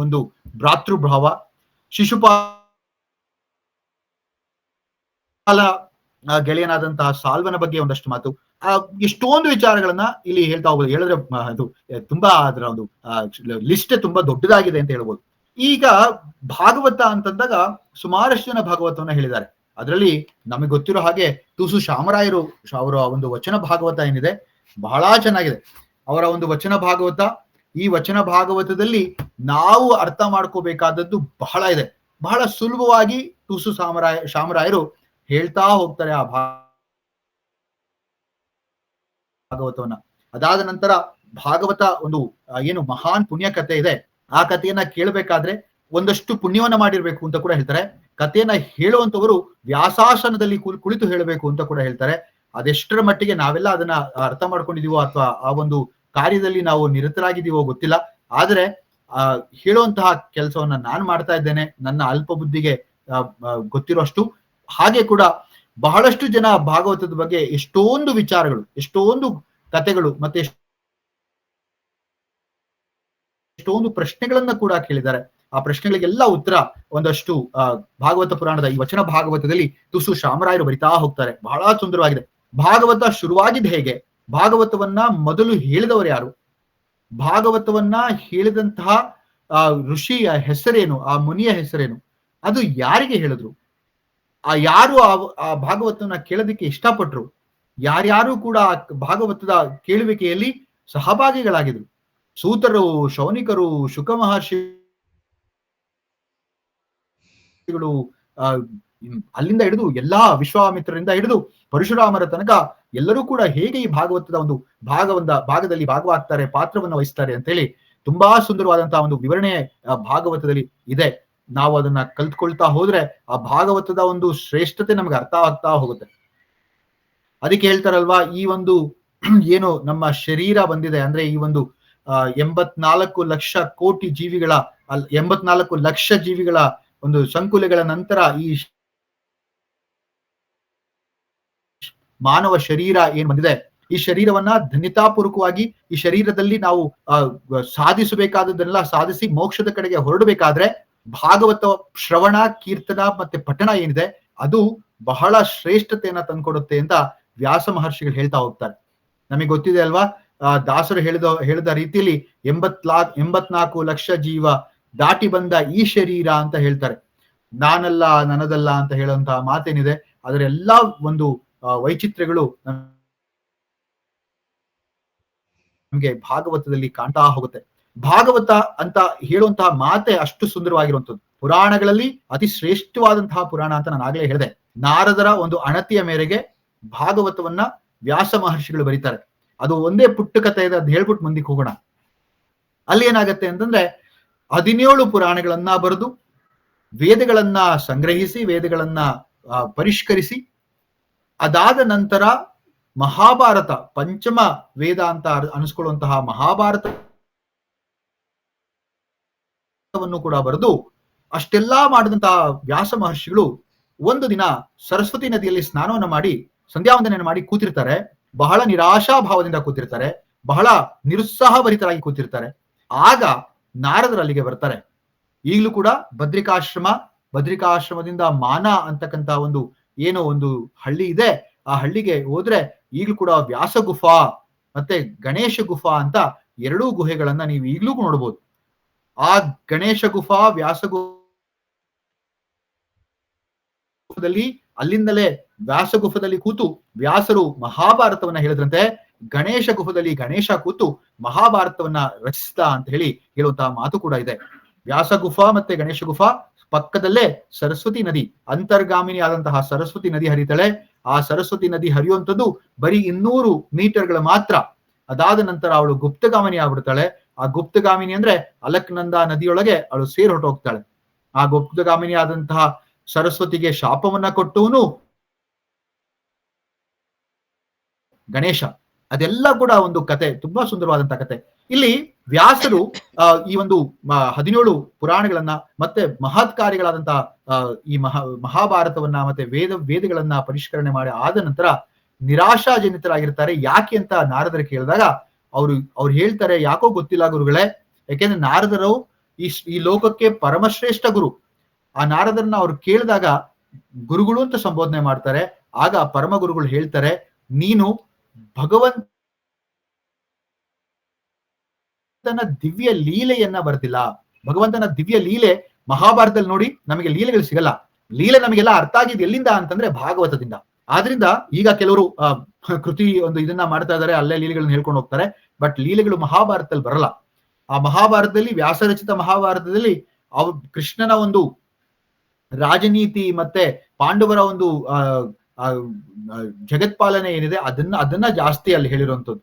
ಒಂದು ಭ್ರಾತೃಭಾವ, ಶಿಶುಪಾಲ ಗೆಳೆಯನಾದಂತಹ ಸಾಲ್ವನ ಬಗ್ಗೆ ಒಂದಷ್ಟು ಮಾತು, ಎಷ್ಟೊಂದು ವಿಚಾರಗಳನ್ನ ಇಲ್ಲಿ ಹೇಳ್ತಾ ಹೋಗ್ಬೋದು. ಹೇಳಿದ್ರೆ ಅದು ತುಂಬಾ ಅದರ ಒಂದು ಲಿಸ್ಟ್ ತುಂಬಾ ದೊಡ್ಡದಾಗಿದೆ ಅಂತ ಹೇಳ್ಬೋದು. ಈಗ ಭಾಗವತ ಅಂತಂದಾಗ ಸುಮಾರಷ್ಟು ಜನ ಭಾಗವತವನ್ನ ಹೇಳಿದ್ದಾರೆ. ಅದರಲ್ಲಿ ನಮಗೆ ಗೊತ್ತಿರೋ ಹಾಗೆ ತುಸು ಶಾಮರಾಯರು ಅವರ ಒಂದು ವಚನ ಭಾಗವತ ಏನಿದೆ ಬಹಳ ಚೆನ್ನಾಗಿದೆ. ಅವರ ಒಂದು ವಚನ ಭಾಗವತ, ಈ ವಚನ ಭಾಗವತದಲ್ಲಿ ನಾವು ಅರ್ಥ ಮಾಡ್ಕೋಬೇಕಾದದ್ದು ಬಹಳ ಇದೆ. ಬಹಳ ಸುಲಭವಾಗಿ ತುಸು ಶಾಮರಾಯರು ಹೇಳ್ತಾ ಹೋಗ್ತಾರೆ ಆ ಭಾಗವತವನ್ನ. ಅದಾದ ನಂತರ ಭಾಗವತ ಒಂದು ಏನು ಮಹಾನ್ ಪುಣ್ಯ ಕಥೆ ಇದೆ, ಆ ಕಥೆಯನ್ನ ಕೇಳಬೇಕಾದ್ರೆ ಒಂದಷ್ಟು ಪುಣ್ಯವನ್ನ ಮಾಡಿರ್ಬೇಕು ಅಂತ ಕೂಡ ಹೇಳ್ತಾರೆ. ಕಥೆಯನ್ನ ಹೇಳುವಂತವರು ವ್ಯಾಸಾಸನದಲ್ಲಿ ಕುಳಿತು ಹೇಳಬೇಕು ಅಂತ ಕೂಡ ಹೇಳ್ತಾರೆ. ಅದೆಷ್ಟರ ಮಟ್ಟಿಗೆ ನಾವೆಲ್ಲ ಅದನ್ನ ಅರ್ಥ ಮಾಡ್ಕೊಂಡಿದೀವೋ ಅಥವಾ ಆ ಒಂದು ಕಾರ್ಯದಲ್ಲಿ ನಾವು ನಿರತರಾಗಿದ್ದೀವೋ ಗೊತ್ತಿಲ್ಲ. ಆದ್ರೆ ಹೇಳುವಂತಹ ಕೆಲಸವನ್ನ ನಾನು ಮಾಡ್ತಾ ಇದ್ದೇನೆ, ನನ್ನ ಅಲ್ಪ ಬುದ್ಧಿಗೆ ಗೊತ್ತಿರೋಷ್ಟು. ಹಾಗೆ ಕೂಡ ಬಹಳಷ್ಟು ಜನ ಭಾಗವತದ ಬಗ್ಗೆ ಎಷ್ಟೊಂದು ವಿಚಾರಗಳು, ಎಷ್ಟೊಂದು ಕಥೆಗಳು ಮತ್ತೆ ಎಷ್ಟೊಂದು ಪ್ರಶ್ನೆಗಳನ್ನ ಕೂಡ ಕೇಳಿದ್ದಾರೆ. ಆ ಪ್ರಶ್ನೆಗಳಿಗೆಲ್ಲ ಉತ್ತರ ಒಂದಷ್ಟು ಭಾಗವತ ಪುರಾಣದ ಈ ವಚನ ಭಾಗವತದಲ್ಲಿ ತುಸು ಶಾಮರಾಯರು ಬರಿತಾ ಹೋಗ್ತಾರೆ. ಬಹಳ ಸುಂದರವಾಗಿದೆ. ಭಾಗವತ ಶುರುವಾಗಿದ್ದು ಹೇಗೆ, ಭಾಗವತವನ್ನ ಮೊದಲು ಹೇಳಿದವರು ಯಾರು, ಭಾಗವತವನ್ನ ಹೇಳಿದಂತಹ ಋಷಿಯ ಹೆಸರೇನು, ಆ ಮುನಿಯ ಹೆಸರೇನು, ಅದು ಯಾರಿಗೆ ಹೇಳಿದ್ರು, ಯಾರು ಆ ಭಾಗವತವನ್ನ ಕೇಳೋದಕ್ಕೆ ಇಷ್ಟಪಟ್ರು, ಯಾರ್ಯಾರು ಕೂಡ ಭಾಗವತದ ಕೇಳುವಿಕೆಯಲ್ಲಿ ಸಹಭಾಗಿಗಳಾಗಿದ್ರು. ಸೂತರು, ಶೌನಿಕರು, ಶುಕ ಮಹರ್ಷಿಗಳು, ಅಲ್ಲಿಂದ ಹಿಡಿದು ಎಲ್ಲಾ ವಿಶ್ವಾಮಿತ್ರರಿಂದ ಹಿಡಿದು ಪರಶುರಾಮರ ತನಕ ಎಲ್ಲರೂ ಕೂಡ ಹೇಗೆ ಈ ಭಾಗವತದ ಒಂದು ಭಾಗದಲ್ಲಿ ಭಾಗವಾಗ್ತಾರೆ, ಪಾತ್ರವನ್ನು ವಹಿಸ್ತಾರೆ ಅಂತ ಹೇಳಿ ತುಂಬಾ ಸುಂದರವಾದಂತಹ ಒಂದು ವಿವರಣೆ ಭಾಗವತದಲ್ಲಿ ಇದೆ. ನಾವು ಅದನ್ನ ಕಲ್ತ್ಕೊಳ್ತಾ ಹೋದ್ರೆ ಆ ಭಾಗವತದ ಒಂದು ಶ್ರೇಷ್ಠತೆ ನಮ್ಗೆ ಅರ್ಥ ಆಗ್ತಾ ಹೋಗುತ್ತೆ. ಅದಕ್ಕೆ ಹೇಳ್ತಾರಲ್ವಾ, ಈ ಒಂದು ಏನು ನಮ್ಮ ಶರೀರ ಬಂದಿದೆ ಅಂದ್ರೆ ಈ ಒಂದು 84 ಲಕ್ಷ ಕೋಟಿ ಜೀವಿಗಳ 84 ಲಕ್ಷ ಜೀವಿಗಳ ಒಂದು ಸಂಕುಲಗಳ ನಂತರ ಈ ಮಾನವ ಶರೀರ ಏನ್ ಬಂದಿದೆ, ಈ ಶರೀರವನ್ನ ಧನ್ಯತಾಪೂರ್ವಕವಾಗಿ ಈ ಶರೀರದಲ್ಲಿ ನಾವು ಸಾಧಿಸಬೇಕಾದದನ್ನೆಲ್ಲ ಸಾಧಿಸಿ ಮೋಕ್ಷದ ಕಡೆಗೆ ಹೊರಡಬೇಕಾದ್ರೆ ಭಾಗವತ ಶ್ರವಣ, ಕೀರ್ತನ ಮತ್ತೆ ಪಠಣ ಏನಿದೆ ಅದು ಬಹಳ ಶ್ರೇಷ್ಠತೆಯನ್ನ ತಂದ್ಕೊಡುತ್ತೆ ಅಂತ ವ್ಯಾಸ ಮಹರ್ಷಿಗಳು ಹೇಳ್ತಾ ಹೋಗ್ತಾರೆ. ನಮಗೆ ಗೊತ್ತಿದೆ ಅಲ್ವಾ, ದಾಸರು ಹೇಳಿದ ರೀತಿಯಲ್ಲಿ 84 ಲಕ್ಷ ಜೀವ ದಾಟಿ ಬಂದ ಈ ಶರೀರ ಅಂತ ಹೇಳ್ತಾರೆ. ನಾನಲ್ಲ ನನ್ನದಲ್ಲ ಅಂತ ಹೇಳುವಂತಹ ಮಾತೇನಿದೆ ಅದರ ಎಲ್ಲಾ ಒಂದು ವೈಚಿತ್ರ್ಯಗಳು ನಮ್ಗೆ ಭಾಗವತದಲ್ಲಿ ಕಾಣ್ತಾ ಹೋಗುತ್ತೆ. ಭಾಗವತ ಅಂತ ಹೇಳುವಂತಹ ಮಾತೆ ಅಷ್ಟು ಸುಂದರವಾಗಿರುವಂಥದ್ದು. ಪುರಾಣಗಳಲ್ಲಿ ಅತಿ ಶ್ರೇಷ್ಠವಾದಂತಹ ಪುರಾಣ ಅಂತ ನಾನು ಆಗ್ಲೇ ಹೇಳಿದೆ. ನಾರದರ ಒಂದು ಅಣತಿಯ ಮೇರೆಗೆ ಭಾಗವತವನ್ನ ವ್ಯಾಸ ಮಹರ್ಷಿಗಳು ಬರೀತಾರೆ. ಅದು ಒಂದೇ ಪುಟ್ಟ ಕಥೆ ಇದೆ, ಅದು ಹೇಳ್ಬಿಟ್ಟು ಮುಂದಕ್ಕೆ ಹೋಗೋಣ. ಅಲ್ಲಿ ಏನಾಗತ್ತೆ ಅಂತಂದ್ರೆ 17 ಪುರಾಣಗಳನ್ನ ಬರೆದು ವೇದಗಳನ್ನ ಸಂಗ್ರಹಿಸಿ ವೇದಗಳನ್ನ ಪರಿಷ್ಕರಿಸಿ ಅದಾದ ನಂತರ ಮಹಾಭಾರತ, ಪಂಚಮ ವೇದ ಅಂತ ಅನಿಸ್ಕೊಳ್ಳುವಂತಹ ಮಹಾಭಾರತವನ್ನು ಕೂಡ ಬರೆದು ಅಷ್ಟೆಲ್ಲಾ ಮಾಡಿದಂತಹ ವ್ಯಾಸ ಮಹರ್ಷಿಗಳು ಒಂದು ದಿನ ಸರಸ್ವತಿ ನದಿಯಲ್ಲಿ ಸ್ನಾನವನ್ನ ಮಾಡಿ ಸಂಧ್ಯಾವಂದನೆಯನ್ನು ಮಾಡಿ ಕೂತಿರ್ತಾರೆ. ಬಹಳ ನಿರಾಶಾಭಾವದಿಂದ ಕೂತಿರ್ತಾರೆ, ಬಹಳ ನಿರುತ್ಸಾಹಭರಿತರಾಗಿ ಕೂತಿರ್ತಾರೆ. ಆಗ ನಾರದರು ಅಲ್ಲಿಗೆ ಬರ್ತಾರೆ. ಈಗಲೂ ಕೂಡ ಬದ್ರಿಕಾಶ್ರಮದಿಂದ ಮಾನ ಅಂತಕ್ಕಂತ ಒಂದು ಏನೋ ಒಂದು ಹಳ್ಳಿ ಇದೆ, ಆ ಹಳ್ಳಿಗೆ ಹೋದ್ರೆ ಈಗಲೂ ಕೂಡ ವ್ಯಾಸ ಗುಫಾ ಮತ್ತೆ ಗಣೇಶ ಗುಫಾ ಅಂತ 2 ಗುಹೆಗಳನ್ನ ನೀವು ಈಗಲೂ ನೋಡ್ಬೋದು. ಆ ಗಣೇಶ ಗುಫಾ, ವ್ಯಾಸ ಗುಫದಲ್ಲಿ ಅಲ್ಲಿಂದಲೇ ವ್ಯಾಸ ಗುಫದಲ್ಲಿ ಕೂತು ವ್ಯಾಸರು ಮಹಾಭಾರತವನ್ನ ಹೇಳಿದ್ರಂತೆ, ಗಣೇಶ ಗುಫದಲ್ಲಿ ಗಣೇಶ ಕೂತು ಮಹಾಭಾರತವನ್ನ ರಚಿಸಿದ ಅಂತ ಹೇಳುವಂತಹ ಮಾತು ಕೂಡ ಇದೆ. ವ್ಯಾಸ ಗುಫಾ ಮತ್ತೆ ಗಣೇಶ ಗುಫಾ ಪಕ್ಕದಲ್ಲೇ ಸರಸ್ವತಿ ನದಿ, ಅಂತರ್ಗಾಮಿನಿ ಆದಂತಹ ಸರಸ್ವತಿ ನದಿ ಹರಿತಾಳೆ. ಆ ಸರಸ್ವತಿ ನದಿ ಹರಿಯುವಂಥದ್ದು ಬರೀ 200 ಮೀಟರ್ಗಳ ಮಾತ್ರ. ಅದಾದ ನಂತರ ಅವಳು ಗುಪ್ತಗಾಮಿನಿ ಆಗ್ಬಿಡ್ತಾಳೆ. ಆ ಗುಪ್ತಗಾಮಿನಿ ಅಂದ್ರೆ ಅಲಕ್ನಂದ ನದಿಯೊಳಗೆ ಅವಳು ಸೇರ್ ಹೊರಟೋಗ್ತಾಳೆ. ಆ ಗುಪ್ತಗಾಮಿನಿ ಆದಂತಹ ಸರಸ್ವತಿಗೆ ಶಾಪವನ್ನ ಕೊಟ್ಟವನು ಗಣೇಶ. ಅದೆಲ್ಲ ಕೂಡ ಒಂದು ಕತೆ, ತುಂಬಾ ಸುಂದರವಾದಂತಹ ಕತೆ. ಇಲ್ಲಿ ವ್ಯಾಸರು ಈ ಒಂದು 17 ಪುರಾಣಗಳನ್ನ ಮತ್ತೆ ಮಹತ್ ಕಾರ್ಯಗಳಾದಂತಹ ಈ ಮಹಾಭಾರತವನ್ನ ಮತ್ತೆ ವೇದಗಳನ್ನ ಪರಿಷ್ಕರಣೆ ಮಾಡಿ ಆದ ನಂತರ ನಿರಾಶಾಜನಿತರಾಗಿರ್ತಾರೆ. ಯಾಕೆ ಅಂತ ನಾರದರು ಕೇಳಿದಾಗ ಅವ್ರು ಹೇಳ್ತಾರೆ, ಯಾಕೋ ಗೊತ್ತಿಲ್ಲ ಗುರುಗಳೇ, ಯಾಕೆಂದ್ರೆ ನಾರದರು ಈ ಲೋಕಕ್ಕೆ ಪರಮಶ್ರೇಷ್ಠ ಗುರು. ಆ ನಾರದರನ್ನ ಅವ್ರು ಕೇಳಿದಾಗ ಗುರುಗಳು ಅಂತ ಸಂಬೋಧನೆ ಮಾಡ್ತಾರೆ. ಆಗ ಪರಮ ಗುರುಗಳು ಹೇಳ್ತಾರೆ, ನೀನು ಭಗವಂತನ ದಿವ್ಯ ಲೀಲೆಯನ್ನ ಬರ್ತಿಲ್ಲ. ಭಗವಂತನ ದಿವ್ಯ ಲೀಲೆ ಮಹಾಭಾರತದಲ್ಲಿ ನೋಡಿ ನಮಗೆ ಲೀಲೆಗಳು ಸಿಗಲ್ಲ. ಲೀಲೆ ನಮಗೆಲ್ಲ ಅರ್ಥ ಆಗಿದ್ ಎಲ್ಲಿಂದ ಅಂತಂದ್ರೆ ಭಾಗವತದಿಂದ. ಆದ್ರಿಂದ ಈಗ ಕೆಲವರು ಕೃತಿ ಒಂದು ಇದನ್ನ ಮಾಡ್ತಾ ಇದಾರೆ, ಅಲ್ಲೇ ಲೀಲೆಗಳನ್ನ ಹೇಳ್ಕೊಂಡು ಹೋಗ್ತಾರೆ. ಬಟ್ ಲೀಲೆಗಳು ಮಹಾಭಾರತದಲ್ಲಿ ಬರಲ್ಲ. ಆ ಮಹಾಭಾರತದಲ್ಲಿ, ವ್ಯಾಸರಚಿತ ಮಹಾಭಾರತದಲ್ಲಿ ಕೃಷ್ಣನ ಒಂದು ರಾಜನೀತಿ ಮತ್ತೆ ಪಾಂಡವರ ಒಂದು ಜಗತ್ಪಾಲನೆ ಏನಿದೆ ಅದನ್ನ ಜಾಸ್ತಿ ಅಲ್ಲಿ ಹೇಳಿರುವಂಥದ್ದು,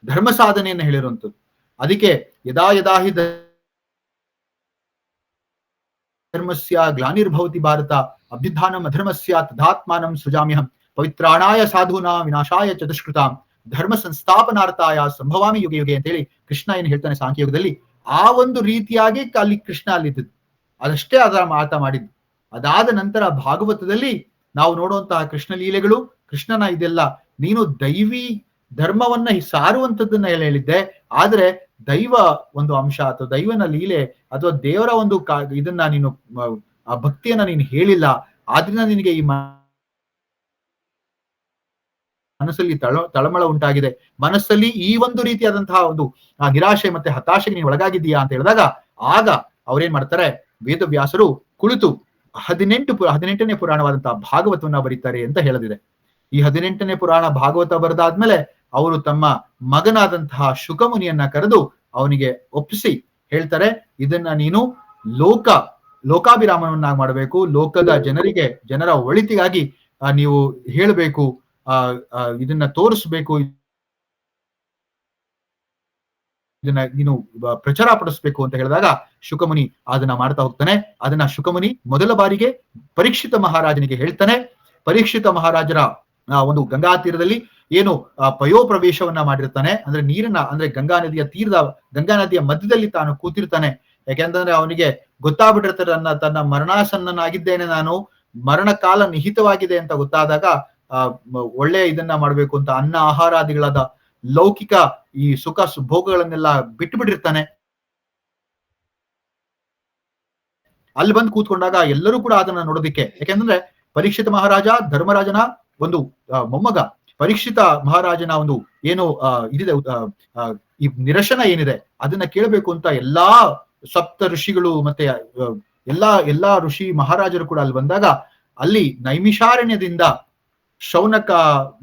ಧರ್ಮ ಸಾಧನೆಯನ್ನು ಹೇಳಿರುವಂಥದ್ದು. ಅದಕ್ಕೆ ಯದಾ ಯದಾ ಹಿ ಧರ್ಮಸ್ಯ ಗ್ಲಾನಿರ್ಭವತಿ ಭಾರತ ಅಭ್ಯುತ್ಥಾನಂ ಅಧರ್ಮಸ್ಯ ತದಾತ್ಮಾನಂ ಸೃಜಾಮ್ಯಹಂ ಪವಿತ್ರಾಣಾಯ ಸಾಧೂನಾ ವಿನಾಶಾಯ ಚತುಷ್ಕೃತಾಂ ಧರ್ಮ ಸಂಸ್ಥಾಪನಾರ್ಥಾಯ ಸಂಭವಾಮಿ ಯುಗೆ ಯುಗೆ ಅಂತ ಹೇಳಿ ಕೃಷ್ಣ ಏನ್ ಹೇಳ್ತಾನೆ ಸಾಂಖ್ಯಯುಗದಲ್ಲಿ, ಆ ಒಂದು ರೀತಿಯಾಗಿ ಅಲ್ಲಿ ಕೃಷ್ಣ ಅಲ್ಲಿದ್ದು ಅದಷ್ಟೇ ಅದರ ಮಾತ ಮಾಡಿದ್ದು. ಅದಾದ ನಂತರ ಭಾಗವತದಲ್ಲಿ ನಾವು ನೋಡುವಂತಹ ಕೃಷ್ಣ ಲೀಲೆಗಳು, ಕೃಷ್ಣನ ಇದೆಲ್ಲ ನೀನು ದೈವಿ ಧರ್ಮವನ್ನ ಸಾರುವಂತದ್ದನ್ನ ಹೇಳಿದ್ದೆ, ಆದ್ರೆ ದೈವ ಒಂದು ಅಂಶ ಅಥವಾ ದೈವನ ಲೀಲೆ ಅಥವಾ ದೇವರ ಒಂದು ಇದನ್ನ ನೀನು ಆ ಭಕ್ತಿಯನ್ನ ನೀನು ಹೇಳಿಲ್ಲ. ಆದ್ರಿಂದ ನಿನಗೆ ಈ ಮನಸ್ಸಲ್ಲಿ ತಳಮಳ ಉಂಟಾಗಿದೆ, ಮನಸ್ಸಲ್ಲಿ ಈ ಒಂದು ರೀತಿಯಾದಂತಹ ಒಂದು ನಿರಾಶೆ ಮತ್ತೆ ಹತಾಶೆಗೆ ನೀನು ಒಳಗಾಗಿದ್ದೀಯಾ ಅಂತ ಹೇಳಿದಾಗ, ಆಗ ಅವ್ರೇನ್ ಮಾಡ್ತಾರೆ, ವೇದವ್ಯಾಸರು ಕುಳಿತು 18ನೇ ಪುರಾಣವಾದಂತಹ ಭಾಗವತವನ್ನ ಬರೀತಾರೆ ಅಂತ ಹೇಳದಿದೆ. ಈ 18ನೇ ಪುರಾಣ ಭಾಗವತ ಬರೆದಾದ್ಮೇಲೆ ಅವರು ತಮ್ಮ ಮಗನಾದಂತಹ ಶುಕಮುನಿಯನ್ನ ಕರೆದು ಅವನಿಗೆ ಒಪ್ಪಿಸಿ ಹೇಳ್ತಾರೆ, ಇದನ್ನ ನೀನು ಲೋಕಾಭಿರಾಮವನ್ನಾಗಿ ಮಾಡಬೇಕು, ಲೋಕದ ಜನರ ಒಳಿತಿಗಾಗಿ ನೀವು ಹೇಳಬೇಕು, ಇದನ್ನ ತೋರಿಸ್ಬೇಕು, ಇದನ್ನ ನೀನು ಪ್ರಚಾರ ಪಡಿಸ್ಬೇಕು ಅಂತ ಹೇಳಿದಾಗ ಶುಕಮುನಿ ಅದನ್ನ ಮಾಡ್ತಾ ಹೋಗ್ತಾನೆ. ಅದನ್ನ ಶುಕಮುನಿ ಮೊದಲ ಬಾರಿಗೆ ಪರೀಕ್ಷಿತ ಮಹಾರಾಜನಿಗೆ ಹೇಳ್ತಾನೆ. ಪರೀಕ್ಷಿತ ಮಹಾರಾಜರ ಒಂದು ಗಂಗಾ ತೀರದಲ್ಲಿ ಏನು ಪಯೋಪ್ರವೇಶವನ್ನ ಮಾಡಿರ್ತಾನೆ, ಅಂದ್ರೆ ನೀರನ್ನ, ಅಂದ್ರೆ ಗಂಗಾ ನದಿಯ ಮಧ್ಯದಲ್ಲಿ ತಾನು ಕೂತಿರ್ತಾನೆ. ಯಾಕೆಂತಂದ್ರೆ ಅವನಿಗೆ ಗೊತ್ತಾಗ್ಬಿಟ್ಟಿರ್ತಾರೆ, ತನ್ನ ಮರಣಾಸನ್ನನಾಗಿದ್ದೇನೆ, ನಾನು ಮರಣ ಕಾಲ ನಿಹಿತವಾಗಿದೆ ಅಂತ ಗೊತ್ತಾದಾಗ ಒಳ್ಳೆ ಇದನ್ನ ಮಾಡ್ಬೇಕು ಅಂತ ಅನ್ನ ಆಹಾರಾದಿಗಳಾದ ಲೌಕಿಕ ಈ ಸುಖ ಭೋಗಗಳನ್ನೆಲ್ಲ ಬಿಟ್ಟುಬಿಟ್ಟಿರ್ತಾನೆ. ಅಲ್ಲಿ ಬಂದು ಕೂತ್ಕೊಂಡಾಗ ಎಲ್ಲರೂ ಕೂಡ ಅದನ್ನ ನೋಡೋದಿಕ್ಕೆ, ಯಾಕೆಂದ್ರೆ ಪರೀಕ್ಷಿತ ಮಹಾರಾಜ ಧರ್ಮರಾಜನ ಒಂದು ಮೊಮ್ಮಗ. ಪರೀಕ್ಷಿತ ಮಹಾರಾಜನ ಒಂದು ಏನು ಇದಿದೆ, ಈ ನಿರಶನ ಏನಿದೆ ಅದನ್ನ ಕೇಳಬೇಕು ಅಂತ ಎಲ್ಲಾ ಸಪ್ತ ಋಷಿಗಳು ಮತ್ತೆ ಎಲ್ಲಾ ಋಷಿ ಮಹಾರಾಜರು ಕೂಡ ಅಲ್ಲಿ ಬಂದಾಗ, ಅಲ್ಲಿ ನೈಮಿಷಾರಣ್ಯದಿಂದ ಶೌನಕ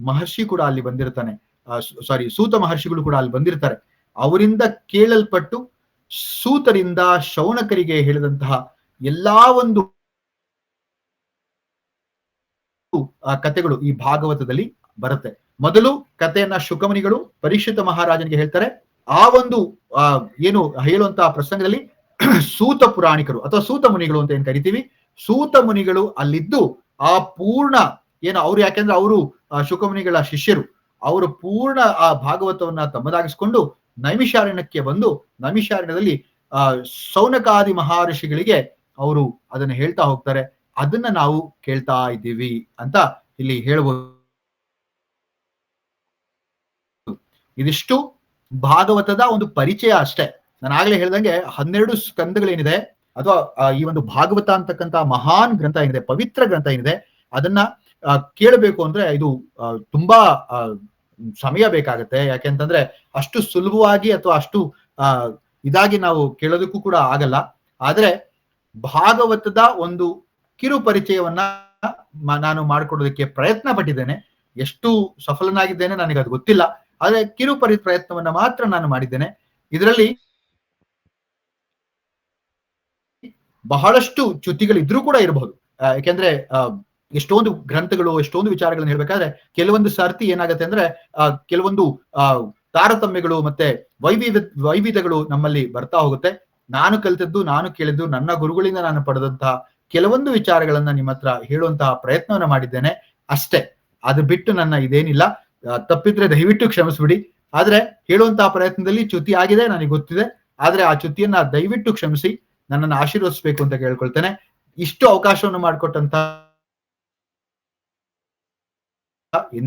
ಮಹರ್ಷಿ ಕೂಡ ಅಲ್ಲಿ ಬಂದಿರ್ತಾನೆ, ಸೂತ ಮಹರ್ಷಿಗಳು ಕೂಡ ಅಲ್ಲಿ ಬಂದಿರ್ತಾರೆ. ಅವರಿಂದ ಕೇಳಲ್ಪಟ್ಟು ಸೂತರಿಂದ ಶೌನಕರಿಗೆ ಹೇಳಿದಂತಹ ಎಲ್ಲಾ ಒಂದು ಕಥೆಗಳು ಈ ಭಾಗವತದಲ್ಲಿ ಬರುತ್ತೆ. ಮೊದಲು ಕಥೆಯನ್ನ ಶುಕಮುನಿಗಳು ಪರೀಕ್ಷಿತ ಮಹಾರಾಜನಿಗೆ ಹೇಳ್ತಾರೆ. ಆ ಒಂದು ಏನು ಹೇಳುವಂತಹ ಪ್ರಸಂಗದಲ್ಲಿ ಸೂತ ಪುರಾಣಿಕರು ಅಥವಾ ಸೂತ ಮುನಿಗಳು ಅಂತ ಏನ್ ಕರಿತೀವಿ, ಸೂತ ಮುನಿಗಳು ಅಲ್ಲಿದ್ದು ಆ ಪೂರ್ಣ ಏನು ಅವ್ರು, ಯಾಕೆಂದ್ರೆ ಅವರು ಶುಕಮುನಿಗಳ ಶಿಷ್ಯರು, ಅವರು ಪೂರ್ಣ ಆ ಭಾಗವತವನ್ನ ತಮ್ಮದಾಗಿಸ್ಕೊಂಡು ನೈಮಿಷಾರಣ್ಯಕ್ಕೆ ಬಂದು ನೈಮಿಷಾರಣ್ಯದಲ್ಲಿ ಸೌನಕಾದಿ ಮಹರ್ಷಿಗಳಿಗೆ ಅವರು ಅದನ್ನ ಹೇಳ್ತಾ ಹೋಗ್ತಾರೆ. ಅದನ್ನ ನಾವು ಕೇಳ್ತಾ ಇದ್ದೀವಿ ಅಂತ ಇಲ್ಲಿ ಹೇಳ್ಬೋದು. ಇದಿಷ್ಟು ಭಾಗವತದ ಒಂದು ಪರಿಚಯ ಅಷ್ಟೇ. ನಾನು ಆಗ್ಲೇ ಹೇಳ್ದಂಗೆ 12 ಸ್ಕಂದಗಳೇನಿದೆ ಅಥವಾ ಈ ಒಂದು ಭಾಗವತ ಅಂತಕ್ಕಂತ ಮಹಾನ್ ಗ್ರಂಥ ಏನಿದೆ, ಪವಿತ್ರ ಗ್ರಂಥ ಏನಿದೆ, ಅದನ್ನ ಕೇಳಬೇಕು ಅಂದ್ರೆ ಇದು ತುಂಬಾ ಸಮಯ ಬೇಕಾಗತ್ತೆ. ಯಾಕೆಂತಂದ್ರೆ ಅಷ್ಟು ಸುಲಭವಾಗಿ ಅಥವಾ ಅಷ್ಟು ಇದಾಗಿ ನಾವು ಕೇಳೋದಕ್ಕೂ ಕೂಡ ಆಗಲ್ಲ. ಆದ್ರೆ ಭಾಗವತದ ಒಂದು ಕಿರು ಪರಿಚಯವನ್ನ ನಾನು ಮಾಡಿಕೊಡೋದಕ್ಕೆ ಪ್ರಯತ್ನ ಪಟ್ಟಿದ್ದೇನೆ. ಎಷ್ಟು ಸಫಲನಾಗಿದ್ದೇನೆ ನನಗೆ ಅದು ಗೊತ್ತಿಲ್ಲ, ಆದ್ರೆ ಕಿರು ಪ್ರಯತ್ನವನ್ನ ಮಾತ್ರ ನಾನು ಮಾಡಿದ್ದೇನೆ. ಇದರಲ್ಲಿ ಬಹಳಷ್ಟು ಚ್ಯುತಿಗಳಿದ್ರೂ ಕೂಡ ಇರಬಹುದು. ಯಾಕೆಂದ್ರೆ ಎಷ್ಟೊಂದು ಗ್ರಂಥಗಳು, ಎಷ್ಟೊಂದು ವಿಚಾರಗಳನ್ನ ಹೇಳ್ಬೇಕಾದ್ರೆ ಕೆಲವೊಂದು ಸರ್ತಿ ಏನಾಗುತ್ತೆ ಅಂದ್ರೆ ಕೆಲವೊಂದು ತಾರತಮ್ಯಗಳು ಮತ್ತೆ ವೈವಿಧ್ಯಗಳು ನಮ್ಮಲ್ಲಿ ಬರ್ತಾ ಹೋಗುತ್ತೆ. ನಾನು ಕಲಿತದ್ದು, ನಾನು ಕೇಳಿದ್ದು, ನನ್ನ ಗುರುಗಳಿಂದ ನಾನು ಪಡೆದಂತಹ ಕೆಲವೊಂದು ವಿಚಾರಗಳನ್ನ ನಿಮ್ಮ ಹತ್ರ ಹೇಳುವಂತಹ ಪ್ರಯತ್ನವನ್ನ ಮಾಡಿದ್ದೇನೆ ಅಷ್ಟೇ. ಅದು ಬಿಟ್ಟು ನನ್ನ ಇದೇನಿಲ್ಲ. ತಪ್ಪಿದ್ರೆ ದಯವಿಟ್ಟು ಕ್ಷಮಿಸ್ಬಿಡಿ. ಆದ್ರೆ ಹೇಳುವಂತಹ ಪ್ರಯತ್ನದಲ್ಲಿ ಚ್ಯುತಿ ಆಗಿದೆ, ನನಗೆ ಗೊತ್ತಿದೆ. ಆದ್ರೆ ಆ ಚ್ಯುತಿಯನ್ನ ದಯವಿಟ್ಟು ಕ್ಷಮಿಸಿ ನನ್ನನ್ನು ಆಶೀರ್ವದಿಸಬೇಕು ಅಂತ ಕೇಳ್ಕೊಳ್ತೇನೆ. ಇಷ್ಟು ಅವಕಾಶವನ್ನು ಮಾಡಿಕೊಟ್ಟಂತ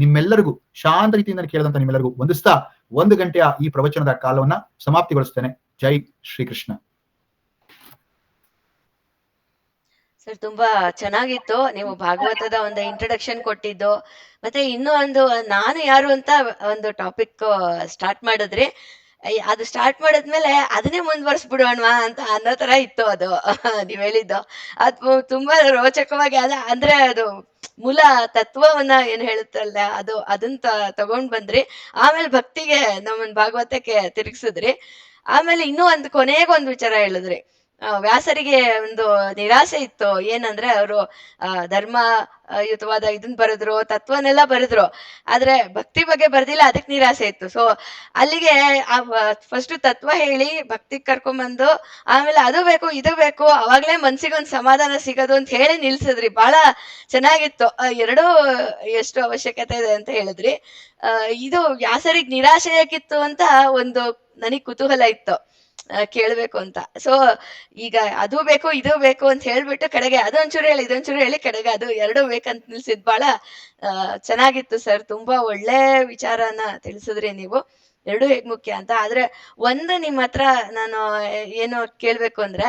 ನಿಮ್ಮೆಲ್ಲರಿಗೂ, ಶಾಂತ ರೀತಿಯಿಂದ ಕೇಳಿದಂತ ನಿಮ್ಮೆಲ್ಲರಿಗೂ ವಂದಿಸ್ತಾ 1 ಗಂಟೆಯ ಈ ಪ್ರವಚನದ ಕಾಲವನ್ನ ಸಮಾಪ್ತಿಗೊಳಿಸ್ತೇನೆ. ಜೈ ಶ್ರೀಕೃಷ್ಣ. ಸರ್ ತುಂಬಾ ಚೆನ್ನಾಗಿತ್ತು. ನೀವು ಭಾಗವತದ ಒಂದು ಇಂಟ್ರಡಕ್ಷನ್ ಕೊಟ್ಟಿದ್ದು, ಮತ್ತೆ ಇನ್ನೂ ಒಂದು ನಾನು ಯಾರು ಅಂತ ಒಂದು ಟಾಪಿಕ್ ಸ್ಟಾರ್ಟ್ ಮಾಡಿದ್ರಿ. ಅದು ಸ್ಟಾರ್ಟ್ ಮಾಡಿದ್ಮೇಲೆ ಅದನ್ನೇ ಮುಂದುವರಿಸ್ಬಿಡೋಣವಾ ಅಂತ ಅನ್ನೋ ತರ ಇತ್ತು ಅದು. ನೀವ್ ಹೇಳಿದ್ದು ಅದು ತುಂಬಾ ರೋಚಕವಾಗಿ ಅಂದ್ರೆ ಅದು ಮೂಲ ತತ್ವವನ್ನ ಏನ್ ಹೇಳುತ್ತಲ್ಲ ಅದನ್ನ ತಗೊಂಡ್ ಬಂದ್ರಿ. ಆಮೇಲೆ ಭಕ್ತಿಗೆ ನಮ್ಮನ್ ಭಾಗವತಕ್ಕೆ ತಿರುಗಿಸಿದ್ರಿ. ಆಮೇಲೆ ಇನ್ನೂ ಒಂದು ಕೊನೆಗೊಂದು ವಿಚಾರ ಹೇಳಿದ್ರಿ. ವ್ಯಾಸರಿಗೆ ಒಂದು ನಿರಾಸೆ ಇತ್ತು. ಏನಂದ್ರೆ ಅವರು ಧರ್ಮ ಯುತವಾದ ಇದನ್ ಬರೆದ್ರು, ತತ್ವನೆಲ್ಲ ಬರೆದ್ರು, ಆದ್ರೆ ಭಕ್ತಿ ಬಗ್ಗೆ ಬರ್ದಿಲ್ಲ, ಅದಕ್ಕೆ ನಿರಾಸೆ ಇತ್ತು. ಸೊ ಅಲ್ಲಿಗೆ ಫಸ್ಟ್ ತತ್ವ ಹೇಳಿ ಭಕ್ತಿ ಕರ್ಕೊಂಬಂದು ಆಮೇಲೆ ಅದು ಬೇಕು ಇದು ಬೇಕು, ಅವಾಗ್ಲೇ ಮನ್ಸಿಗೊಂದ್ ಸಮಾಧಾನ ಸಿಗೋದು ಅಂತ ಹೇಳಿ ನಿಲ್ಸಿದ್ರಿ. ಬಹಳ ಚೆನ್ನಾಗಿತ್ತು. ಎರಡೂ ಎಷ್ಟು ಅವಶ್ಯಕತೆ ಇದೆ ಅಂತ ಹೇಳಿದ್ರಿ. ಇದು ವ್ಯಾಸರಿಗೆ ನಿರಾಶೆ ಯಾಕಿತ್ತು ಅಂತ ಒಂದು ನನಗ್ ಕುತೂಹಲ ಇತ್ತು, ಕೇಳ್ಬೇಕು ಅಂತ. ಸೊ ಈಗ ಅದು ಬೇಕು ಇದು ಬೇಕು ಅಂತ ಹೇಳ್ಬಿಟ್ಟು ಕಡೆಗೆ ಅದೊಂಚೂರು ಹೇಳಿ ಇದೊಂಚೂರು ಹೇಳಿ ಕಡೆಗೆ ಅದು ಎರಡು ಬೇಕಂತ ನಿಲ್ಸಿದ್ ಬಹಳ ಚೆನ್ನಾಗಿತ್ತು ಸರ್. ತುಂಬಾ ಒಳ್ಳೆ ವಿಚಾರನ ತಿಳಿಸಿದ್ರಿ ನೀವು, ಎರಡು ಹೇಗ್ ಮುಖ್ಯ ಅಂತ. ಆದ್ರೆ ಒಂದು ನಿಮ್ಮ ಹತ್ರ ನಾನು ಏನು ಕೇಳ್ಬೇಕು ಅಂದ್ರೆ,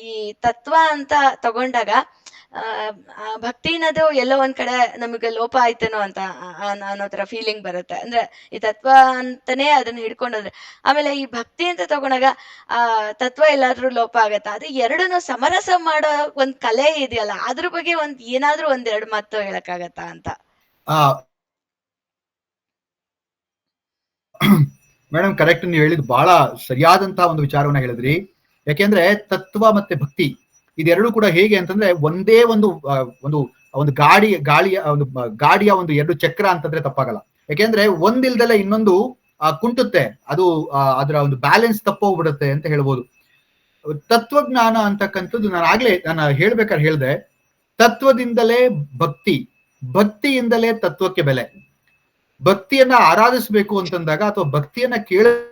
ಈ ತತ್ವ ಅಂತ ತಗೊಂಡಾಗ ಭಕ್ತಿ ಅನ್ನೋದು ಎಲ್ಲೋ ಒಂದ್ ಕಡೆ ನಮಗೆ ಲೋಪ ಆಯ್ತೇನೋ ಅಂತ ಅನ್ನೋ ತರ ಫೀಲಿಂಗ್ ಬರುತ್ತೆ. ಅಂದ್ರೆ ಈ ತತ್ವ ಅಂತಾನೆ ಅದನ್ನ ಹಿಡ್ಕೊಂಡೋದ್ರೆ, ಆಮೇಲೆ ಈ ಭಕ್ತಿ ಅಂತ ತಗೊಂಡಾಗ ತತ್ವ ಎಲ್ಲಾದ್ರೂ ಲೋಪ ಆಗತ್ತ. ಅದು ಎರಡನ್ನೂ ಸಮರಸ ಮಾಡೋ ಒಂದ್ ಕಲೆ ಇದೆಯಲ್ಲ, ಅದ್ರ ಬಗ್ಗೆ ಏನಾದ್ರೂ ಒಂದೆರಡು ಮಾತು ಹೇಳಕ್ಕಾಗತ್ತಾ ಅಂತ. ಮೇಡಮ್ ಕರೆಕ್ಟ್, ನೀವು ಹೇಳಿದ್ ಬಹಳ ಸರಿಯಾದಂತಹ ಒಂದು ವಿಚಾರವನ್ನ ಹೇಳಿದ್ರಿ. ಯಾಕೆಂದ್ರೆ ತತ್ವ ಮತ್ತೆ ಭಕ್ತಿ ಇದೆರಡು ಕೂಡ ಹೇಗೆ ಅಂತಂದ್ರೆ ಒಂದೇ ಒಂದು ಒಂದು ಒಂದು ಗಾಡಿಯ ಒಂದು 2 ಚಕ್ರ ಅಂತಂದ್ರೆ ತಪ್ಪಾಗಲ್ಲ. ಯಾಕೆಂದ್ರೆ ಒಂದಿಲ್ದಲೆ ಇನ್ನೊಂದು ಕುಂಟುತ್ತೆ, ಅದು ಅದರ ಒಂದು ಬ್ಯಾಲೆನ್ಸ್ ತಪ್ಪೋಗ್ಬಿಡುತ್ತೆ ಅಂತ ಹೇಳ್ಬೋದು. ತತ್ವಜ್ಞಾನ ಅಂತಕ್ಕಂಥದ್ದು ನಾನು ಹೇಳ್ಬೇಕಾದ್ರೆ ಹೇಳ್ದೆ, ತತ್ವದಿಂದಲೇ ಭಕ್ತಿ, ಭಕ್ತಿಯಿಂದಲೇ ತತ್ವಕ್ಕೆ ಬೆಲೆ. ಭಕ್ತಿಯನ್ನ ಆರಾಧಿಸಬೇಕು ಅಂತಂದಾಗ ಅಥವಾ ಭಕ್ತಿಯನ್ನ ಕೇಳಬೇಕು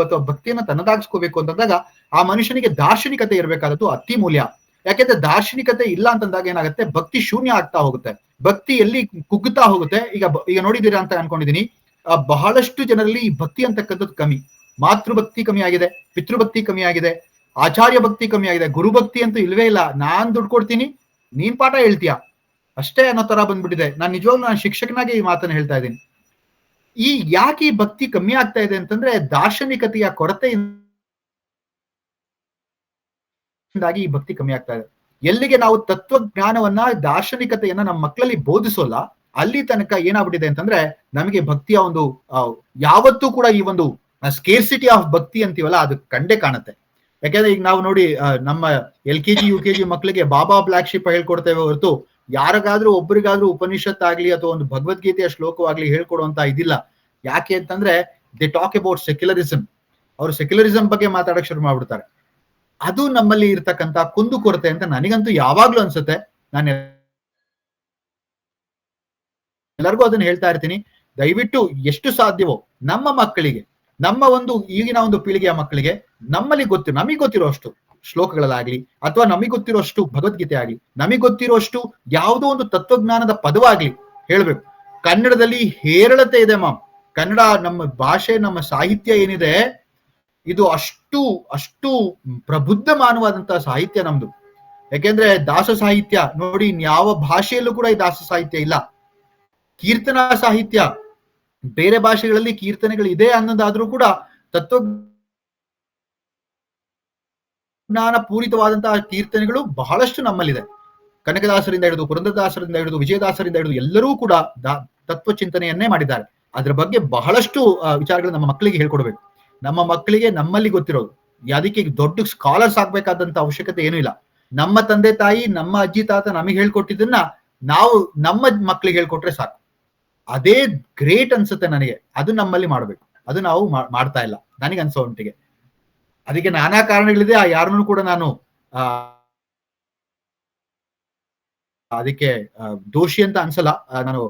ಅಥವಾ ಭಕ್ತಿಯನ್ನ ತನ್ನದಾಗಿಸ್ಕೋಬೇಕು ಅಂತಂದಾಗ ಆ ಮನುಷ್ಯನಿಗೆ ದಾರ್ಶನಿಕತೆ ಇರಬೇಕಾದದ್ದು ಅತಿ ಮೂಲ್ಯ. ಯಾಕೆಂದ್ರೆ ದಾರ್ಶನಿಕತೆ ಇಲ್ಲ ಅಂತಂದಾಗ ಏನಾಗುತ್ತೆ, ಭಕ್ತಿ ಶೂನ್ಯ ಆಗ್ತಾ ಹೋಗುತ್ತೆ, ಭಕ್ತಿ ಎಲ್ಲಿ ಕುಗ್ಗುತ್ತಾ ಹೋಗುತ್ತೆ. ಈಗ ನೋಡಿದೀರಾ ಅಂತ ಅನ್ಕೊಂಡಿದೀನಿ, ಬಹಳಷ್ಟು ಜನರಲ್ಲಿ ಈ ಭಕ್ತಿ ಅಂತಕ್ಕಂಥದ್ದು ಕಮ್ಮಿ. ಮಾತೃಭಕ್ತಿ ಕಮ್ಮಿ ಆಗಿದೆ, ಪಿತೃಭಕ್ತಿ ಕಮ್ಮಿ ಆಗಿದೆ, ಆಚಾರ್ಯ ಭಕ್ತಿ ಕಮ್ಮಿ ಆಗಿದೆ, ಗುರುಭಕ್ತಿ ಅಂತೂ ಇಲ್ವೇ ಇಲ್ಲ. ನಾನ್ ದುಡ್ಡು ಕೊಡ್ತೀನಿ, ನೀನ್ ಪಾಠ ಹೇಳ್ತೀಯಾ ಅಷ್ಟೇ ಅನ್ನೋ ತರ ಬಂದ್ಬಿಟ್ಟಿದೆ. ನಾನು ನಿಜವಾಗ್ಲೂ ನಾನು ಶಿಕ್ಷಕನಾಗಿ ಈ ಮಾತನ್ನ ಹೇಳ್ತಾ ಇದ್ದೀನಿ. ಯಾಕೆ ಈ ಭಕ್ತಿ ಕಮ್ಮಿ ಆಗ್ತಾ ಇದೆ ಅಂತಂದ್ರೆ ದಾರ್ಶನಿಕತೆಯ ಕೊರತೆಯಿಂದಾಗಿ ಈ ಭಕ್ತಿ ಕಮ್ಮಿ ಆಗ್ತಾ ಇದೆ. ಎಲ್ಲಿಗೆ ನಾವು ತತ್ವಜ್ಞಾನವನ್ನ, ದಾರ್ಶನಿಕತೆಯನ್ನ ನಮ್ಮ ಮಕ್ಕಳಲ್ಲಿ ಬೋಧಿಸೋಲ್ಲ, ಅಲ್ಲಿ ತನಕ ಏನಾಗ್ಬಿಟ್ಟಿದೆ ಅಂತಂದ್ರೆ ನಮಗೆ ಭಕ್ತಿಯ ಒಂದು ಯಾವತ್ತೂ ಕೂಡ ಈ ಒಂದು ಸ್ಕೇರ್ಸಿಟಿ ಆಫ್ ಭಕ್ತಿ ಅಂತೀವಲ್ಲ, ಅದು ಕಂಡೇ ಕಾಣುತ್ತೆ. ಯಾಕೆಂದ್ರೆ ಈಗ ನಾವು ನೋಡಿ, ನಮ್ಮ LKG UKG ಮಕ್ಕಳಿಗೆ ಬಾಬಾ ಬ್ಲಾಕ್ ಶಿಪ್ ಹೇಳ್ಕೊಡ್ತೇವೆ ಹೊರತು ಯಾರಿಗಾದ್ರೂ ಒಬ್ಬರಿಗಾದ್ರೂ ಉಪನಿಷತ್ ಆಗ್ಲಿ ಅಥವಾ ಒಂದು ಭಗವದ್ಗೀತೆಯ ಶ್ಲೋಕವಾಗ್ಲಿ ಹೇಳ್ಕೊಡುವಂತ ಇದಿಲ್ಲ. ಯಾಕೆ ಅಂತಂದ್ರೆ ದೇ ಟಾಕ್ ಅಬೌಟ್ ಸೆಕ್ಯುಲರಿಸಂ. ಅವರು ಸೆಕ್ಯುಲರಿಸಂ ಬಗ್ಗೆ ಮಾತಾಡಕ್ ಶುರು ಮಾಡ್ಬಿಡ್ತಾರೆ. ಅದು ನಮ್ಮಲ್ಲಿ ಇರ್ತಕ್ಕಂತ ಕುಂದು ಕೊರತೆ ಅಂತ ನನಗಂತೂ ಯಾವಾಗ್ಲೂ ಅನ್ಸುತ್ತೆ. ನಾನು ಎಲ್ಲರಿಗೂ ಅದನ್ನ ಹೇಳ್ತಾ ಇರ್ತೀನಿ, ದಯವಿಟ್ಟು ಎಷ್ಟು ಸಾಧ್ಯವೋ ನಮ್ಮ ಮಕ್ಕಳಿಗೆ, ನಮ್ಮ ಒಂದು ಈಗಿನ ಒಂದು ಪೀಳಿಗೆಯ ಮಕ್ಕಳಿಗೆ ನಮಗೆ ಗೊತ್ತಿರೋಷ್ಟು ಶ್ಲೋಕಗಳಾಗ್ಲಿ ಅಥವಾ ನಮಗೆ ಗೊತ್ತಿರೋಷ್ಟು ಭಗವದ್ಗೀತೆ ಆಗ್ಲಿ, ನಮಗೆ ಗೊತ್ತಿರೋಷ್ಟು ಯಾವುದೋ ಒಂದು ತತ್ವಜ್ಞಾನದ ಪದವಾಗ್ಲಿ ಹೇಳ್ಬೇಕು. ಕನ್ನಡದಲ್ಲಿ ಹೇರಳತೆ ಇದೆ ಮಾಮ್. ಕನ್ನಡ ನಮ್ಮ ಭಾಷೆ, ನಮ್ಮ ಸಾಹಿತ್ಯ ಏನಿದೆ, ಇದು ಅಷ್ಟು ಪ್ರಬುದ್ಧಮಾನವಾದಂತಹ ಸಾಹಿತ್ಯ ನಮ್ದು. ಯಾಕೆಂದ್ರೆ ದಾಸ ಸಾಹಿತ್ಯ ನೋಡಿ, ಯಾವ ಭಾಷೆಯಲ್ಲೂ ಕೂಡ ಈ ದಾಸ ಸಾಹಿತ್ಯ ಇಲ್ಲ. ಕೀರ್ತನಾ ಸಾಹಿತ್ಯ, ಬೇರೆ ಭಾಷೆಗಳಲ್ಲಿ ಕೀರ್ತನೆಗಳು ಇದೆ ಅನ್ನೋದಾದ್ರೂ ಕೂಡ ತತ್ವಜ್ಞಾನ ಪೂರಿತವಾದಂತಹ ಕೀರ್ತನೆಗಳು ಬಹಳಷ್ಟು ನಮ್ಮಲ್ಲಿದೆ. ಕನಕದಾಸರಿಂದ ಹಿಡಿದು, ಪುರಂದರದಾಸರಿಂದ ಹಿಡಿದು, ವಿಜಯದಾಸರಿಂದ ಹಿಡಿದು ಎಲ್ಲರೂ ಕೂಡ ತತ್ವ ಚಿಂತನೆಯನ್ನೇ ಮಾಡಿದ್ದಾರೆ. ಅದ್ರ ಬಗ್ಗೆ ಬಹಳಷ್ಟು ವಿಚಾರಗಳು ನಮ್ಮ ಮಕ್ಕಳಿಗೆ ಹೇಳ್ಕೊಡ್ಬೇಕು. ನಮ್ಮ ಮಕ್ಕಳಿಗೆ ನಮ್ಮಲ್ಲಿ ಗೊತ್ತಿರೋದು, ಅದಕ್ಕೆ ದೊಡ್ಡ ಸ್ಕಾಲರ್ಸ್ ಆಗ್ಬೇಕಾದಂತ ಅವಶ್ಯಕತೆ ಏನೂ ಇಲ್ಲ. ನಮ್ಮ ತಂದೆ ತಾಯಿ, ನಮ್ಮ ಅಜ್ಜಿ ತಾತ ನಮಗೆ ಹೇಳ್ಕೊಟ್ಟಿದ್ದನ್ನ ನಾವು ನಮ್ಮ ಮಕ್ಕಳಿಗೆ ಹೇಳ್ಕೊಟ್ರೆ ಸಾಕು. ಅದೇ ಗ್ರೇಟ್ ಅನ್ಸುತ್ತೆ ನನಗೆ. ಅದು ನಮ್ಮಲ್ಲಿ ಮಾಡ್ಬೇಕು, ಅದು ನಾವು ಮಾಡ್ತಾ ಇಲ್ಲ ನನಗೆ ಅನ್ಸೋ ಮಟ್ಟಿಗೆ. ಅದಕ್ಕೆ ನಾನಾ ಕಾರಣಗಳಿದೆ. ಯಾರನ್ನೂ ಕೂಡ ನಾನು ಅದಕ್ಕೆ ದೋಷಿ ಅಂತ ಅನ್ಸಲ್ಲ. ನಾನು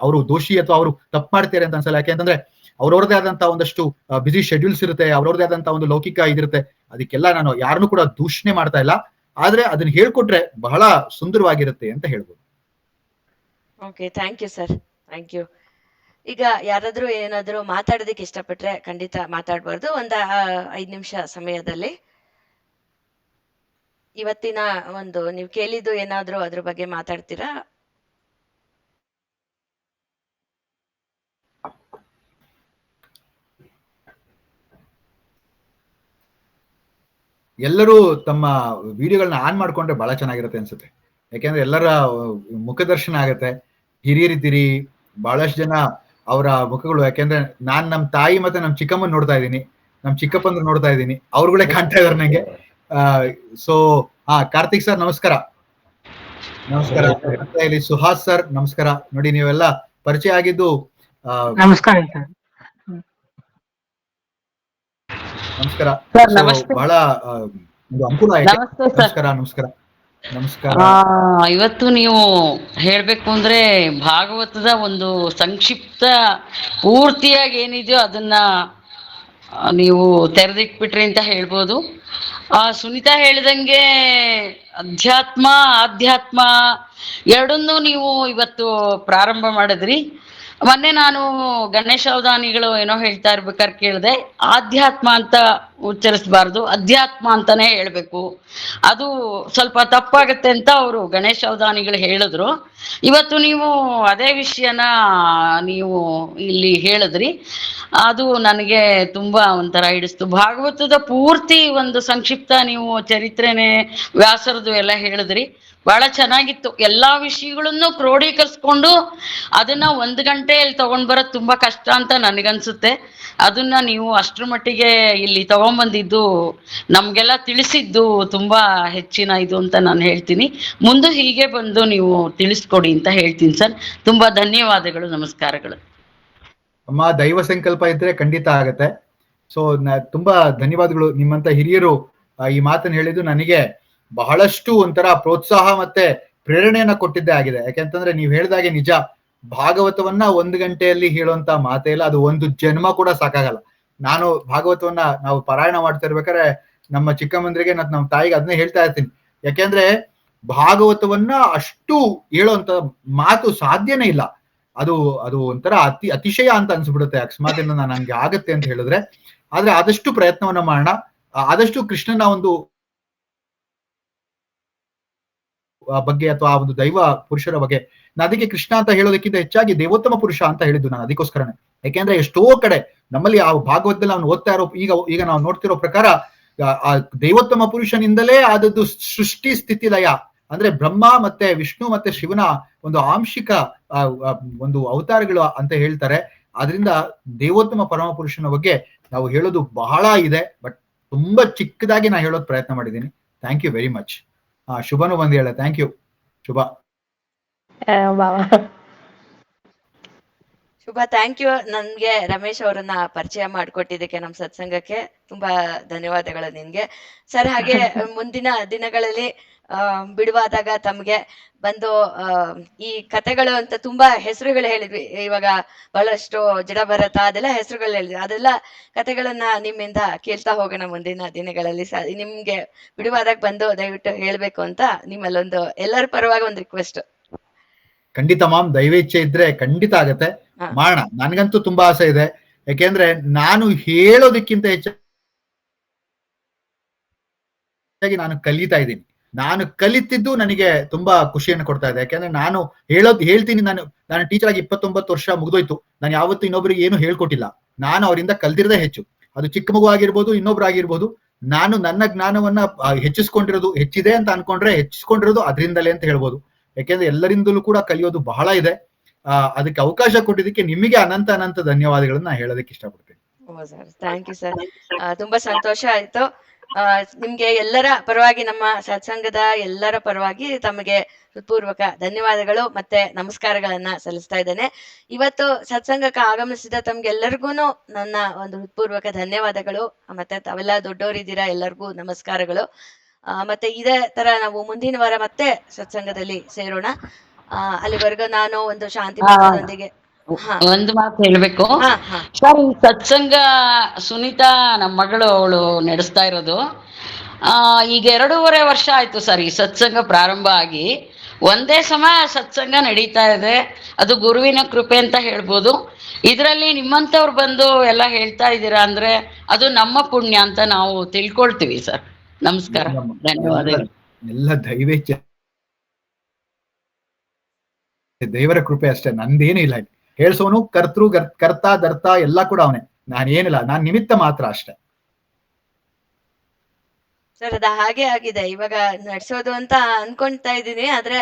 ಅವರು ದೋಷಿ ಅಥವಾ ಅವರು ತಪ್ಪು ಮಾಡ್ತಾರೆ ಅಂತ ಅನ್ಸಲ್ಲ. ಯಾಕೆಂತಂದ್ರೆ ಅವ್ರವ್ರದೇ ಆದಂತಹ ಒಂದಷ್ಟು ಬಿಸಿ ಶೆಡ್ಯೂಲ್ಸ್ ಇರುತ್ತೆ, ಅವ್ರವ್ರದೇ ಆದಂತಹ ಒಂದು ಲೌಕಿಕ ಇದಿರುತ್ತೆ. ಅದಕ್ಕೆಲ್ಲ ನಾನು ಯಾರನ್ನೂ ಕೂಡ ದೂಷಣೆ ಮಾಡ್ತಾ ಇಲ್ಲ. ಆದ್ರೆ ಅದನ್ನ ಹೇಳ್ಕೊಟ್ರೆ ಬಹಳ ಸುಂದರವಾಗಿರುತ್ತೆ ಅಂತ ಹೇಳ್ಬೋದು. Okay, thank you sir, thank you. ಈಗ ಯಾರಾದ್ರೂ ಏನಾದ್ರೂ ಮಾತಾಡೋದಕ್ಕೆ ಇಷ್ಟಪಟ್ರೆ ಖಂಡಿತ ಮಾತಾಡ್ಬಾರ್ದು, ಒಂದ 5 ನಿಮಿಷ ಸಮಯದಲ್ಲಿ. ಇವತ್ತಿನ ಒಂದು ನೀವು ಕೇಳಿದ್ದು ಏನಾದ್ರೂ ಅದ್ರ ಬಗ್ಗೆ ಮಾತಾಡ್ತೀರಾ? ಎಲ್ಲರೂ ತಮ್ಮ ವಿಡಿಯೋಗಳನ್ನ ಆನ್ ಮಾಡ್ಕೊಂಡ್ರೆ ಬಹಳ ಚೆನ್ನಾಗಿರುತ್ತೆ ಅನ್ಸುತ್ತೆ. ಯಾಕೆಂದ್ರೆ ಎಲ್ಲರ ಮುಖದರ್ಶನ ಆಗತ್ತೆ. ಹಿರಿಯರಿದ್ದೀರಿ, ಬಹಳಷ್ಟು ಜನ ಅವರ ಮುಖಗಳು. ಯಾಕೆಂದ್ರೆ ನಾನ್ ನಮ್ ತಾಯಿ ಮತ್ತೆ ನಮ್ ಚಿಕ್ಕಮ್ಮನ್ ನೋಡ್ತಾ ಇದ್ದೀನಿ, ನಮ್ ಚಿಕ್ಕಪ್ಪಂದ್ರ ನೋಡ್ತಾ ಇದ್ದೀನಿ, ಅವ್ರುಗಳೇ ಕಾಣ್ತಾ ಇದಾರೆ ನಂಗೆ. ಸೊ ಕಾರ್ತಿಕ್ ಸರ್ ನಮಸ್ಕಾರ. ನಮಸ್ಕಾರ. ಮತ್ತೆ ಇಲ್ಲಿ ಸುಹಾಸ್ ಸರ್ ನಮಸ್ಕಾರ. ನೋಡಿ ನೀವೆಲ್ಲ ಪರಿಚಯ ಆಗಿದ್ದು ನಮಸ್ಕಾರ ನಮಸ್ಕಾರ. ಸರ್. So, ನಮಸ್ತೆ. ಬಹಳ ಒಂದು ಅನುಕೂಲ ಆಯ್ತು. ನಮಸ್ತೆ ಸರ್. ನಮಸ್ಕಾರ ನಮಸ್ಕಾರ ನಮಸ್ಕಾರ. ಇವತ್ತು ನೀವು ಹೇಳ್ಬೇಕು ಅಂದ್ರೆ ಭಾಗವತದ ಒಂದು ಸಂಕ್ಷಿಪ್ತ ಪೂರ್ತಿಯಾಗಿ ಏನಿದೆಯೋ ಅದನ್ನ ನೀವು ತೆರೆದಿಟ್ಬಿಟ್ರಿ ಅಂತ ಹೇಳ್ಬೋದು. ಸುನೀತಾ ಹೇಳಿದಂಗೆ ಅಧ್ಯಾತ್ಮ ಆಧ್ಯಾತ್ಮ ಎರಡನ್ನೂ ನೀವು ಇವತ್ತು ಪ್ರಾರಂಭ ಮಾಡಿದ್ರಿ. ಮೊನ್ನೆ ನಾನು ಗಣೇಶ ಅವಧಾನಿಗಳು ಏನೋ ಹೇಳ್ತಾ ಇರ್ಬೇಕಾದ್ರೆ ಕೇಳಿದೆ, ಆಧ್ಯಾತ್ಮ ಅಂತ ಉಚ್ಚರಿಸಬಾರ್ದು, ಅಧ್ಯಾತ್ಮ ಅಂತಾನೆ ಹೇಳ್ಬೇಕು, ಅದು ಸ್ವಲ್ಪ ತಪ್ಪಾಗತ್ತೆ ಅಂತ ಅವರು ಗಣೇಶ ಅವಧಾನಿಗಳು ಹೇಳಿದ್ರು. ಇವತ್ತು ನೀವು ಅದೇ ವಿಷಯನ ನೀವು ಇಲ್ಲಿ ಹೇಳಿದ್ರಿ, ಅದು ನನಗೆ ತುಂಬಾ ಒಂಥರ ಹಿಡಿಸ್ತು. ಭಾಗವತದ ಪೂರ್ತಿ ಒಂದು ಸಂಕ್ಷಿಪ್ತ ನೀವು ಚರಿತ್ರೆನೆ ವ್ಯಾಸರದು ಎಲ್ಲ ಹೇಳಿದ್ರಿ, ಬಹಳ ಚೆನ್ನಾಗಿತ್ತು. ಎಲ್ಲಾ ವಿಷಯಗಳನ್ನು ಕ್ರೋಢೀಕರಿಸ್ಕೊಂಡು ಅದನ್ನ 1 ಗಂಟೆಯಲ್ಲಿ ತಗೊಂಡ್ ಬರೋದು ತುಂಬಾ ಕಷ್ಟ ಅಂತ ನನಗನ್ಸುತ್ತೆ. ಅದನ್ನ ನೀವು ಅಷ್ಟ್ರ ಮಟ್ಟಿಗೆ ಇಲ್ಲಿ ತಗೊಂಡ್ಬಂದಿದ್ದು ನಮ್ಗೆಲ್ಲ ತಿಳಿಸಿದ್ದು ತುಂಬಾ ಹೆಚ್ಚಿನ ಇದು ಅಂತ ನಾನು ಹೇಳ್ತೀನಿ. ಮುಂದೆ ಹೀಗೆ ಬಂದು ನೀವು ತಿಳಿಸ್ಕೊಡಿ ಅಂತ ಹೇಳ್ತೀನಿ ಸರ್. ತುಂಬಾ ಧನ್ಯವಾದಗಳು, ನಮಸ್ಕಾರಗಳು. ಅಮ್ಮ, ದೈವ ಸಂಕಲ್ಪ ಇದ್ರೆ ಖಂಡಿತ ಆಗತ್ತೆ. ಸೊ ತುಂಬಾ ಧನ್ಯವಾದಗಳು. ನಿಮ್ಮಂತ ಹಿರಿಯರು ಈ ಮಾತನ್ನ ಹೇಳಿದ್ದು ನನಗೆ ಬಹಳಷ್ಟು ಒಂಥರ ಪ್ರೋತ್ಸಾಹ ಮತ್ತೆ ಪ್ರೇರಣೆಯನ್ನ ಕೊಟ್ಟಿದ್ದೇ ಆಗಿದೆ. ಯಾಕೆಂತಂದ್ರೆ ನೀವ್ ಹೇಳ್ದಾಗೆ ನಿಜ, ಭಾಗವತವನ್ನ 1 ಗಂಟೆಯಲ್ಲಿ ಹೇಳುವಂತ ಮಾತೇ ಇಲ್ಲ. ಅದು ಒಂದು ಜನ್ಮ ಕೂಡ ಸಾಕಾಗಲ್ಲ. ನಾನು ಭಾಗವತವನ್ನ ನಾವು ಪಾರಾಯಣ ಮಾಡ್ತಾ ಇರ್ಬೇಕಾದ್ರೆ ನಮ್ಮ ಚಿಕ್ಕಮ್ಮಂದ್ರಿಗೆ ನಮ್ಮ ತಾಯಿಗೆ ಅದನ್ನೇ ಹೇಳ್ತಾ ಇರ್ತೀನಿ. ಯಾಕೆಂದ್ರೆ ಭಾಗವತವನ್ನ ಅಷ್ಟು ಹೇಳುವಂತ ಮಾತು ಸಾಧ್ಯನೇ ಇಲ್ಲ. ಅದು ಒಂಥರ ಅತಿಶಯ ಅಂತ ಅನ್ಸ್ಬಿಡುತ್ತೆ ಅಕಸ್ಮಾತ್ ನನ್ಗೆ ಆಗತ್ತೆ ಅಂತ ಹೇಳಿದ್ರೆ. ಆದ್ರೆ ಆದಷ್ಟು ಪ್ರಯತ್ನವನ್ನ ಮಾಡೋಣ. ಆದಷ್ಟು ಕೃಷ್ಣನ ಒಂದು ಬಗ್ಗೆ ಅಥವಾ ಆ ಒಂದು ದೈವ ಪುರುಷರ ಬಗ್ಗೆ. ಅದಕ್ಕೆ ಕೃಷ್ಣ ಅಂತ ಹೇಳೋದಕ್ಕಿಂತ ಹೆಚ್ಚಾಗಿ ದೇವೋತ್ತಮ ಪುರುಷ ಅಂತ ಹೇಳಿದ್ದು ನಾನು ಅದಕ್ಕೋಸ್ಕರನೇ. ಯಾಕೆಂದ್ರೆ ಎಷ್ಟೋ ಕಡೆ ನಮ್ಮಲ್ಲಿ ಆ ಭಾಗವತದಲ್ಲಿ ನಾವು ಓದ್ತಾ ಇರೋ ಈಗ ನಾವು ನೋಡ್ತಿರೋ ಪ್ರಕಾರ ಆ ದೇವೋತ್ತಮ ಪುರುಷನಿಂದಲೇ ಆದದ್ದು ಸೃಷ್ಟಿ ಸ್ಥಿತಿ ಲಯ. ಅಂದ್ರೆ ಬ್ರಹ್ಮ ಮತ್ತೆ ವಿಷ್ಣು ಮತ್ತೆ ಶಿವನ ಒಂದು ಆಂಶಿಕ ಒಂದು ಅವತಾರಗಳು ಅಂತ ಹೇಳ್ತಾರೆ. ಆದ್ರಿಂದ ದೇವೋತ್ತಮ ಪರಮ ಪುರುಷನ ಬಗ್ಗೆ ನಾವು ಹೇಳೋದು ಬಹಳ ಇದೆ. ಬಟ್ ತುಂಬಾ ಚಿಕ್ಕದಾಗಿ ನಾ ಹೇಳೋದ್ ಪ್ರಯತ್ನ ಮಾಡಿದ್ದೀನಿ. Thank you very much. ಶುಭನು ಬಂದು ಹೇಳ. Thank you Shubha. Shubha, thank you. ನನ್ಗೆ ರಮೇಶ್ ಅವರನ್ನ ಪರಿಚಯ ಮಾಡಿಕೊಟ್ಟಿದ್ದಕ್ಕೆ ನಮ್ಮ ಸತ್ಸಂಗಕ್ಕೆ ತುಂಬಾ ಧನ್ಯವಾದಗಳು ನಿನ್ಗೆ ಸರ್. ಹಾಗೆ ಮುಂದಿನ ದಿನಗಳಲ್ಲಿ ಬಿಡುವಾದಾಗ ತಮ್ಗೆ ಬಂದು ಈ ಕಥೆಗಳು ಅಂತ ತುಂಬಾ ಹೆಸರುಗಳು ಹೇಳಿದ್ವಿ. ಇವಾಗ ಬಹಳಷ್ಟು ಜಡಭರತ ಅದೆಲ್ಲ ಹೆಸರುಗಳು ಹೇಳಿದ್ವಿ. ಅದೆಲ್ಲ ಕಥೆಗಳನ್ನ ನಿಮ್ಮಿಂದ ಕೇಳ್ತಾ ಹೋಗೋಣ ಮುಂದಿನ ದಿನಗಳಲ್ಲಿ. ನಿಮ್ಗೆ ಬಿಡುವಾದಾಗ ಬಂದು ದಯವಿಟ್ಟು ಹೇಳ್ಬೇಕು ಅಂತ ನಿಮ್ಮಲ್ಲೊಂದು ಎಲ್ಲರ ಪರವಾಗಿ ಒಂದು ರಿಕ್ವೆಸ್ಟ್. ಖಂಡಿತ ಮಾಮ್, ದೈವೇಚ್ಛೆ ಇದ್ರೆ ಖಂಡಿತ ಆಗತ್ತೆ, ಮಾಡೋಣ. ನನ್ಗಂತೂ ತುಂಬಾ ಆಸೆ ಇದೆ. ಯಾಕೆಂದ್ರೆ ನಾನು ಹೇಳೋದಕ್ಕಿಂತ ಹೆಚ್ಚಾಗಿ ನಾನು ಕಲಿತಾ ಇದ್ದೀನಿ. ನಾನು ಕಲಿತಿದ್ದು ನನಗೆ ತುಂಬಾ ಖುಷಿಯನ್ನು ಕೊಡ್ತಾ ಇದೆ. ಯಾಕೆಂದ್ರೆ ನಾನು ಹೇಳ್ತೀನಿ. ನಾನು ಟೀಚರ್ ಆಗಿ 29 ವರ್ಷ ಮುಗಿದೋಯ್ತು. ನಾನು ಯಾವತ್ತೂ ಇನ್ನೊಬ್ಬರಿಗೆ ಏನು ಹೇಳ್ಕೊಟ್ಟಿಲ್ಲ. ನಾನು ಅವರಿಂದ ಕಲ್ತಿರೋದೇ ಹೆಚ್ಚು. ಅದು ಚಿಕ್ಕ ಮಗು ಆಗಿರ್ಬೋದು, ಇನ್ನೊಬ್ರು ಆಗಿರ್ಬೋದು. ನಾನು ನನ್ನ ಜ್ಞಾನವನ್ನ ಹೆಚ್ಚಿದೆ ಅಂತ ಅನ್ಕೊಂಡ್ರೆ ಹೆಚ್ಚಿಸ್ಕೊಂಡಿರೋದು ಅದರಿಂದಲೇ ಅಂತ ಹೇಳ್ಬೋದು. ಯಾಕೆಂದ್ರೆ ಎಲ್ಲರಿಂದಲೂ ಕೂಡ ಕಲಿಯೋದು ಬಹಳ ಇದೆ. ಅದಕ್ಕೆ ಅವಕಾಶ ಕೊಟ್ಟಿದ್ದಕ್ಕೆ ನಿಮಗೆ ಅನಂತ ಅನಂತ ಧನ್ಯವಾದಗಳನ್ನ ಹೇಳೋದಕ್ಕೆ ಇಷ್ಟಪಡ್ತೀನಿ. Thank you sir. ತುಂಬಾ ಸಂತೋಷ ಆಯ್ತು. ನಿಮ್ಗೆ ಎಲ್ಲರ ಪರವಾಗಿ, ನಮ್ಮ ಸತ್ಸಂಗದ ಎಲ್ಲರ ಪರವಾಗಿ ತಮಗೆ ಹೃತ್ಪೂರ್ವಕ ಧನ್ಯವಾದಗಳು ಮತ್ತೆ ನಮಸ್ಕಾರಗಳನ್ನ ಸಲ್ಲಿಸ್ತಾ ಇದ್ದೇನೆ. ಇವತ್ತು ಸತ್ಸಂಗಕ್ಕೆ ಆಗಮಿಸಿದ ತಮ್ಗೆಲ್ಲರಿಗೂ ನನ್ನ ಒಂದು ಹೃತ್ಪೂರ್ವಕ ಧನ್ಯವಾದಗಳು. ಮತ್ತೆ ತಾವೆಲ್ಲ ದೊಡ್ಡವರಿದ್ದೀರಾ, ಎಲ್ಲರಿಗೂ ನಮಸ್ಕಾರಗಳು. ಮತ್ತೆ ಇದೇ ತರ ನಾವು ಮುಂದಿನ ವಾರ ಮತ್ತೆ ಸತ್ಸಂಗದಲ್ಲಿ ಸೇರೋಣ. ಅಲ್ಲಿವರೆಗೂ ನಾನು ಒಂದು ಶಾಂತಿ ಆ, ಮಂತ್ರದೊಂದಿಗೆ ಹಾ ಒಂದು ಮಾತು ಹೇಳ್ಬೇಕು ಹಾ ಹಾ ಸರ್. ಈ ಸತ್ಸಂಗ ಸುನೀತಾ ನಮ್ಮ ಮಗಳು ಅವಳು ನಡೆಸ್ತಾ ಇರೋದು. ಈಗ 2.5 ವರ್ಷ ಆಯ್ತು ಸರ್ ಈ ಸತ್ಸಂಗ ಪ್ರಾರಂಭ ಆಗಿ. ಒಂದೇ ಸಮ ಸತ್ಸಂಗ ನಡೀತಾ ಇದೆ. ಅದು ಗುರುವಿನ ಕೃಪೆ ಅಂತ ಹೇಳ್ಬೋದು. ಇದರಲ್ಲಿ ನಿಮ್ಮಂಥವ್ರು ಬಂದು ಎಲ್ಲ ಹೇಳ್ತಾ ಇದ್ದೀರಾ ಅಂದ್ರೆ ಅದು ನಮ್ಮ ಪುಣ್ಯ ಅಂತ ನಾವು ತಿಳ್ಕೊಳ್ತೀವಿ ಸರ್. ನಮಸ್ಕಾರ, ಧನ್ಯವಾದಗಳು. ಎಲ್ಲ ದೇವರ ಕೃಪೆ ಅಷ್ಟೇ, ನಂದೇನು ಇಲ್ಲ. ಹೇಳ್ಸೋನು ಕರ್ತ ಧರ್ತ ಎಲ್ಲ ಕೂಡ ಅವನೇ. ನಾನೇನಿಲ್ಲ, ನಾನ್ ನಿಮಿತ್ತ ಮಾತ್ರ ಅಷ್ಟೇ. ಸರ್ ಅದ ಹಾಗೆ ಆಗಿದೆ. ಇವಾಗ ನಡ್ಸೋದು ಅಂತ ಅನ್ಕೊಂತಾ ಇದ್ದೀನಿ. ಆದ್ರೆ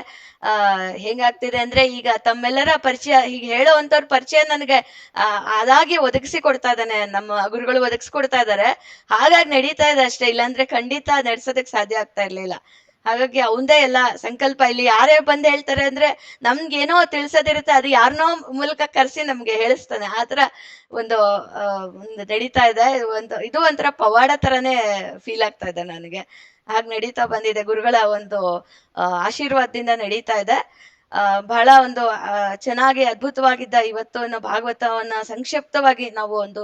ಹೆಂಗಾಗ್ತಿದೆ ಅಂದ್ರೆ ಈಗ ತಮ್ಮೆಲ್ಲರ ಪರಿಚಯ, ಹೀಗೆ ಹೇಳೋವಂಥವ್ರ ಪರಿಚಯ ನನಗೆ ಅದಾಗಿ ಒದಗಿಸಿ ಕೊಡ್ತಾ ಇದ್ದಾನೆ, ನಮ್ಮ ಗುರುಗಳು ಒದಗಿಸಿ ಕೊಡ್ತಾ ಇದ್ದಾರೆ. ಹಾಗಾಗಿ ನಡೀತಾ ಇದೆ ಅಷ್ಟೇ. ಇಲ್ಲಾಂದ್ರೆ ಖಂಡಿತ ನಡ್ಸೋದಕ್ ಸಾಧ್ಯ ಆಗ್ತಾ ಇರ್ಲಿಲ್ಲ. ಹಾಗಾಗಿ ಅವಂದೇ ಎಲ್ಲ ಸಂಕಲ್ಪ. ಇಲ್ಲಿ ಯಾರೇ ಬಂದ್ ಹೇಳ್ತಾರೆ ಅಂದ್ರೆ ನಮ್ಗೇನೋ ತಿಳ್ಸೋದಿರುತ್ತೆ, ಅದು ಯಾರನ್ನೋ ಮೂಲಕ ಕರ್ಸಿ ನಮ್ಗೆ ಹೇಳಿಸ್ತಾನೆ. ಆತರ ಒಂದು ಒಂದು ನಡೀತಾ ಇದೆ. ಇದು ಒಂಥರ ಪವಾಡ ತರನೇ ಫೀಲ್ ಆಗ್ತಾ ಇದೆ ನನಗೆ. ಹಾಗೆ ನಡೀತಾ ಬಂದಿದೆ, ಗುರುಗಳ ಒಂದು ಆಶೀರ್ವಾದದಿಂದ ನಡೀತಾ ಇದೆ. ಬಹಳ ಒಂದು ಚೆನ್ನಾಗಿ ಅದ್ಭುತವಾಗಿದ್ದ ಇವತ್ತು ಭಾಗವತವನ್ನ ಸಂಕ್ಷಿಪ್ತವಾಗಿ ನಾವು ಒಂದು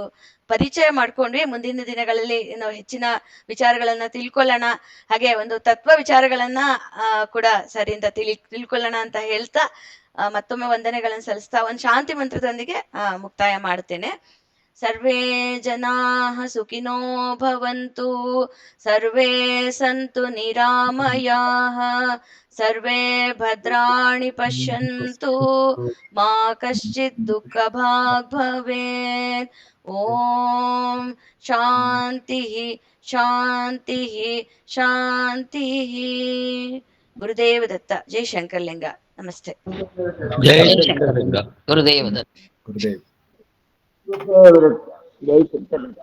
ಪರಿಚಯ ಮಾಡ್ಕೊಂಡ್ವಿ. ಮುಂದಿನ ದಿನಗಳಲ್ಲಿ ನಾವು ಹೆಚ್ಚಿನ ವಿಚಾರಗಳನ್ನ ತಿಳ್ಕೊಳ್ಳೋಣ, ಹಾಗೆ ಒಂದು ತತ್ವ ವಿಚಾರಗಳನ್ನ ಕೂಡ ಸರಿಯಿಂದ ತಿಳ್ಕೊಳ್ಳೋಣ ಅಂತ ಹೇಳ್ತಾ ಮತ್ತೊಮ್ಮೆ ವಂದನೆಗಳನ್ನು ಸಲ್ಲಿಸ್ತಾ ಒಂದು ಶಾಂತಿ ಮಂತ್ರದೊಂದಿಗೆ ಮುಕ್ತಾಯ ಮಾಡ್ತೇನೆ. ಸರ್ವೇ ಜನಾಃ ಸುಖಿನೋ ಭವಂತು, ಸರ್ವೇ ಸಂತು ನಿರಾಮಯಾಃ, ಸರ್ವೇ ಭದ್ರಾಣಿ ಪಶ್ಯಂತು, ಮಾ ಕಶ್ಚಿತ್ ದುಃಖ ಭಾಗ್ ಭವೇತ್. ಓಂ ಶಾಂತಿ ಶಾಂತಿ ಶಾಂತಿ. ಗುರುದೇವ ದತ್ತ. ಜೈ ಶಂಕರಲಿಂಗ. ನಮಸ್ತೆ. ಜೈ ಶಂಕರಲಿಂಗ. ಗುರುದೇವ ದತ್ತ. ಗುರುದೇವ್. ಜೈ ಶಂಕರಲಿಂಗ.